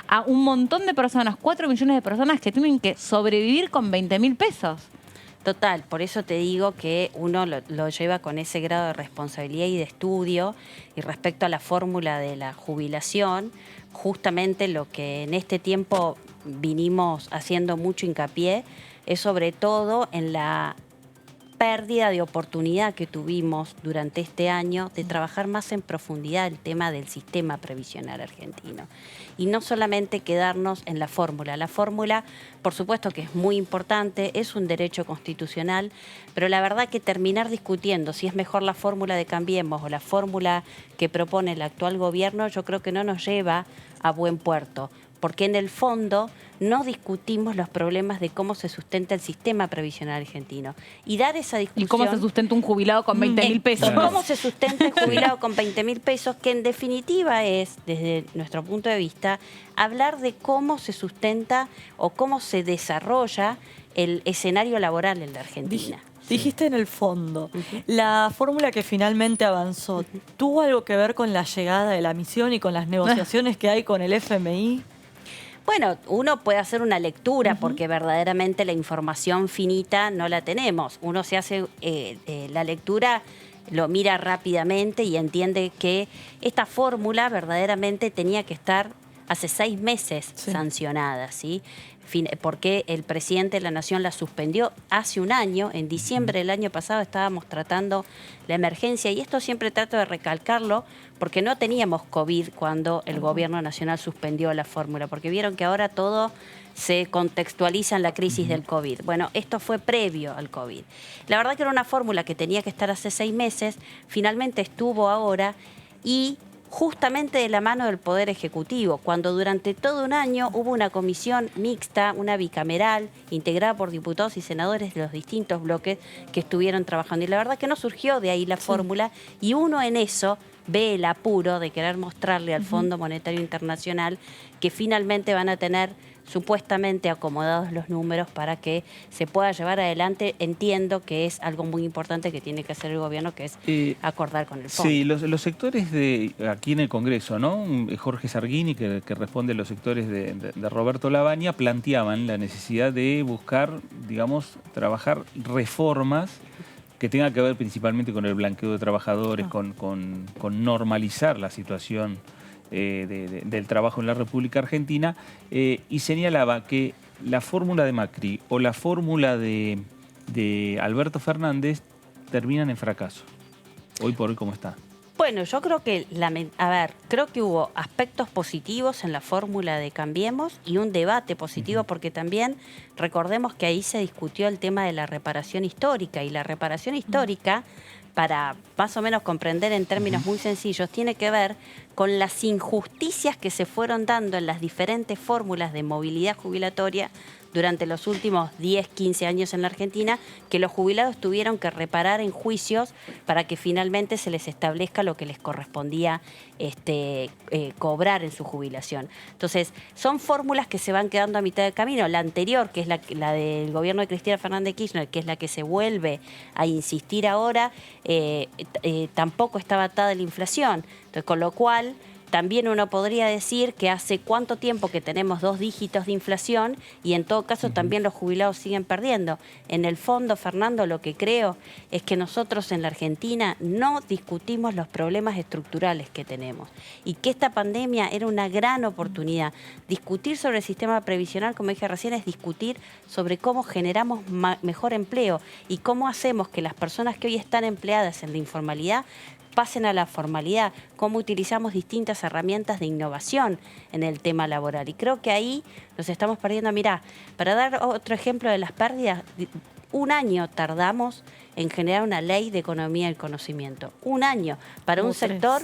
a un montón de personas, 4 millones de personas que tienen que sobrevivir con 20.000 pesos. Total, por eso te digo que uno lo lleva con ese grado de responsabilidad y de estudio. Y respecto a la fórmula de la jubilación, justamente lo que en este tiempo vinimos haciendo mucho hincapié es sobre todo en la pérdida de oportunidad que tuvimos durante este año de trabajar más en profundidad el tema del sistema previsional argentino. Y no solamente quedarnos en la fórmula. La fórmula, por supuesto que es muy importante, es un derecho constitucional, pero la verdad que terminar discutiendo si es mejor la fórmula de Cambiemos o la fórmula que propone el actual gobierno, yo creo que no nos lleva a buen puerto. Porque en el fondo no discutimos los problemas de cómo se sustenta el sistema previsional argentino. Y dar esa discusión... ¿Y cómo se sustenta un jubilado con 20.000 pesos? ¿Cómo se sustenta el jubilado con 20.000 pesos? Que en definitiva es, desde nuestro punto de vista, hablar de cómo se sustenta o cómo se desarrolla el escenario laboral en la Argentina. Dijiste en el fondo, la fórmula que finalmente avanzó, ¿tuvo algo que ver con la llegada de la misión y con las negociaciones que hay con el FMI? Bueno, uno puede hacer una lectura porque verdaderamente la información finita no la tenemos. Uno se hace la lectura, lo mira rápidamente y entiende que esta fórmula verdaderamente tenía que estar hace 6 meses sancionada, ¿sí? Porque el presidente de la Nación la suspendió hace un año. En diciembre del año pasado estábamos tratando la emergencia y esto siempre trato de recalcarlo porque no teníamos COVID cuando el gobierno nacional suspendió la fórmula, porque vieron que ahora todo se contextualiza en la crisis del COVID. Bueno, esto fue previo al COVID. La verdad que era una fórmula que tenía que estar hace 6 meses, finalmente estuvo ahora y justamente de la mano del Poder Ejecutivo, cuando durante todo un año hubo una comisión mixta, una bicameral, integrada por diputados y senadores de los distintos bloques que estuvieron trabajando. Y la verdad que no surgió de ahí la fórmula y uno en eso ve el apuro de querer mostrarle al Fondo Monetario Internacional que finalmente van a tener supuestamente acomodados los números para que se pueda llevar adelante. Entiendo que es algo muy importante que tiene que hacer el gobierno, que es acordar con el fondo. Sí, los sectores de aquí en el Congreso, ¿no? Jorge Sarguini, que responde a los sectores de Roberto Lavagna, planteaban la necesidad de buscar, digamos, trabajar reformas que tengan que ver principalmente con el blanqueo de trabajadores, con normalizar la situación del trabajo en la República Argentina, y señalaba que la fórmula de Macri o la fórmula de Alberto Fernández terminan en fracaso. Hoy por hoy, ¿cómo está? Bueno, yo creo que, creo que hubo aspectos positivos en la fórmula de Cambiemos y un debate positivo porque también recordemos que ahí se discutió el tema de la reparación histórica y la reparación histórica, para más o menos comprender en términos muy sencillos, tiene que ver con las injusticias que se fueron dando en las diferentes fórmulas de movilidad jubilatoria durante los últimos 10, 15 años en la Argentina, que los jubilados tuvieron que reparar en juicios para que finalmente se les establezca lo que les correspondía cobrar en su jubilación. Entonces, son fórmulas que se van quedando a mitad de camino. La anterior, que es la del gobierno de Cristina Fernández de Kirchner, que es la que se vuelve a insistir ahora, tampoco estaba atada a la inflación. Entonces, con lo cual también uno podría decir que hace cuánto tiempo que tenemos 2 dígitos de inflación y en todo caso también los jubilados siguen perdiendo. En el fondo, Fernando, lo que creo es que nosotros en la Argentina no discutimos los problemas estructurales que tenemos y que esta pandemia era una gran oportunidad. Discutir sobre el sistema previsional, como dije recién, es discutir sobre cómo generamos mejor empleo y cómo hacemos que las personas que hoy están empleadas en la informalidad pasen a la formalidad, cómo utilizamos distintas herramientas de innovación en el tema laboral. Y creo que ahí nos estamos perdiendo. Mirá, para dar otro ejemplo de las pérdidas, 1 año tardamos en generar una ley de economía del conocimiento. 1 año para un sector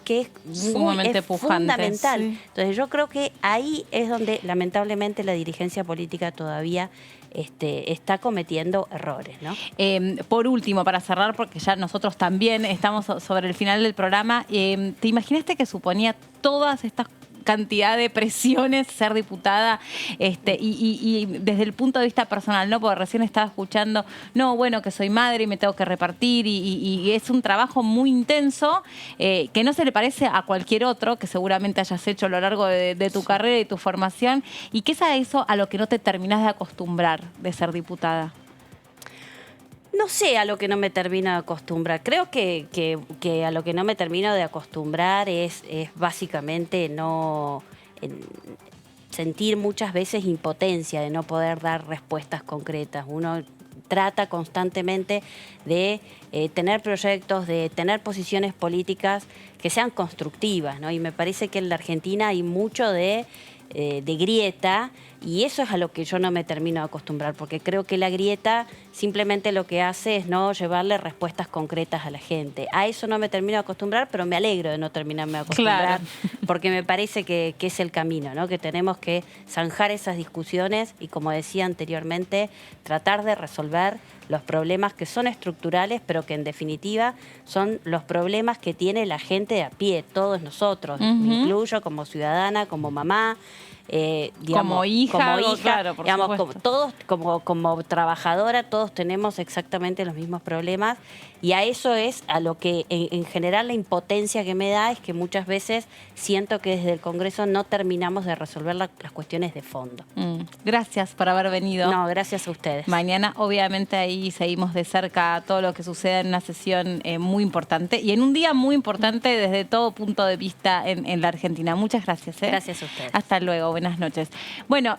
que es sumamente pujante, fundamental. Sí. Entonces yo creo que ahí es donde lamentablemente la dirigencia política todavía está cometiendo errores, ¿no? Por último, para cerrar, porque ya nosotros también estamos sobre el final del programa, ¿te imaginaste que suponía todas estas cantidad de presiones ser diputada y desde el punto de vista personal, ¿no? Porque recién estaba escuchando, no, bueno, que soy madre y me tengo que repartir y es un trabajo muy intenso que no se le parece a cualquier otro que seguramente hayas hecho a lo largo de tu carrera y tu formación. ¿Y qué es a eso a lo que no te terminás de acostumbrar de ser diputada? No sé a lo que no me termino de acostumbrar. Creo que a lo que no me termino de acostumbrar es básicamente sentir muchas veces impotencia de no poder dar respuestas concretas. Uno trata constantemente de tener proyectos, de tener posiciones políticas que sean constructivas, ¿no? Y me parece que en la Argentina hay mucho de grieta, y eso es a lo que yo no me termino de acostumbrar, porque creo que la grieta simplemente lo que hace es no llevarle respuestas concretas a la gente. A eso no me termino de acostumbrar, pero me alegro de no terminarme de acostumbrar, porque me parece que es el camino, ¿no? Que tenemos que zanjar esas discusiones y, como decía anteriormente, tratar de resolver los problemas que son estructurales, pero que en definitiva son los problemas que tiene la gente de a pie, todos nosotros, me incluyo como ciudadana, como mamá, digamos, como hija, claro, por digamos, todos como trabajadora, todos tenemos exactamente los mismos problemas, y a eso es a lo que en general la impotencia que me da es que muchas veces siento que desde el Congreso no terminamos de resolver las cuestiones de fondo. Gracias por haber venido. No, gracias a ustedes. Mañana obviamente ahí seguimos de cerca todo lo que suceda en una sesión muy importante y en un día muy importante desde todo punto de vista en la Argentina. Muchas gracias. Gracias a ustedes. Hasta luego, buenas noches. Bueno,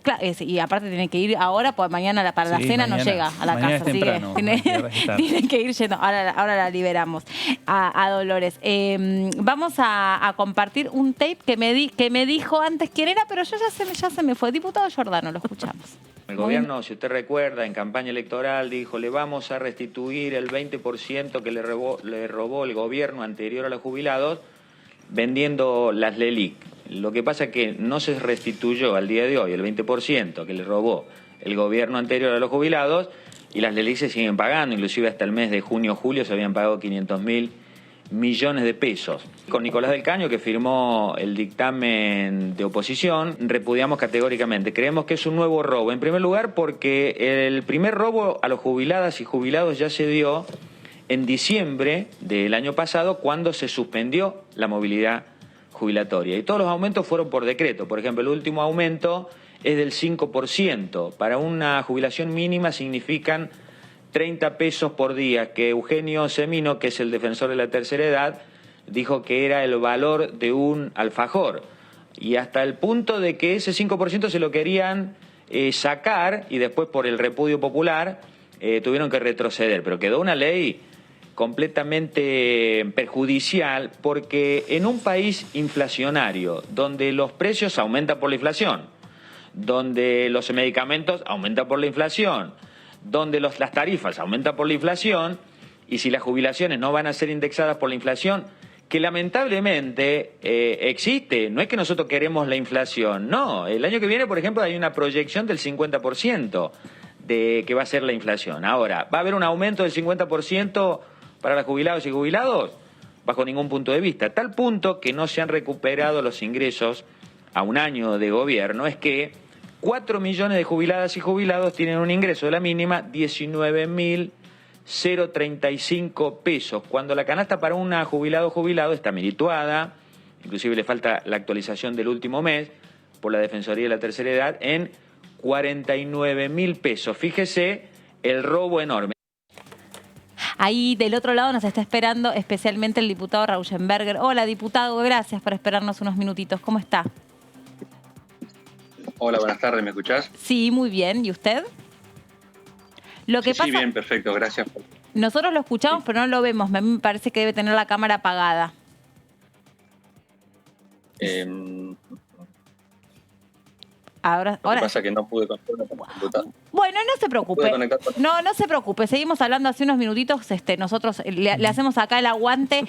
claro, y aparte tiene que ir ahora, porque mañana para la cena no llega a la casa. Temprano, tiene que ir yendo. Ahora la liberamos a Dolores. Vamos a compartir un tape que me dijo antes quién era, pero yo ya se me fue. Diputado Giordano, lo escuchamos. El gobierno, si usted recuerda, en campaña electoral dijo, le vamos a restituir el 20% que le robó el gobierno anterior a los jubilados vendiendo las LELIC. Lo que pasa es que no se restituyó al día de hoy el 20% que le robó el gobierno anterior a los jubilados y las LELIC se siguen pagando, inclusive hasta el mes de junio o julio se habían pagado 500.000 millones de pesos. Con Nicolás del Caño, que firmó el dictamen de oposición, repudiamos categóricamente. Creemos que es un nuevo robo. En primer lugar, porque el primer robo a los jubiladas y jubilados ya se dio en diciembre del año pasado, cuando se suspendió la movilidad jubilatoria. Y todos los aumentos fueron por decreto. Por ejemplo, el último aumento es del 5%. Para una jubilación mínima significan 30 pesos por día, que Eugenio Semino, que es el defensor de la tercera edad, dijo que era el valor de un alfajor. Y hasta el punto de que ese 5% se lo querían sacar y después por el repudio popular tuvieron que retroceder. Pero quedó una ley completamente perjudicial porque en un país inflacionario, donde los precios aumentan por la inflación, donde los medicamentos aumentan por la inflación, donde las tarifas aumentan por la inflación, y si las jubilaciones no van a ser indexadas por la inflación, que lamentablemente existe, no es que nosotros queremos la inflación, no, el año que viene, por ejemplo, hay una proyección del 50% de que va a ser la inflación. Ahora, ¿va a haber un aumento del 50% para los jubilados y jubilados? Bajo ningún punto de vista. Tal punto que no se han recuperado los ingresos a un año de gobierno, es que 4 millones de jubiladas y jubilados tienen un ingreso de la mínima 19.035 pesos, cuando la canasta para un jubilado o jubilado está merituada, inclusive le falta la actualización del último mes por la Defensoría de la Tercera Edad, en 49.000 pesos. Fíjese el robo enorme. Ahí del otro lado nos está esperando especialmente el diputado Rauschenberger. Hola, diputado, gracias por esperarnos unos minutitos. ¿Cómo está? Hola, buenas tardes, ¿me escuchás? Sí, muy bien. ¿Y usted? Lo que pasa, sí, bien, perfecto, gracias. Nosotros lo escuchamos, pero no lo vemos. A mí me parece que debe tener la cámara apagada. Lo que pasa es que no pude conectar con la computadora. Bueno, no se preocupe. No se preocupe. Seguimos hablando hace unos minutitos. Nosotros le hacemos acá el aguante,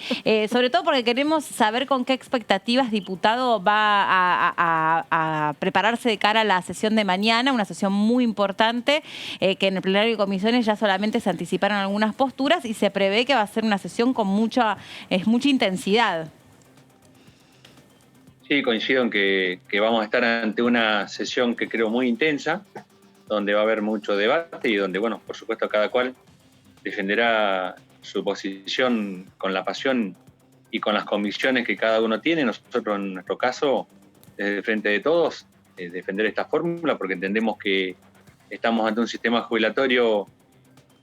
sobre todo porque queremos saber con qué expectativas diputado va a prepararse de cara a la sesión de mañana, una sesión muy importante, que en el plenario de comisiones ya solamente se anticiparon algunas posturas y se prevé que va a ser una sesión con mucha intensidad. Sí, coincido en que vamos a estar ante una sesión que creo muy intensa, donde va a haber mucho debate y donde, bueno, por supuesto cada cual defenderá su posición con la pasión y con las convicciones que cada uno tiene. Nosotros, en nuestro caso, desde el Frente de Todos, defender esta fórmula porque entendemos que estamos ante un sistema jubilatorio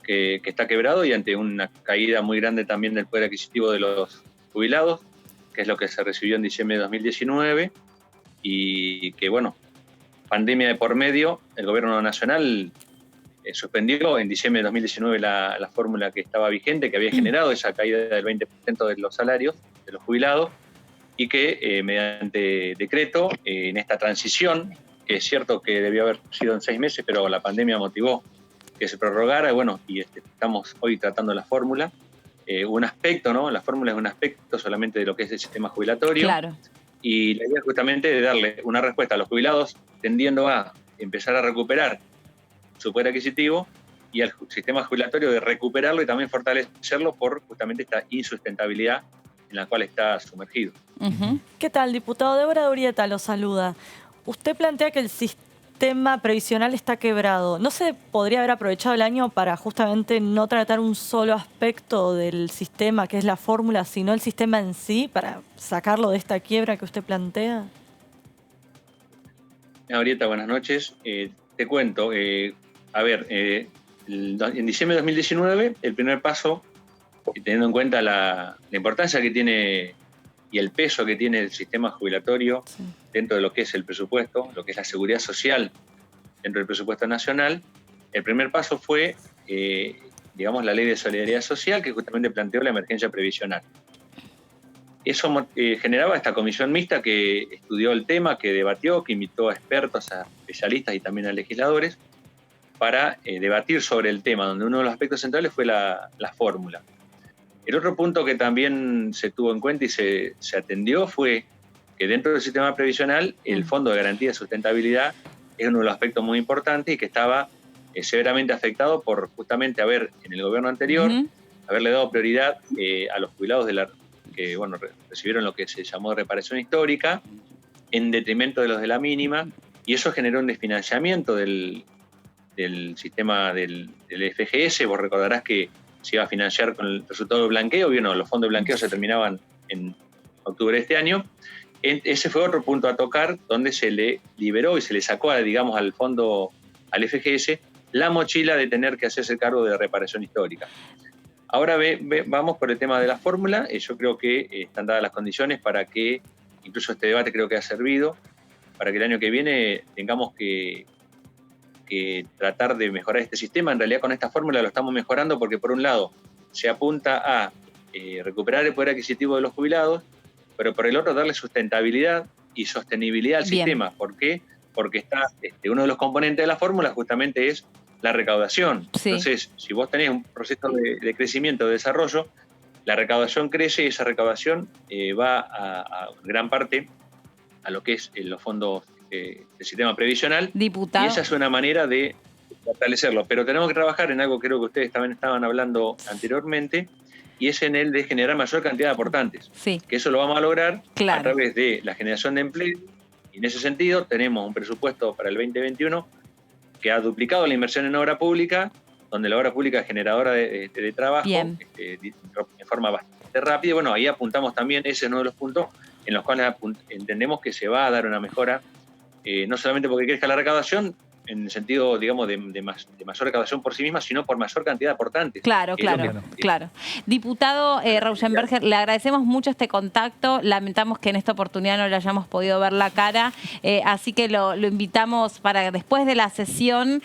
que está quebrado y ante una caída muy grande también del poder adquisitivo de los jubilados, que es lo que se recibió en diciembre de 2019, y que, bueno, pandemia de por medio, el gobierno nacional suspendió en diciembre de 2019 la fórmula que estaba vigente, que había generado esa caída del 20% de los salarios de los jubilados, y que mediante decreto, en esta transición, que es cierto que debió haber sido en 6 meses, pero la pandemia motivó que se prorrogara, bueno, y estamos hoy tratando la fórmula. Un aspecto, ¿no? La fórmula es un aspecto solamente de lo que es el sistema jubilatorio. Claro. Y la idea es justamente de darle una respuesta a los jubilados tendiendo a empezar a recuperar su poder adquisitivo y al sistema jubilatorio de recuperarlo y también fortalecerlo por justamente esta insustentabilidad en la cual está sumergido. ¿Qué tal, diputado? Débora Urieta lo saluda. Usted plantea que el sistema previsional está quebrado. ¿No se podría haber aprovechado el año para justamente no tratar un solo aspecto del sistema, que es la fórmula, sino el sistema en sí, para sacarlo de esta quiebra que usted plantea? Urieta, buenas noches. Te cuento, en diciembre de 2019, el primer paso, teniendo en cuenta la importancia que tiene y el peso que tiene el sistema jubilatorio dentro de lo que es el presupuesto, lo que es la seguridad social dentro del presupuesto nacional, el primer paso fue, digamos, la Ley de Solidaridad Social, que justamente planteó la emergencia previsional. Eso generaba esta comisión mixta que estudió el tema, que debatió, que invitó a expertos, a especialistas y también a legisladores para debatir sobre el tema, donde uno de los aspectos centrales fue la fórmula. El otro punto que también se tuvo en cuenta y se atendió fue que dentro del sistema previsional el Fondo de Garantía de Sustentabilidad es uno de los aspectos muy importantes y que estaba severamente afectado por justamente en el gobierno anterior, haberle dado prioridad a los jubilados que bueno, recibieron lo que se llamó reparación histórica en detrimento de los de la mínima, y eso generó un desfinanciamiento del sistema del FGS. Vos recordarás que se iba a financiar con el resultado del blanqueo, y bueno, los fondos de blanqueo se terminaban en octubre de este año. Ese fue otro punto a tocar, donde se le liberó y se le sacó, digamos, al fondo, al FGS, la mochila de tener que hacerse cargo de la reparación histórica. Ahora vamos por el tema de la fórmula. Yo creo que están dadas las condiciones para que, incluso este debate creo que ha servido, para que el año que viene tengamos que tratar de mejorar este sistema. En realidad con esta fórmula lo estamos mejorando porque por un lado se apunta a recuperar el poder adquisitivo de los jubilados, pero por el otro darle sustentabilidad y sostenibilidad al sistema. ¿Por qué? Porque está uno de los componentes de la fórmula justamente es la recaudación. Sí. Entonces, si vos tenés un proceso de crecimiento, de desarrollo, la recaudación crece y esa recaudación va a gran parte a lo que es los fondos del sistema previsional. Diputado. Y esa es una manera de fortalecerlo. Pero tenemos que trabajar en algo que creo que ustedes también estaban hablando anteriormente, y es en el de generar mayor cantidad de aportantes. Sí. Que eso lo vamos a lograr a través de la generación de empleo. Y en ese sentido tenemos un presupuesto para el 2021 que ha duplicado la inversión en obra pública, donde la obra pública es generadora de trabajo de forma bastante rápida. Y bueno, ahí apuntamos también, ese es uno de los puntos en los cuales entendemos que se va a dar una mejora, no solamente porque crezca la recaudación, en el sentido, digamos, de mayor recaudación por sí misma, sino por mayor cantidad de aportantes. Claro. Diputado Rauschenberger, le agradecemos mucho este contacto. Lamentamos que en esta oportunidad no le hayamos podido ver la cara, así que lo invitamos para después de la sesión,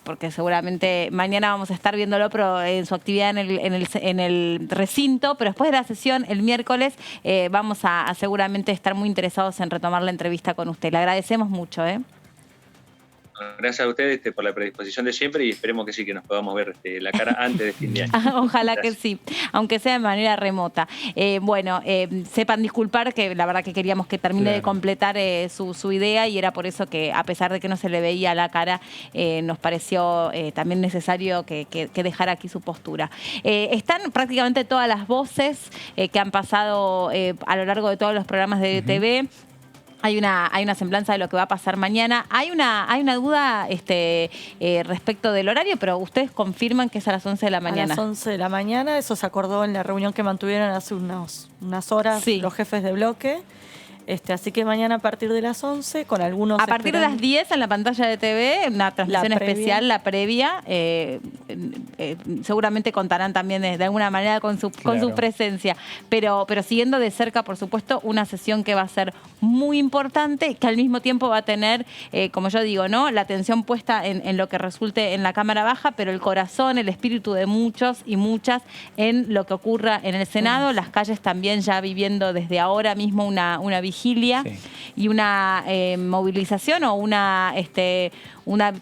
porque seguramente mañana vamos a estar viéndolo pero en su actividad en el recinto, pero después de la sesión, el miércoles, vamos a seguramente estar muy interesados en retomar la entrevista con usted. Le agradecemos mucho. Gracias a ustedes por la predisposición de siempre y esperemos que sí, que nos podamos ver la cara antes de fin de año. Ojalá Gracias. que sí, aunque sea de manera remota. Sepan disculpar que la verdad que queríamos que termine de completar su idea y era por eso que a pesar de que no se le veía la cara, nos pareció también necesario que dejara aquí su postura. Están prácticamente todas las voces que han pasado a lo largo de todos los programas de DTV. Hay una semblanza de lo que va a pasar mañana. Hay una duda respecto del horario, pero ustedes confirman que es a las 11 de la mañana. A las 11 de la mañana, eso se acordó en la reunión que mantuvieron hace unas horas los jefes de bloque. Así que mañana a partir de las 11, con algunos... A partir de las 10 en la pantalla de TV, una transmisión especial, la previa. Seguramente contarán también de alguna manera con su presencia. Pero siguiendo de cerca, por supuesto, una sesión que va a ser muy importante, que al mismo tiempo va a tener, como yo digo, ¿no?, la atención puesta en lo que resulte en la Cámara Baja, pero el corazón, el espíritu de muchos y muchas en lo que ocurra en el Senado. Las calles también ya viviendo desde ahora mismo una vigilia y una movilización o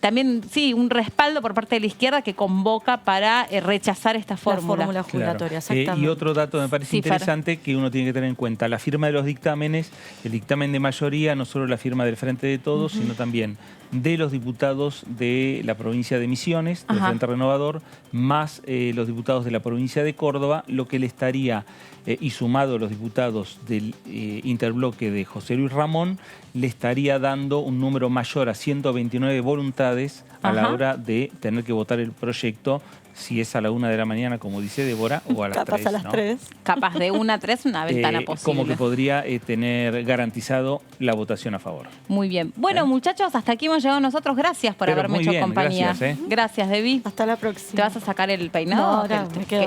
también un respaldo por parte de la izquierda que convoca para rechazar esta fórmula. La fórmula jubilatoria, exactamente. Y otro dato me parece interesante que uno tiene que tener en cuenta, la firma de los dictámenes, el dictamen de mayoría, no solo la firma del Frente de Todos, sino también de los diputados de la provincia de Misiones, del Frente Renovador, más los diputados de la provincia de Córdoba, lo que le estaría, y sumado a los diputados del interbloque de José Luis Ramón, le estaría dando un número mayor a 129 voluntades a la hora de tener que votar el proyecto, si es a la 1 de la mañana, como dice Débora, o a las 3. Capaz a las 3. Capaz de 1 a 3, una ventana posible. Como que podría tener garantizado la votación a favor. Muy bien. Bueno, muchachos, hasta aquí hemos llegado nosotros. Gracias por haberme hecho compañía. Gracias, Debbie. Hasta la próxima. ¿Te vas a sacar el peinado? No, ahora me quedo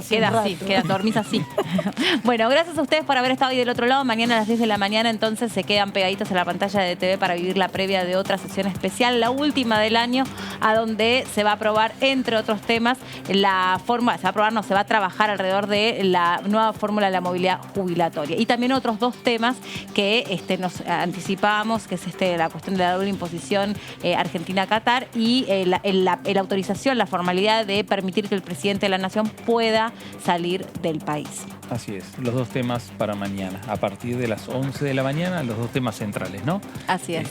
dormís así. Bueno, gracias a ustedes por haber estado ahí del otro lado. Mañana a las 10 de la mañana, entonces, se quedan pegaditos a la pantalla de TV para vivir la previa de otra sesión especial, la última del año, a donde se va a aprobar, entre otros temas, la forma, se va a trabajar alrededor de la nueva fórmula de la movilidad jubilatoria. Y también otros dos temas que nos anticipábamos, que es la cuestión de la doble imposición Argentina-Qatar y la autorización, la formalidad de permitir que el presidente de la Nación pueda salir del país. Así es, los dos temas para mañana, a partir de las 11 de la mañana, los dos temas centrales, ¿no? Así es.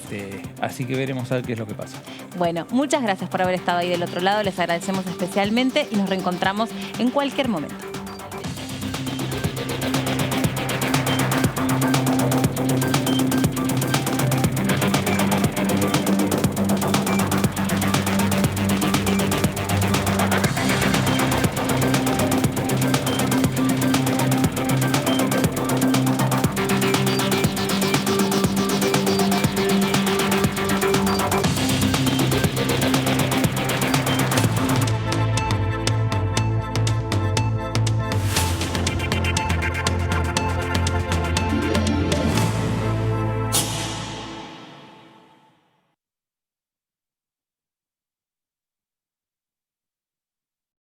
Así que veremos a ver qué es lo que pasa. Bueno, muchas gracias por haber estado ahí del otro lado, les agradecemos especialmente y nos reencontramos en cualquier momento.